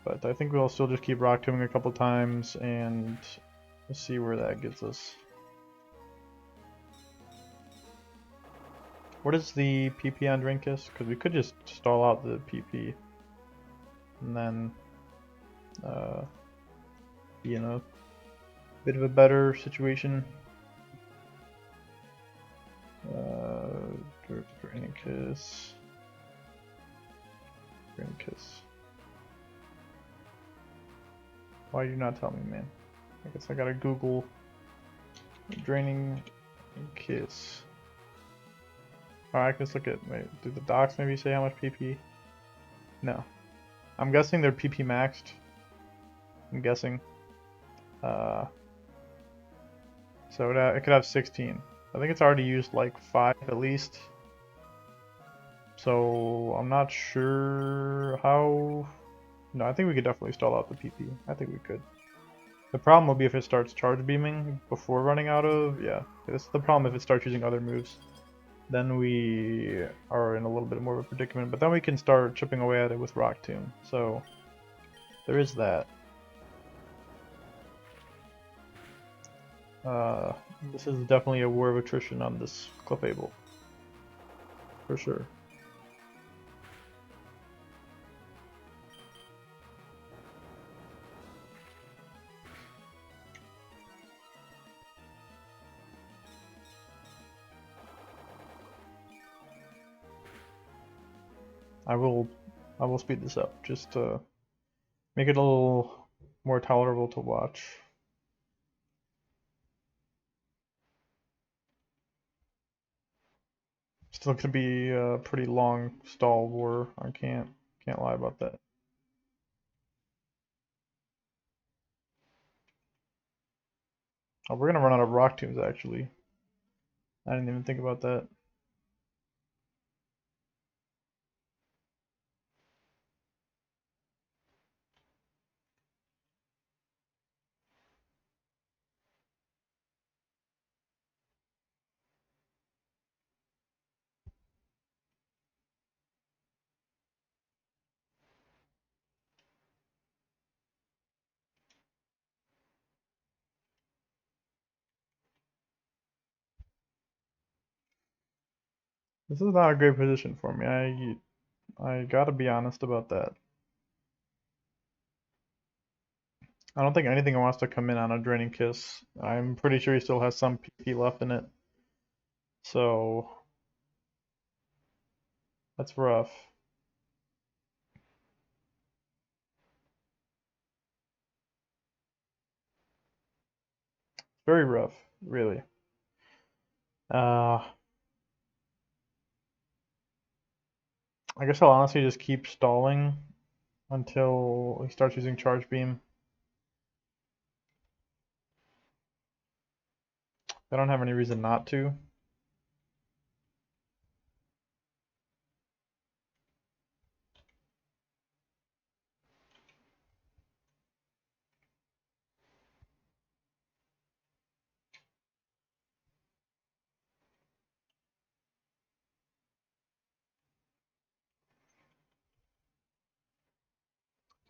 But I think we'll still just keep Rock Tombing a couple times and see where that gets us. What is the PP on Drain Kiss? Because we could just stall out the PP and then be in a bit of a better situation. Draining Kiss. Draining Kiss. Why do you not tell me, man? I guess I gotta Google Draining Kiss. Alright, let's look at, wait, do the docs maybe say how much PP? No. I'm guessing they're PP maxed. I'm guessing. So it could have 16. I think it's already used like 5 at least. So I'm not sure how... No, I think we could definitely stall out the PP. I think we could. The problem will be if it starts charge beaming before running out of... Yeah, that's the problem if it starts using other moves. Then we are in a little bit more of a predicament. But then we can start chipping away at it with Rock Tomb. So there is that. This is definitely a war of attrition on this Clefable. For sure. I will speed this up just to make it a little more tolerable to watch. Still gonna be a pretty long stall war. I can't lie about that. Oh, we're gonna run out of Rock Tombs actually. I didn't even think about that. This is not a great position for me. I gotta be honest about that. I don't think anything wants to come in on a Draining Kiss. I'm pretty sure he still has some PP left in it. So that's rough. Very rough, really. I guess I'll honestly just keep stalling until he starts using Charge Beam. I don't have any reason not to.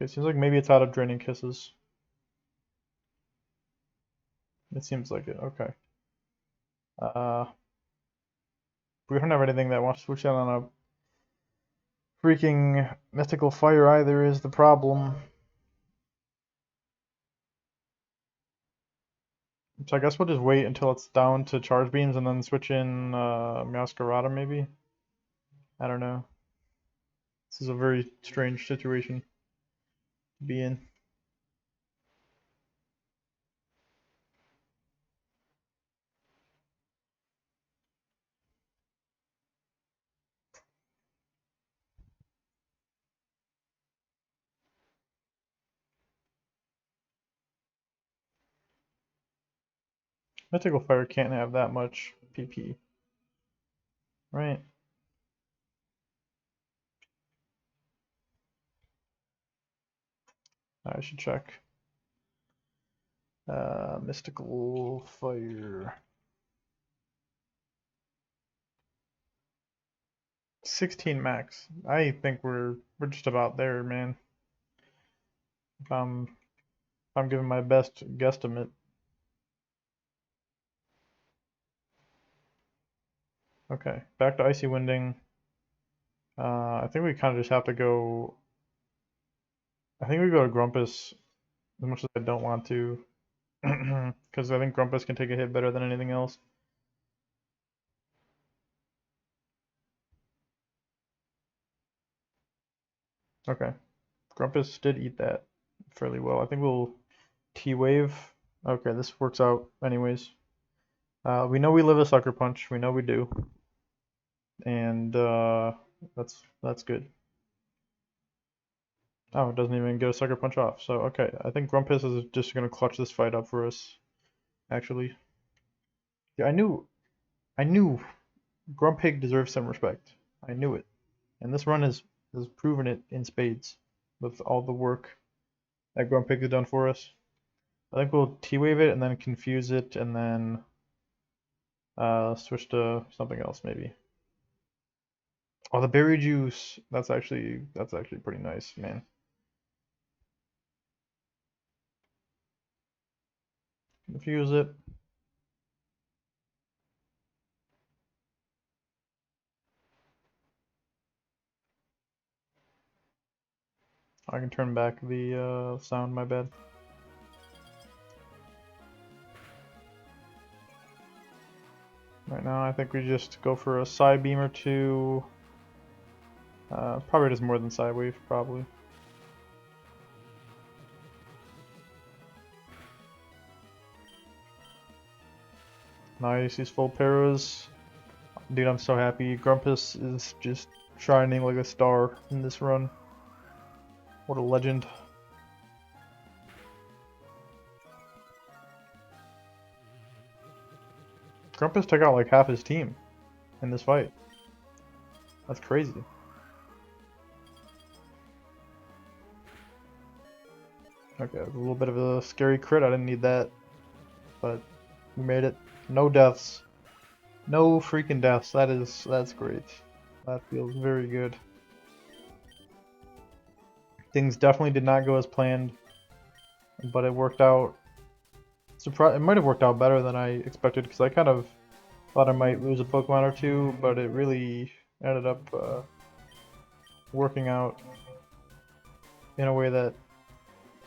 Okay, seems like maybe it's out of Draining Kisses. It seems like it, okay. We don't have anything that wants to switch out on a freaking Mystical Fire either is the problem. So I guess we'll just wait until it's down to Charge Beams and then switch in Masquerada maybe? I don't know. This is a very strange situation to be in. Mystical Fire can't have that much PP, right? I should check. Mystical Fire. 16 max. I think we're just about there, man. If I'm giving my best guesstimate. Okay, back to Icy Winding. I think we kind of just have to go. I think we go to Grumpus as much as I don't want to, because I think Grumpus can take a hit better than anything else. Okay, Grumpus did eat that fairly well. I think we'll T-Wave. Okay, this works out anyways. We know we live a Sucker Punch. We know we do, and that's good. Oh, it doesn't even get a Sucker Punch off. So okay, I think Grumpus is just gonna clutch this fight up for us. Actually, yeah, I knew Grumpig deserves some respect. I knew it, and this run has proven it in spades with all the work that Grumpig has done for us. I think we'll T-Wave it and then confuse it and then switch to something else maybe. Oh, the berry juice. That's actually pretty nice, man. Confuse it. I can turn back the sound, my bad. Right now, I think we just go for a side beam or two. Probably just more than side wave, probably. Nice, these full paras. Dude, I'm so happy. Grumpus is just shining like a star in this run. What a legend. Grumpus took out like half his team in this fight. That's crazy. Okay, a little bit of a scary crit. I didn't need that. But we made it. No deaths. No freaking deaths. That's great. That feels very good. Things definitely did not go as planned, but it worked out. It might have worked out better than I expected because I kind of thought I might lose a Pokemon or two, but it really ended up working out in a way that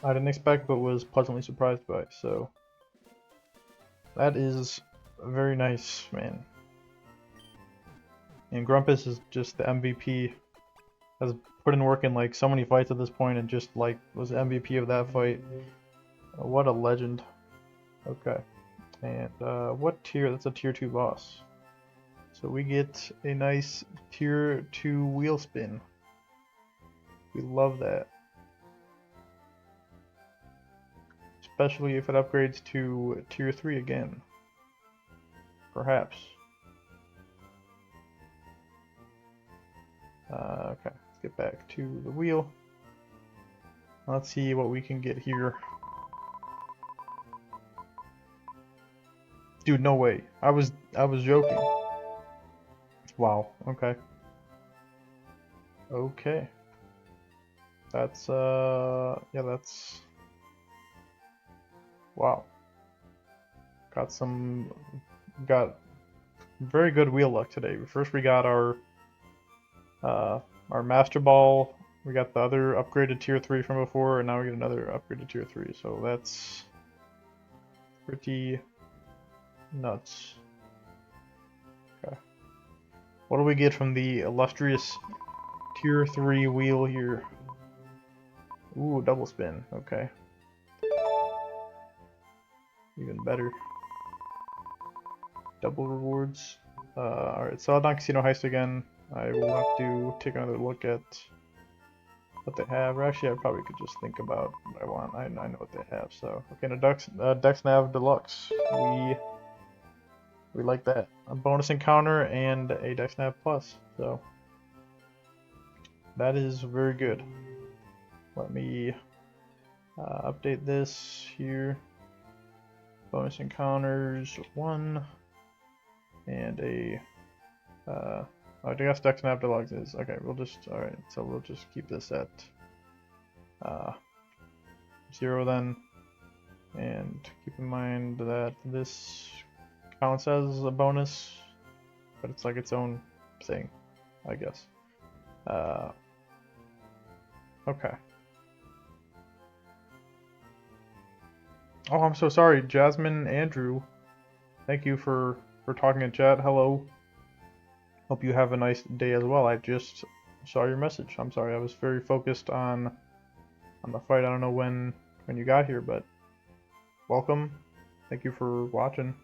I didn't expect but was pleasantly surprised by. So that is very nice, man. And Grumpus is just the MVP. Has put in work in like so many fights at this point and just like was MVP of that fight. What a legend. Okay. And what tier? That's a tier 2 boss. So we get a nice tier 2 wheel spin. We love that. Especially if it upgrades to tier 3 again. Perhaps. Okay, let's get back to the wheel. Let's see what we can get here. Dude, no way. I was joking. Wow, okay. Okay. That's yeah, that's wow. Got very good wheel luck today. First we got our Master Ball. We got the other upgraded tier 3 from before, and now we get another upgraded tier 3. So that's pretty nuts. Okay. What do we get from the illustrious tier 3 wheel here? Ooh, double spin. Okay. Even better. Double rewards. Alright, Celadon Casino Heist again. I will have to take another look at what they have. Or actually, I probably could just think about what I want. I know what they have. So, okay, Dex Nav Deluxe. We like that. A bonus encounter and a Dex Nav Plus. So, that is very good. Let me update this here. Bonus encounters 1 and a I guess Dex Nav Deluxe is okay. Alright, so we'll just keep this at 0 then, and keep in mind that this counts as a bonus, but it's like its own thing, I guess. Okay. Oh, I'm so sorry, Jasmine Andrew. Thank you for talking in chat. Hello. Hope you have a nice day as well. I just saw your message. I'm sorry, I was very focused on the fight. I don't know when you got here, but welcome. Thank you for watching.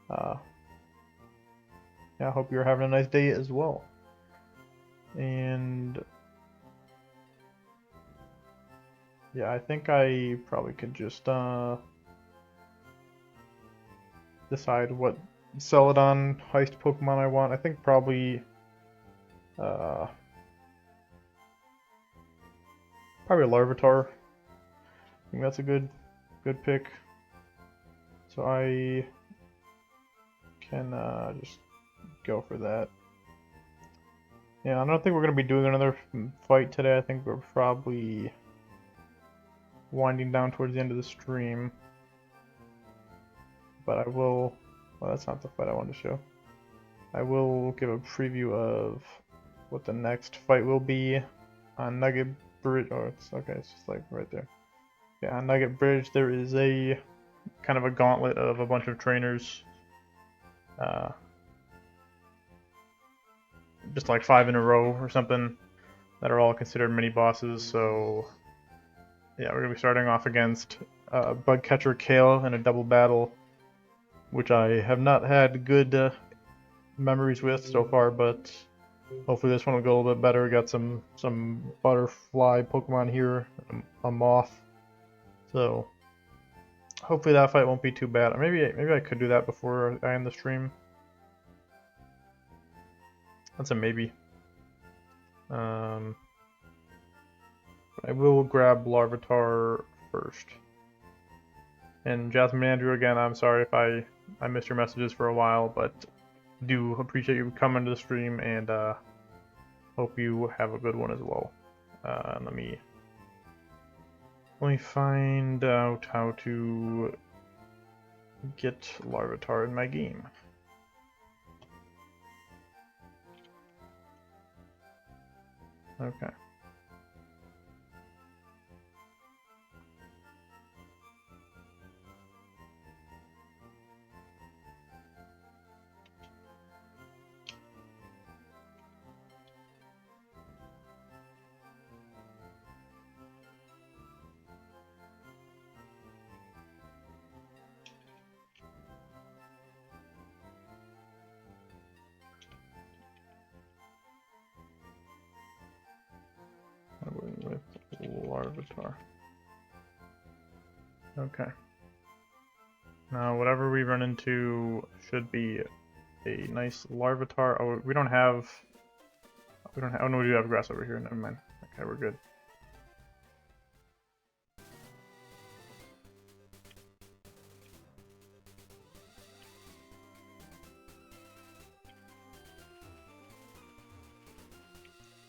Yeah, I hope you're having a nice day as well. And yeah, I think I probably could just decide what Celadon heist Pokemon I want. I think probably probably a Larvitar. I think that's a good pick. So I can just go for that. Yeah, I don't think we're going to be doing another fight today. I think we're probably winding down towards the end of the stream. But I will... Well, that's not the fight I wanted to show. I will give a preview of what the next fight will be on Nugget Bridge. Oh, it's okay. It's just like right there. Yeah, on Nugget Bridge there is a kind of a gauntlet of a bunch of trainers. Just like 5 in a row or something that are all considered mini bosses. So yeah, we're gonna be starting off against Bugcatcher Kale in a double battle, which I have not had good memories with so far, but hopefully this one will go a little bit better. We got some butterfly Pokemon here, a moth, so hopefully that fight won't be too bad. Maybe I could do that before I end the stream. That's a maybe. I will grab Larvitar first. And Jasmine Andrew, again, I'm sorry if I missed your messages for a while, but do appreciate you coming to the stream, and hope you have a good one as well. Let me find out how to get Larvitar in my game. Okay. Larvitar. Okay. Now, whatever we run into should be a nice Larvitar. Oh, we don't have. Oh no, we do have grass over here. Never mind. Okay, we're good.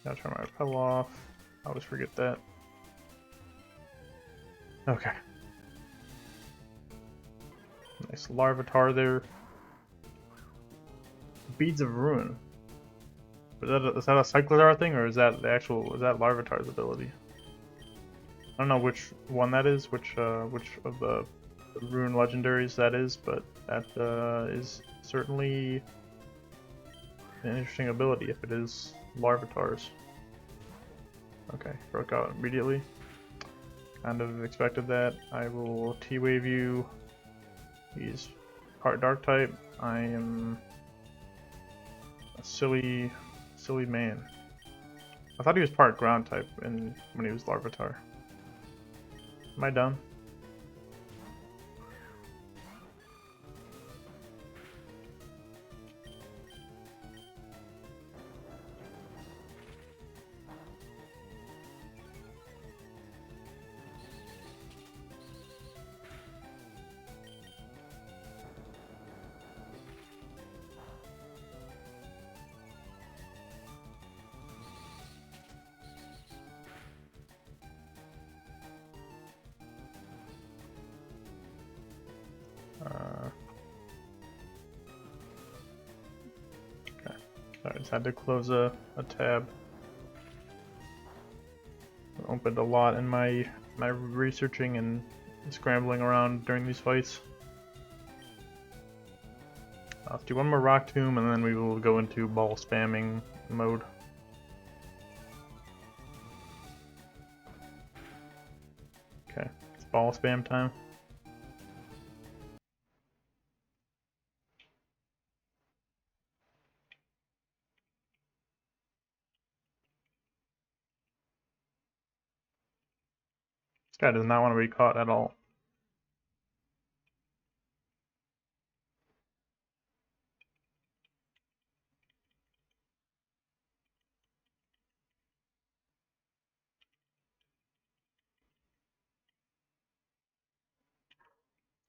Gotta turn my repel off. I always forget that. Okay. Nice Larvitar there. Beads of Ruin. Is that a Cyclizar thing, or is that the actual? Is that Larvitar's ability? I don't know which one that is, which of the Rune legendaries that is, but that is certainly an interesting ability if it is Larvitar's. Okay, broke out immediately. Kind of expected that. I will T-Wave you. He's part Dark type. I am a silly man. I thought he was part Ground type when he was Larvitar. Am I dumb? Okay. I just had to close a tab. I opened a lot in my researching and scrambling around during these fights. Let's do one more Rock Tomb and then we will go into ball spamming mode. Okay, it's ball spam time. This guy does not want to be caught at all.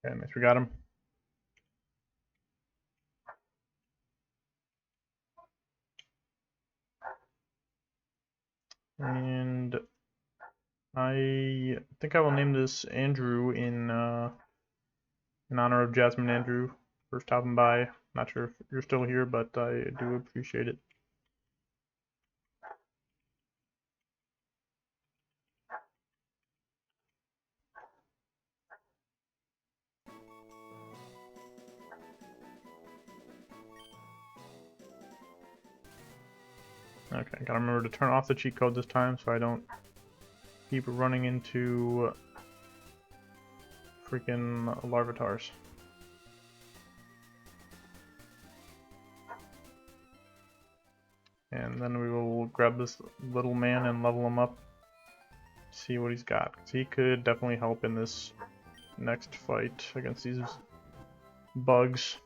Okay, nice, we got him. And I think I will name this Andrew in honor of Jasmine Andrew for stopping by. Not sure if you're still here, but I do appreciate it. Okay, gotta remember to turn off the cheat code this time so I don't keep running into freaking Larvitars. And then we will grab this little man and level him up. See what he's got. 'Cause he could definitely help in this next fight against these bugs.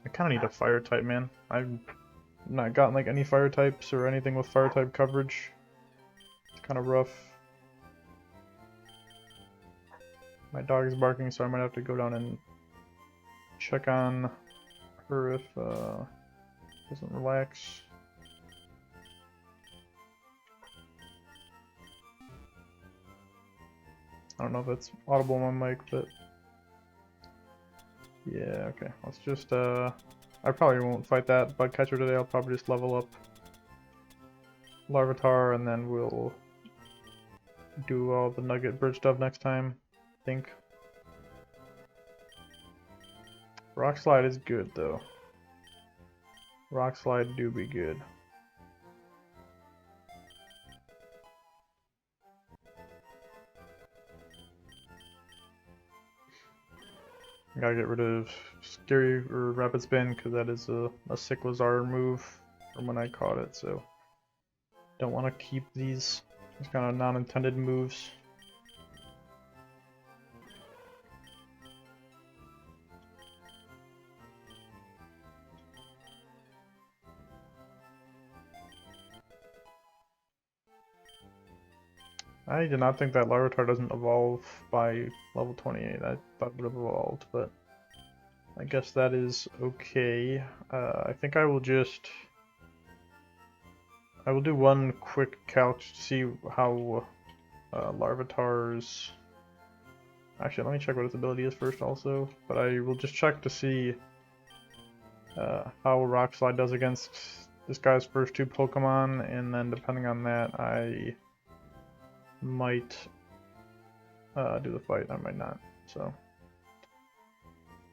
I kind of need a fire type, man. I've not gotten like any fire types or anything with fire type coverage. It's kind of rough. My dog is barking, so I might have to go down and check on her if doesn't relax. I don't know if that's audible on my mic, but yeah, okay. Let's just I probably won't fight that bug catcher today. I'll probably just level up Larvitar and then we'll do all the nugget bridge stuff next time, I think. Rock Slide is good though. Rock Slide do be good. Gotta get rid of Scary or Rapid Spin because that is a Cyclizar move from when I caught it, so don't want to keep these kind of non-intended moves. I did not think that Larvitar doesn't evolve by level 28. I thought it would have evolved, but I guess that is okay. I think I will do one quick calc to see how Larvitar's... Actually, let me check what its ability is first also, but I will just check to see how Rock Slide does against this guy's first two Pokemon, and then depending on that, I might do the fight, I might not. So,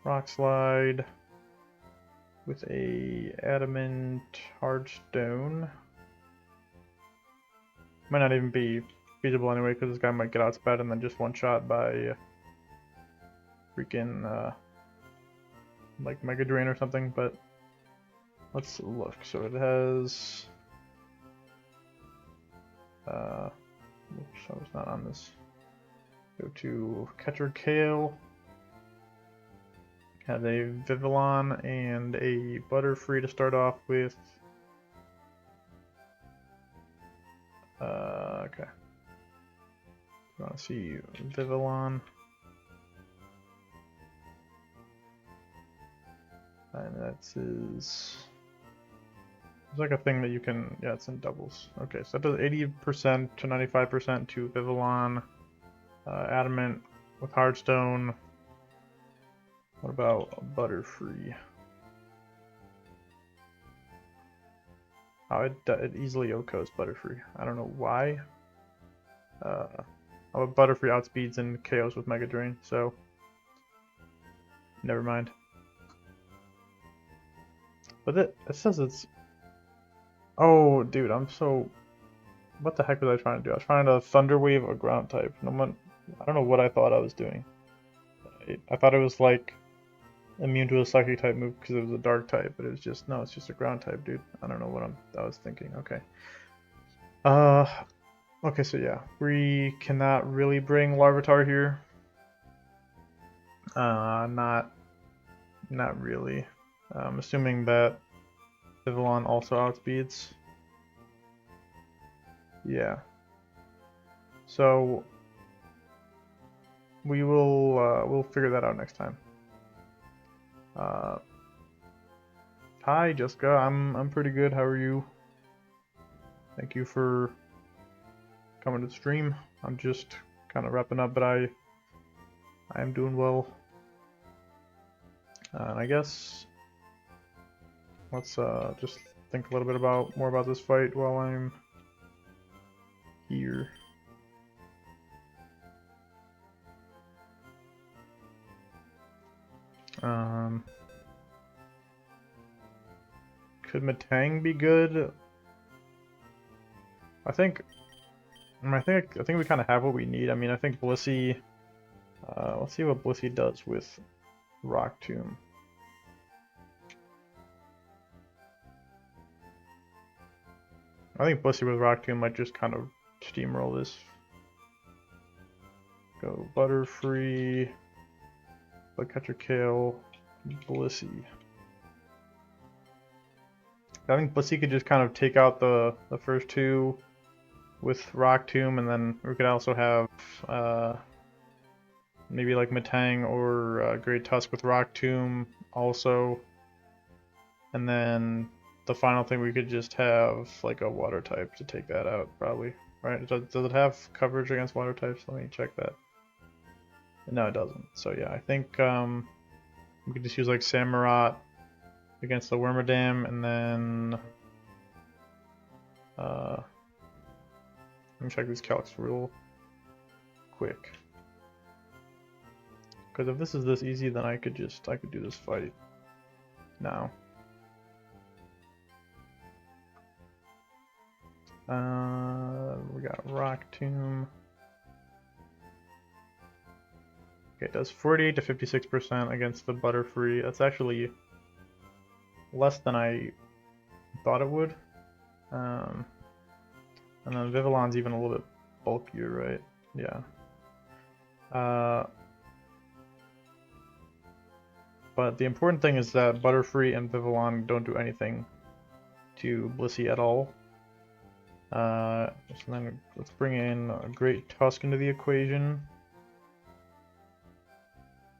Rock Slide with a Adamant Hard Stone. Might not even be feasible anyway, because this guy might get outsped and then just one shot by freaking like Mega Drain or something. But let's look. So it has oops, I was not on this. Go to Catcher Kale. Have a Vivillon and a Butterfree to start off with. Okay. I want to see Vivillon. And that's his... It's like a thing that you can... Yeah, it's in doubles. Okay, so that does 80% to 95% to Vivillon. Adamant with Hardstone. What about Butterfree? Oh, it easily OHKOs Butterfree. I don't know why. Butterfree outspeeds and KOs with Mega Drain, so never mind. But it says it's... Oh, dude, I'm so... What the heck was I trying to do? I was trying to Thunder Wave a ground type. I don't know what I thought I was doing. I thought it was like immune to a psychic type move because it was a dark type, but it was just... No, it's just a ground type, dude. I don't know what I was thinking. Okay. Okay, so yeah, we cannot really bring Larvitar here. Not really. I'm assuming that Vivillon also outspeeds. Yeah. So we'll figure that out next time. Hi Jessica, I'm pretty good. How are you? Thank you for coming to the stream. I'm just kind of wrapping up, but I am doing well. And I guess let's just think a little bit more about this fight while I'm here. Could Matang be good? I think we kind of have what we need. I mean, I think Blissey. Let's see what Blissey does with Rock Tomb. I think Blissey with Rock Tomb might just kind of steamroll this. Go Butterfree, Catcher Kale, Blissey. I think Blissey could just kind of take out the first two with Rock Tomb, and then we could also have maybe like Matang or Great Tusk with Rock Tomb also. And then the final thing, we could just have like a water type to take that out, probably. Right? Does it have coverage against water types? Let me check that. No, it doesn't. So yeah, I think we could just use like Samurott against the Wormadam, and then let me check these calcs real quick. Because if this is this easy, then I could do this fight now. We got Rock Tomb. Okay, it does 48 to 56% against the Butterfree. That's actually less than I thought it would. And then Vivillon's even a little bit bulkier, right? Yeah. But the important thing is that Butterfree and Vivillon don't do anything to Blissey at all. So then let's bring in a Great Tusk into the equation.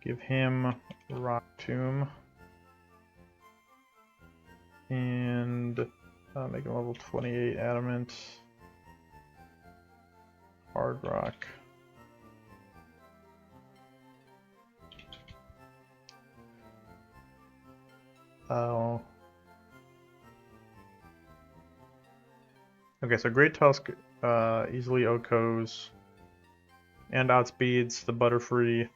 Give him Rock Tomb. And make him level 28 Adamant. Hard Rock. Oh. Okay, so Great Tusk easily OHKOs and outspeeds the Butterfree.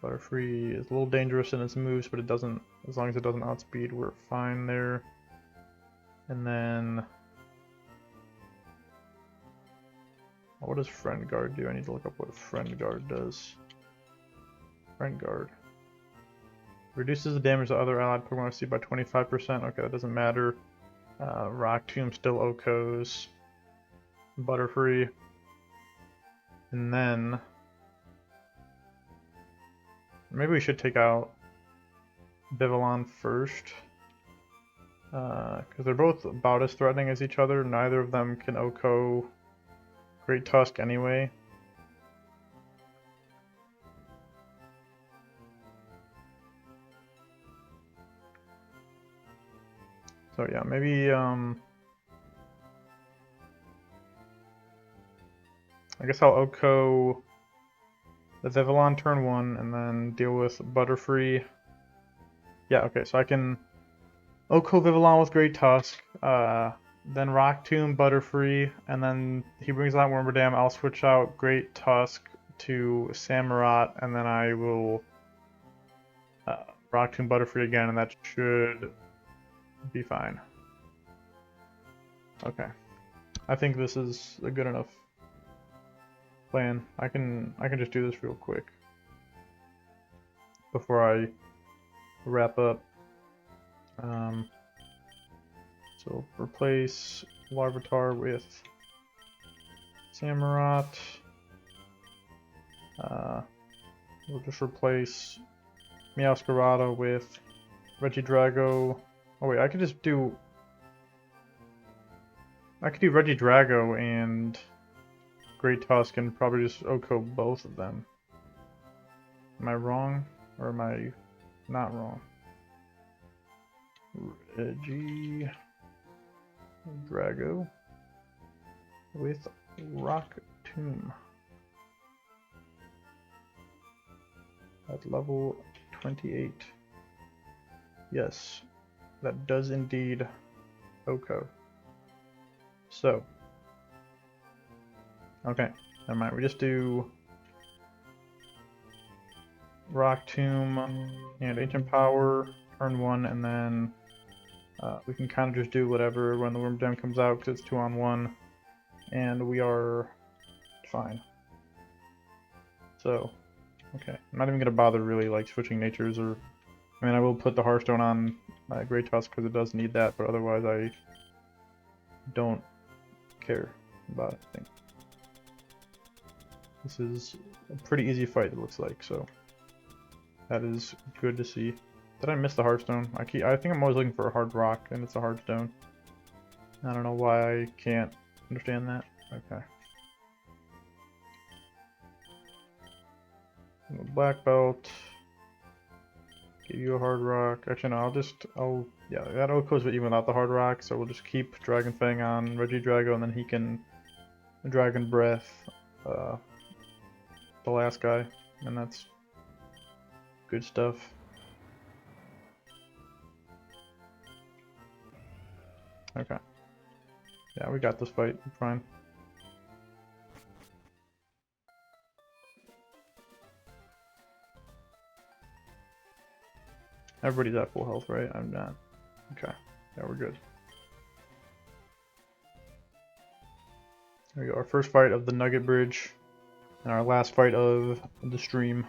Butterfree is a little dangerous in its moves, but it doesn't, as long as it doesn't outspeed, we're fine there. And then, what does Friend Guard do? I need to look up what Friend Guard does. Friend Guard. Reduces the damage to other allied Pokemon received by 25%. Okay, that doesn't matter. Rock Tomb still OHKOs Butterfree. And then maybe we should take out Vivillon first. Because they're both about as threatening as each other. Neither of them can OHKO Great Tusk anyway. So yeah, maybe I guess I'll OHKO the Vivillon turn 1 and then deal with Butterfree. Yeah, okay, so I can OHKO Vivillon with Great Tusk, then Rock Tomb Butterfree, and then he brings out Wormadam. I'll switch out Great Tusk to Samurott, and then I will Rock Tomb Butterfree again, and that should be fine. Okay, I think this is a good enough plan. I can just do this real quick before I wrap up. So replace Larvitar with Samurott. We'll just replace Meowscarada with Regidrago. Oh wait, I could do Regidrago and Great Tusk and probably just OHKO both of them. Am I wrong? Or am I not wrong? Regidrago with Rock Tomb at level 28. Yes, that does indeed OHKO. So, okay, never mind. We just do Rock Tomb and Ancient Power, turn 1, and then we can kind of just do whatever when the Wormadam comes out because it's 2-on-1, and we are fine. So, okay, I'm not even gonna bother really like switching natures, or I mean I will put the Hearthstone on Great Tusk because it does need that, but otherwise I don't care about it. I think this is a pretty easy fight, it looks like, so that is good to see. Did I miss the Hearthstone? I think I'm always looking for a hard rock, and it's a hard stone. I don't know why I can't understand that. Okay. Black belt. Give you a hard rock. Actually, no, yeah, that OHKOs even without the hard rock, so we'll just keep Dragon Fang on Regidrago, and then he can Dragon Breath the last guy, and that's good stuff. Okay. Yeah, we got this fight. Fine. Everybody's at full health, right? I'm not. Okay. Yeah, we're good. There we go. Our first fight of the Nugget Bridge, and our last fight of the stream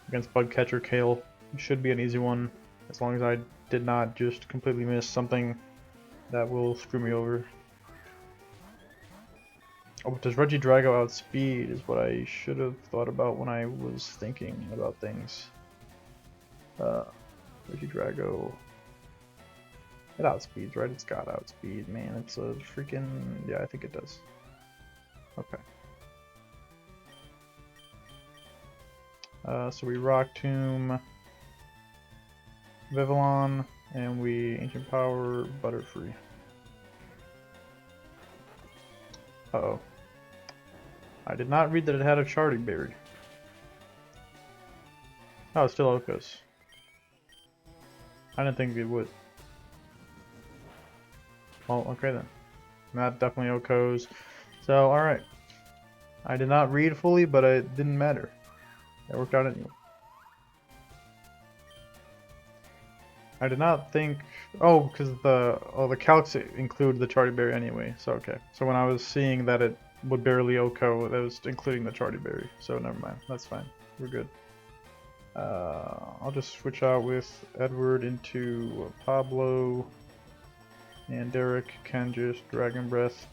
against Bugcatcher Kale. It should be an easy one, as long as I did not just completely miss something that will screw me over. Oh, does Regidrago outspeed is what I should have thought about when I was thinking about things. Regidrago. It outspeeds, right? It's got outspeed, man. It's a freaking... yeah, I think it does. Okay. So we Rock Tomb, Vivillon, and we Ancient Power, Butterfree. Uh-oh. I did not read that it had a Charting Berry. Oh, it's still Okos. I didn't think it would. Well, okay then. That definitely Okos. So, alright. I did not read fully, but it didn't matter. It worked out anyway. I did not think... oh, because the calcs include the Charting Berry anyway, so okay. So when I was seeing that it would barely Oko, that was including the Charting Berry, so never mind. That's fine. We're good. I'll just switch out with Edward into Pablo, and Derek can just Dragon Breath.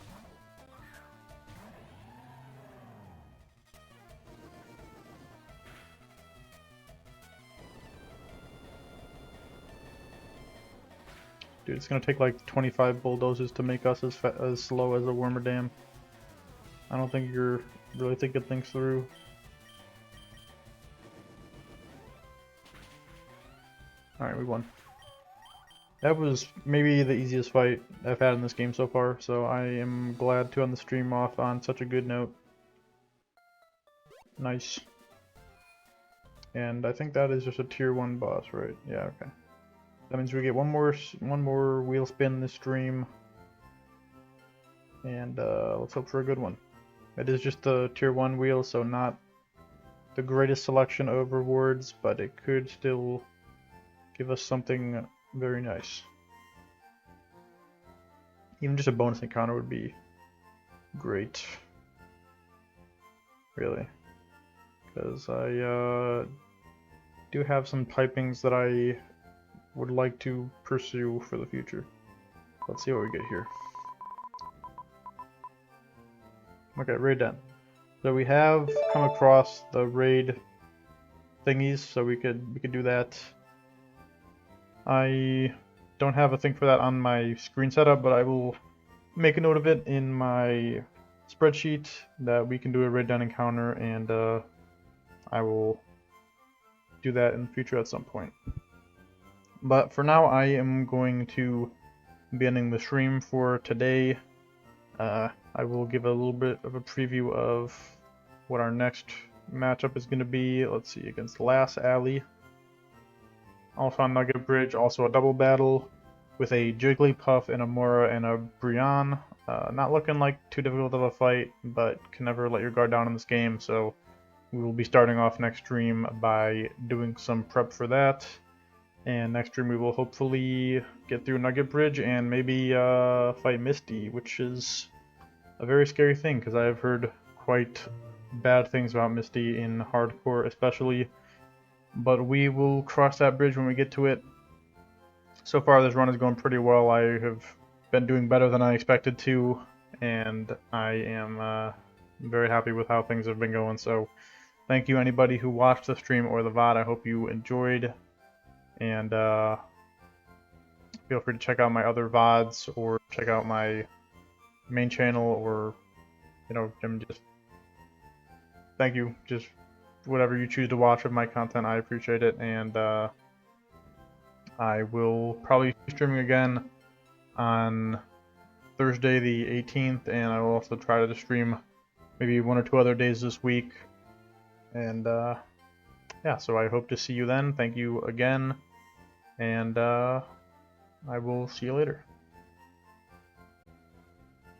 Dude, it's gonna take like 25 bulldozers to make us as slow as a Wormadam. I don't think you're really thinking things through. Alright, we won. That was maybe the easiest fight I've had in this game so far, so I am glad to end the stream off on such a good note. Nice. And I think that is just a tier 1 boss, right? Yeah, okay. That means we get one more wheel spin in this stream. And let's hope for a good one. It is just the tier 1 wheel, so not the greatest selection of rewards, but it could still give us something very nice. Even just a bonus encounter would be great. Really. Because I do have some typings that I would like to pursue for the future. Let's see what we get here. Okay, raid done. So we have come across the raid thingies, so we could do that. I don't have a thing for that on my screen setup, but I will make a note of it in my spreadsheet that we can do a raid done encounter, and I will do that in the future at some point. But for now, I am going to be ending the stream for today. I will give a little bit of a preview of what our next matchup is going to be. Let's see, against Lass Alley. Also on Nugget Bridge, also a double battle with a Jigglypuff and a Mora and a Brionne. Not looking like too difficult of a fight, but can never let your guard down in this game, so we will be starting off next stream by doing some prep for that. And next stream we will hopefully get through Nugget Bridge and maybe fight Misty, which is a very scary thing because I have heard quite bad things about Misty in hardcore especially. But we will cross that bridge when we get to it. So far this run is going pretty well. I have been doing better than I expected to, and I am very happy with how things have been going. So thank you anybody who watched the stream or the VOD. I hope you enjoyed. And feel free to check out my other VODs or check out my main channel, or, you know, just thank you. Just whatever you choose to watch of my content, I appreciate it. And I will probably be streaming again on Thursday the 18th, and I will also try to stream maybe 1 or 2 other days this week. And yeah, so I hope to see you then. Thank you again. And I will see you later.